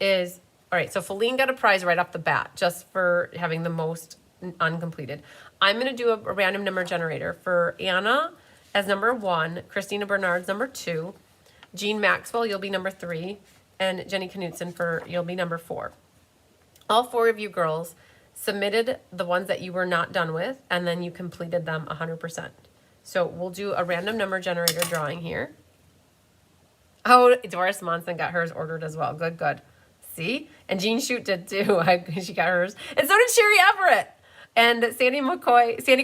is, all right, so Feline got a prize right off the bat just for having the most uncompleted. I'm going to do a random number generator for Anna as number 1, Christina Bernard's number 2, Jean Maxwell, you'll be number 3, and Jenny Knutson you'll be number 4. All 4 of you girls submitted the ones that you were not done with, and then you completed them 100%. So we'll do a random number generator drawing here. Oh, Doris Monson got hers ordered as well. Good, good. See? And Jean Shute did too. She got hers. And so did Sherry Everett. And Sandy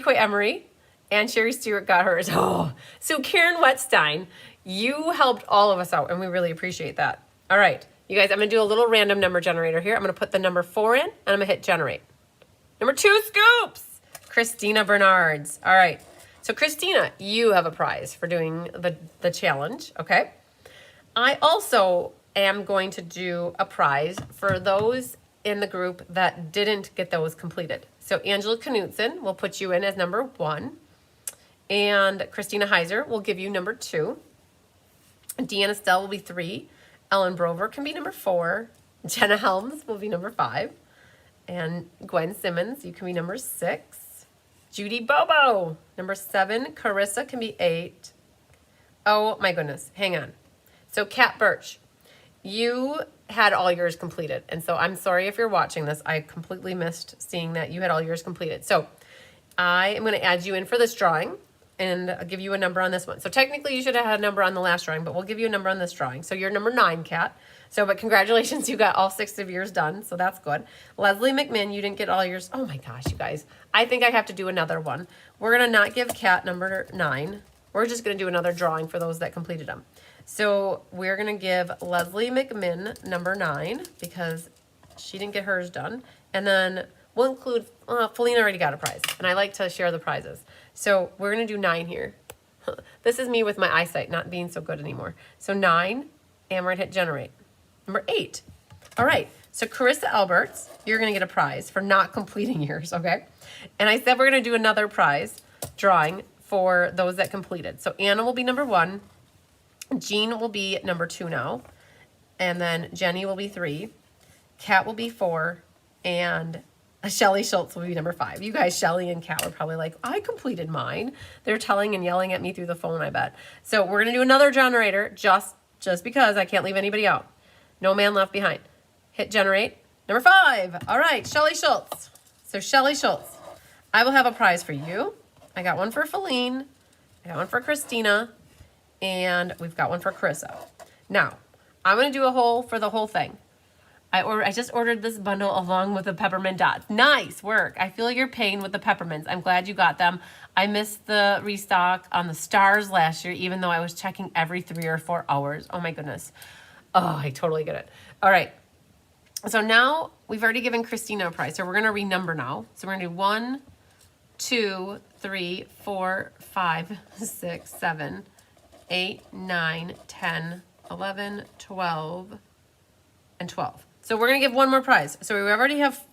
Coy Emery and Sherry Stewart got hers. Oh, so Karen Wetstein, you helped all of us out, and we really appreciate that. All right, you guys, I'm going to do a little random number generator here. I'm going to put the number 4 in, and I'm going to hit generate. Number 2 scoops, Christina Bernard's. All right. So Christina, you have a prize for doing the challenge, okay? I also am going to do a prize for those in the group that didn't get those completed. So Angela Knutson will put you in as number 1, and Christina Heiser will give you number 2. Deanna Stell will be 3. Ellen Brover can be number 4. Jenna Helms will be number 5. And Gwen Simmons, you can be number 6. Judy Bobo, number 7. Carissa can be 8. Oh my goodness, hang on. So Kat Birch, you had all yours completed. And so I'm sorry if you're watching this. I completely missed seeing that you had all yours completed. So I am going to add you in for this drawing, and I'll give you a number on this one. So technically you should have had a number on the last drawing, but we'll give you a number on this drawing. So you're number 9, Kat. So, but congratulations, you got all 6 of yours done. So that's good. Leslie McMinn, you didn't get all yours. Oh my gosh, you guys. I think I have to do another one. We're going to not give Kat number 9. We're just going to do another drawing for those that completed them. So we're going to give Leslie McMinn number 9 because she didn't get hers done. And then we'll include, Feline already got a prize, and I like to share the prizes. So we're going to do 9 here. This is me with my eyesight not being so good anymore. So 9, and we're going to hit generate. Number 8. All right. So Carissa Alberts, you're going to get a prize for not completing yours, okay? And I said we're going to do another prize drawing for those that completed. So Anna will be number 1. Jean will be number 2 now. And then Jenny will be 3. Kat will be 4. And Shelly Schultz will be number 5. You guys, Shelly and Kat were probably like, I completed mine. They're telling and yelling at me through the phone, I bet. So we're going to do another generator just because I can't leave anybody out. No man left behind. Hit generate. Number 5. All right, Shelly Schultz. So Shelly Schultz, I will have a prize for you. I got one for Feline. I got one for Christina. And we've got one for Carissa. Now, I'm going to do a haul for the whole thing. I just ordered this bundle along with the peppermint dots. Nice work. I feel your pain with the peppermints. I'm glad you got them. I missed the restock on the stars last year, even though I was checking every 3 or 4 hours. Oh my goodness. Oh, I totally get it. All right. So now we've already given Christina a prize. So we're going to renumber now. So we're going to do 1, 2, 3, 4, 5, 6, 7, 8, 9, 10, 11, 12, and 12. So we're going to give one more prize. So we already have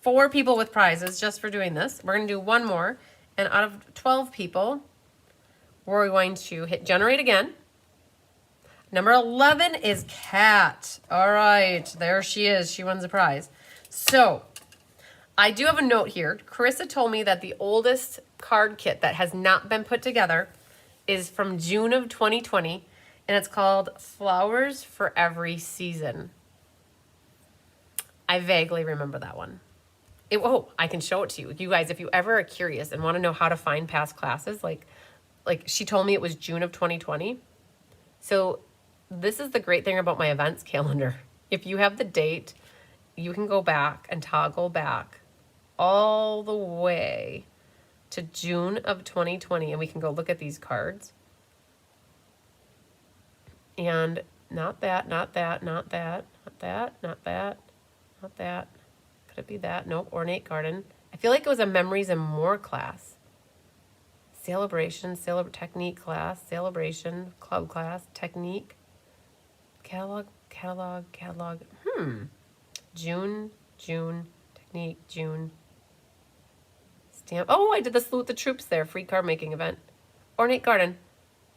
4 people with prizes just for doing this. We're going to do one more. And out of 12 people, we're going to hit generate again. Number 11 is Kat. All right, there she is. She wins a prize. So I do have a note here. Carissa told me that the oldest card kit that has not been put together is from June of 2020, and it's called Flowers for Every Season. I vaguely remember that one. I can show it to you. You guys, if you ever are curious and want to know how to find past classes, like she told me it was June of 2020. So this is the great thing about my events calendar. If you have the date, you can go back and toggle back all the way to June of 2020, and we can go look at these cards. And not that, not that, not that, not that, not that, not that. Could it be that? Nope, Ornate Garden. I feel like it was a Memories and More class. Sale-a-bration, technique class, sale-a-bration, club class, technique, catalog. June, technique, June. Stamp. Oh, I did the Salute the Troops there, free card making event. Ornate Garden.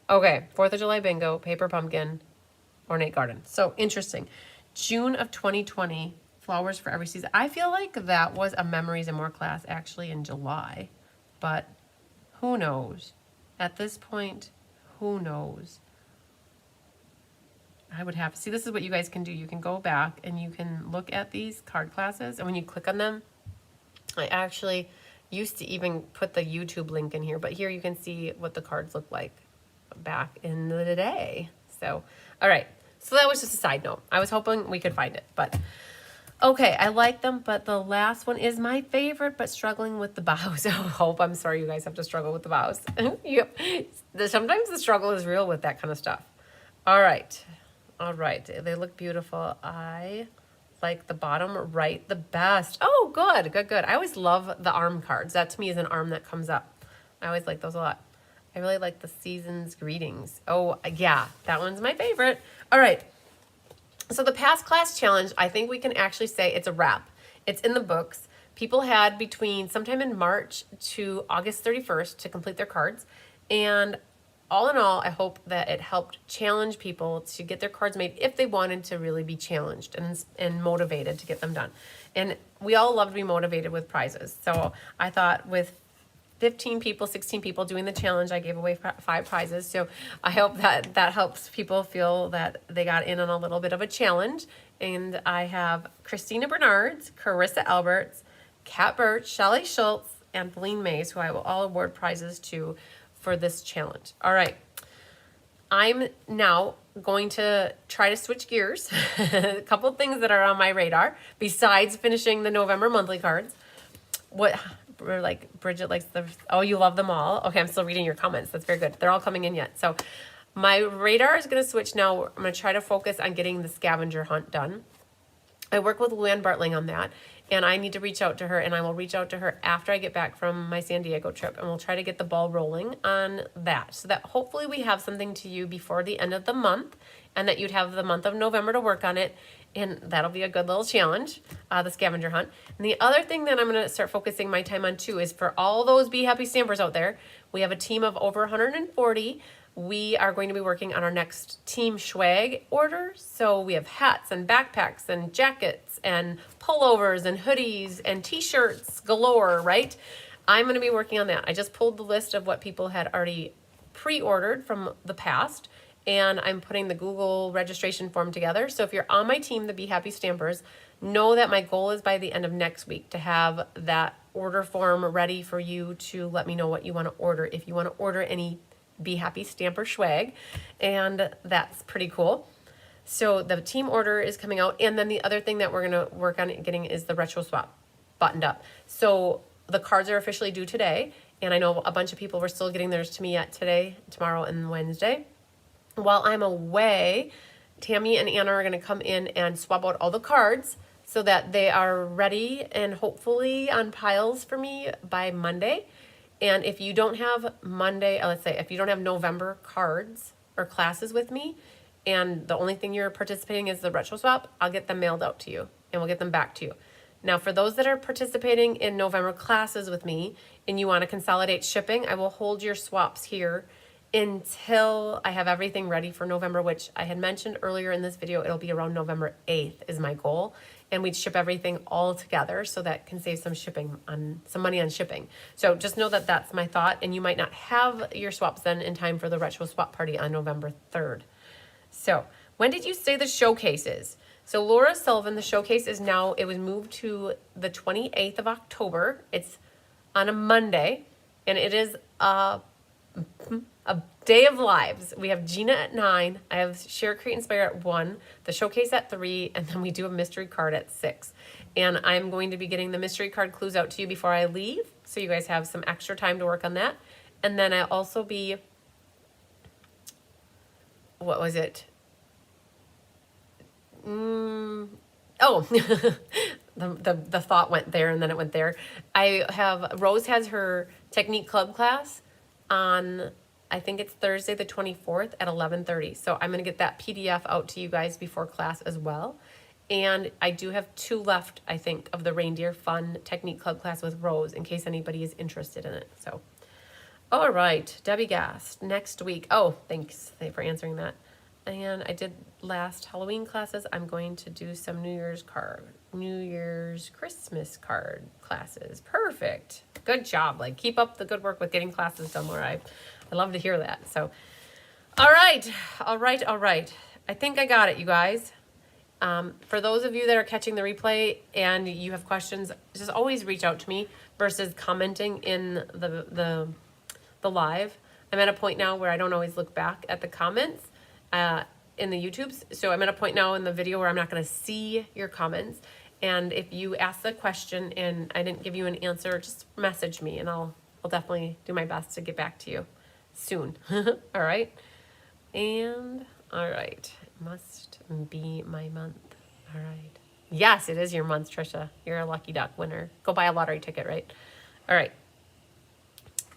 Okay, 4th of July bingo, paper pumpkin, ornate garden. So interesting. June of 2020, flowers for every season. I feel like that was a Memories and More class actually in July, but who knows? At this point, who knows? I would have, see, this is what you guys can do. You can go back and you can look at these card classes, and when you click on them, I actually used to even put the YouTube link in here, but here you can see what the cards look like back in the day. So, all right. So that was just a side note. I was hoping we could find it, but okay, I like them, but the last one is my favorite, but struggling with the bows. I'm sorry you guys have to struggle with the bows. Yep. Sometimes the struggle is real with that kind of stuff. All right. All right. They look beautiful. I like the bottom right the best. Oh, good, good, good. I always love the arm cards. That to me is an arm that comes up. I always like those a lot. I really like the season's greetings. Oh, yeah, that one's my favorite. All right. So the past class challenge, I think we can actually say it's a wrap. It's in the books. People had between sometime in March to August 31st to complete their cards. And all in all, I hope that it helped challenge people to get their cards made if they wanted to really be challenged and motivated to get them done. And we all love to be motivated with prizes. So I thought with 15 people, 16 people doing the challenge, I gave away 5 prizes. So I hope that that helps people feel that they got in on a little bit of a challenge. And I have Christina Bernards, Carissa Alberts, Kat Birch, Shelley Schultz, and Feline Mays, who I will all award prizes to for this challenge. All right. I'm now going to try to switch gears. A couple things that are on my radar besides finishing the November monthly cards. What, like Bridget likes the, oh, you love them all. Okay, I'm still reading your comments. That's very good. They're all coming in yet. So my radar is going to switch now. I'm going to try to focus on getting the scavenger hunt done. I work with Luann Bartling on that, and I need to reach out to her, and I will reach out to her after I get back from my San Diego trip, and we'll try to get the ball rolling on that so that hopefully we have something to you before the end of the month, and that you'd have the month of November to work on it, and that'll be a good little challenge, the scavenger hunt. And the other thing that I'm going to start focusing my time on too is for all those Be Happy Stampers out there, we have a team of over 140. We are going to be working on our next team swag order. So we have hats and backpacks and jackets and pullovers and hoodies and t-shirts galore, right? I'm going to be working on that. I just pulled the list of what people had already pre-ordered from the past, and I'm putting the Google registration form together. So if you're on my team, the Be Happy Stampers, know that my goal is by the end of next week to have that order form ready for you to let me know what you want to order. If you want to order any Be Happy Stamper swag, and that's pretty cool. So the team order is coming out, and then the other thing that we're going to work on getting is the retro swap buttoned up. So the cards are officially due today, and I know a bunch of people were still getting theirs to me yet today, tomorrow, and Wednesday. While I'm away, Tammy and Anna are going to come in and swap out all the cards so that they are ready and hopefully on piles for me by Monday. And if you don't have Monday, let's say if you don't have November cards or classes with me, and the only thing you're participating is the retro swap, I'll get them mailed out to you and we'll get them back to you. Now, for those that are participating in November classes with me and you want to consolidate shipping, I will hold your swaps here until I have everything ready for November, which I had mentioned earlier in this video. It'll be around November 8th is my goal. And we'd ship everything all together so that can save some money on shipping. So just know that that's my thought, and you might not have your swaps then in time for the retro swap party on November 3rd. So when did you say the showcase is? So Laura Sullivan, the showcase is now, it was moved to the 28th of October. It's on a Monday, and it is a day of lives. We have Gina at 9. I have Share, Create, Inspire at 1. The showcase at 3. And then we do a mystery card at 6. And I'm going to be getting the mystery card clues out to you before I leave, so you guys have some extra time to work on that. And then I'll also be, what was it? The thought went there and then it went there. Rose has her Technique Club class on, I think it's Thursday the 24th at 11:30. So I'm going to get that PDF out to you guys before class as well. And I do have 2 left, I think, of the Reindeer Fun Technique Club class with Rose in case anybody is interested in it. So, All right, Debbie Gast, next week. Oh, thanks for answering that. And I did last Halloween classes. I'm going to do some New Year's Christmas card classes. Perfect. Good job. Like, keep up the good work with getting classes done, Laura. I love to hear that. So, all right. I think I got it, you guys. For those of you that are catching the replay and you have questions, just always reach out to me versus commenting in the live. I'm at a point now where I don't always look back at the comments in the YouTubes. So I'm at a point now in the video where I'm not going to see your comments. And if you ask the question and I didn't give you an answer, just message me and I'll definitely do my best to get back to you soon. All right. And all right. Must be my month. All right. Yes, it is your month, Trisha. You're a lucky duck winner. Go buy a lottery ticket, right? All right.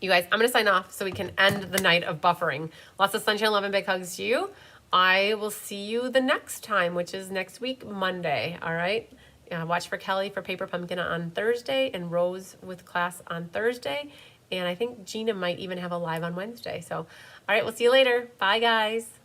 You guys, I'm going to sign off so we can end the night of buffering. Lots of sunshine, love, and big hugs to you. I will see you the next time, which is next week, Monday. All right? Watch for Kelly for Paper Pumpkin on Thursday and Rose with class on Thursday. And I think Gina might even have a live on Wednesday. So, all right, we'll see you later. Bye, guys.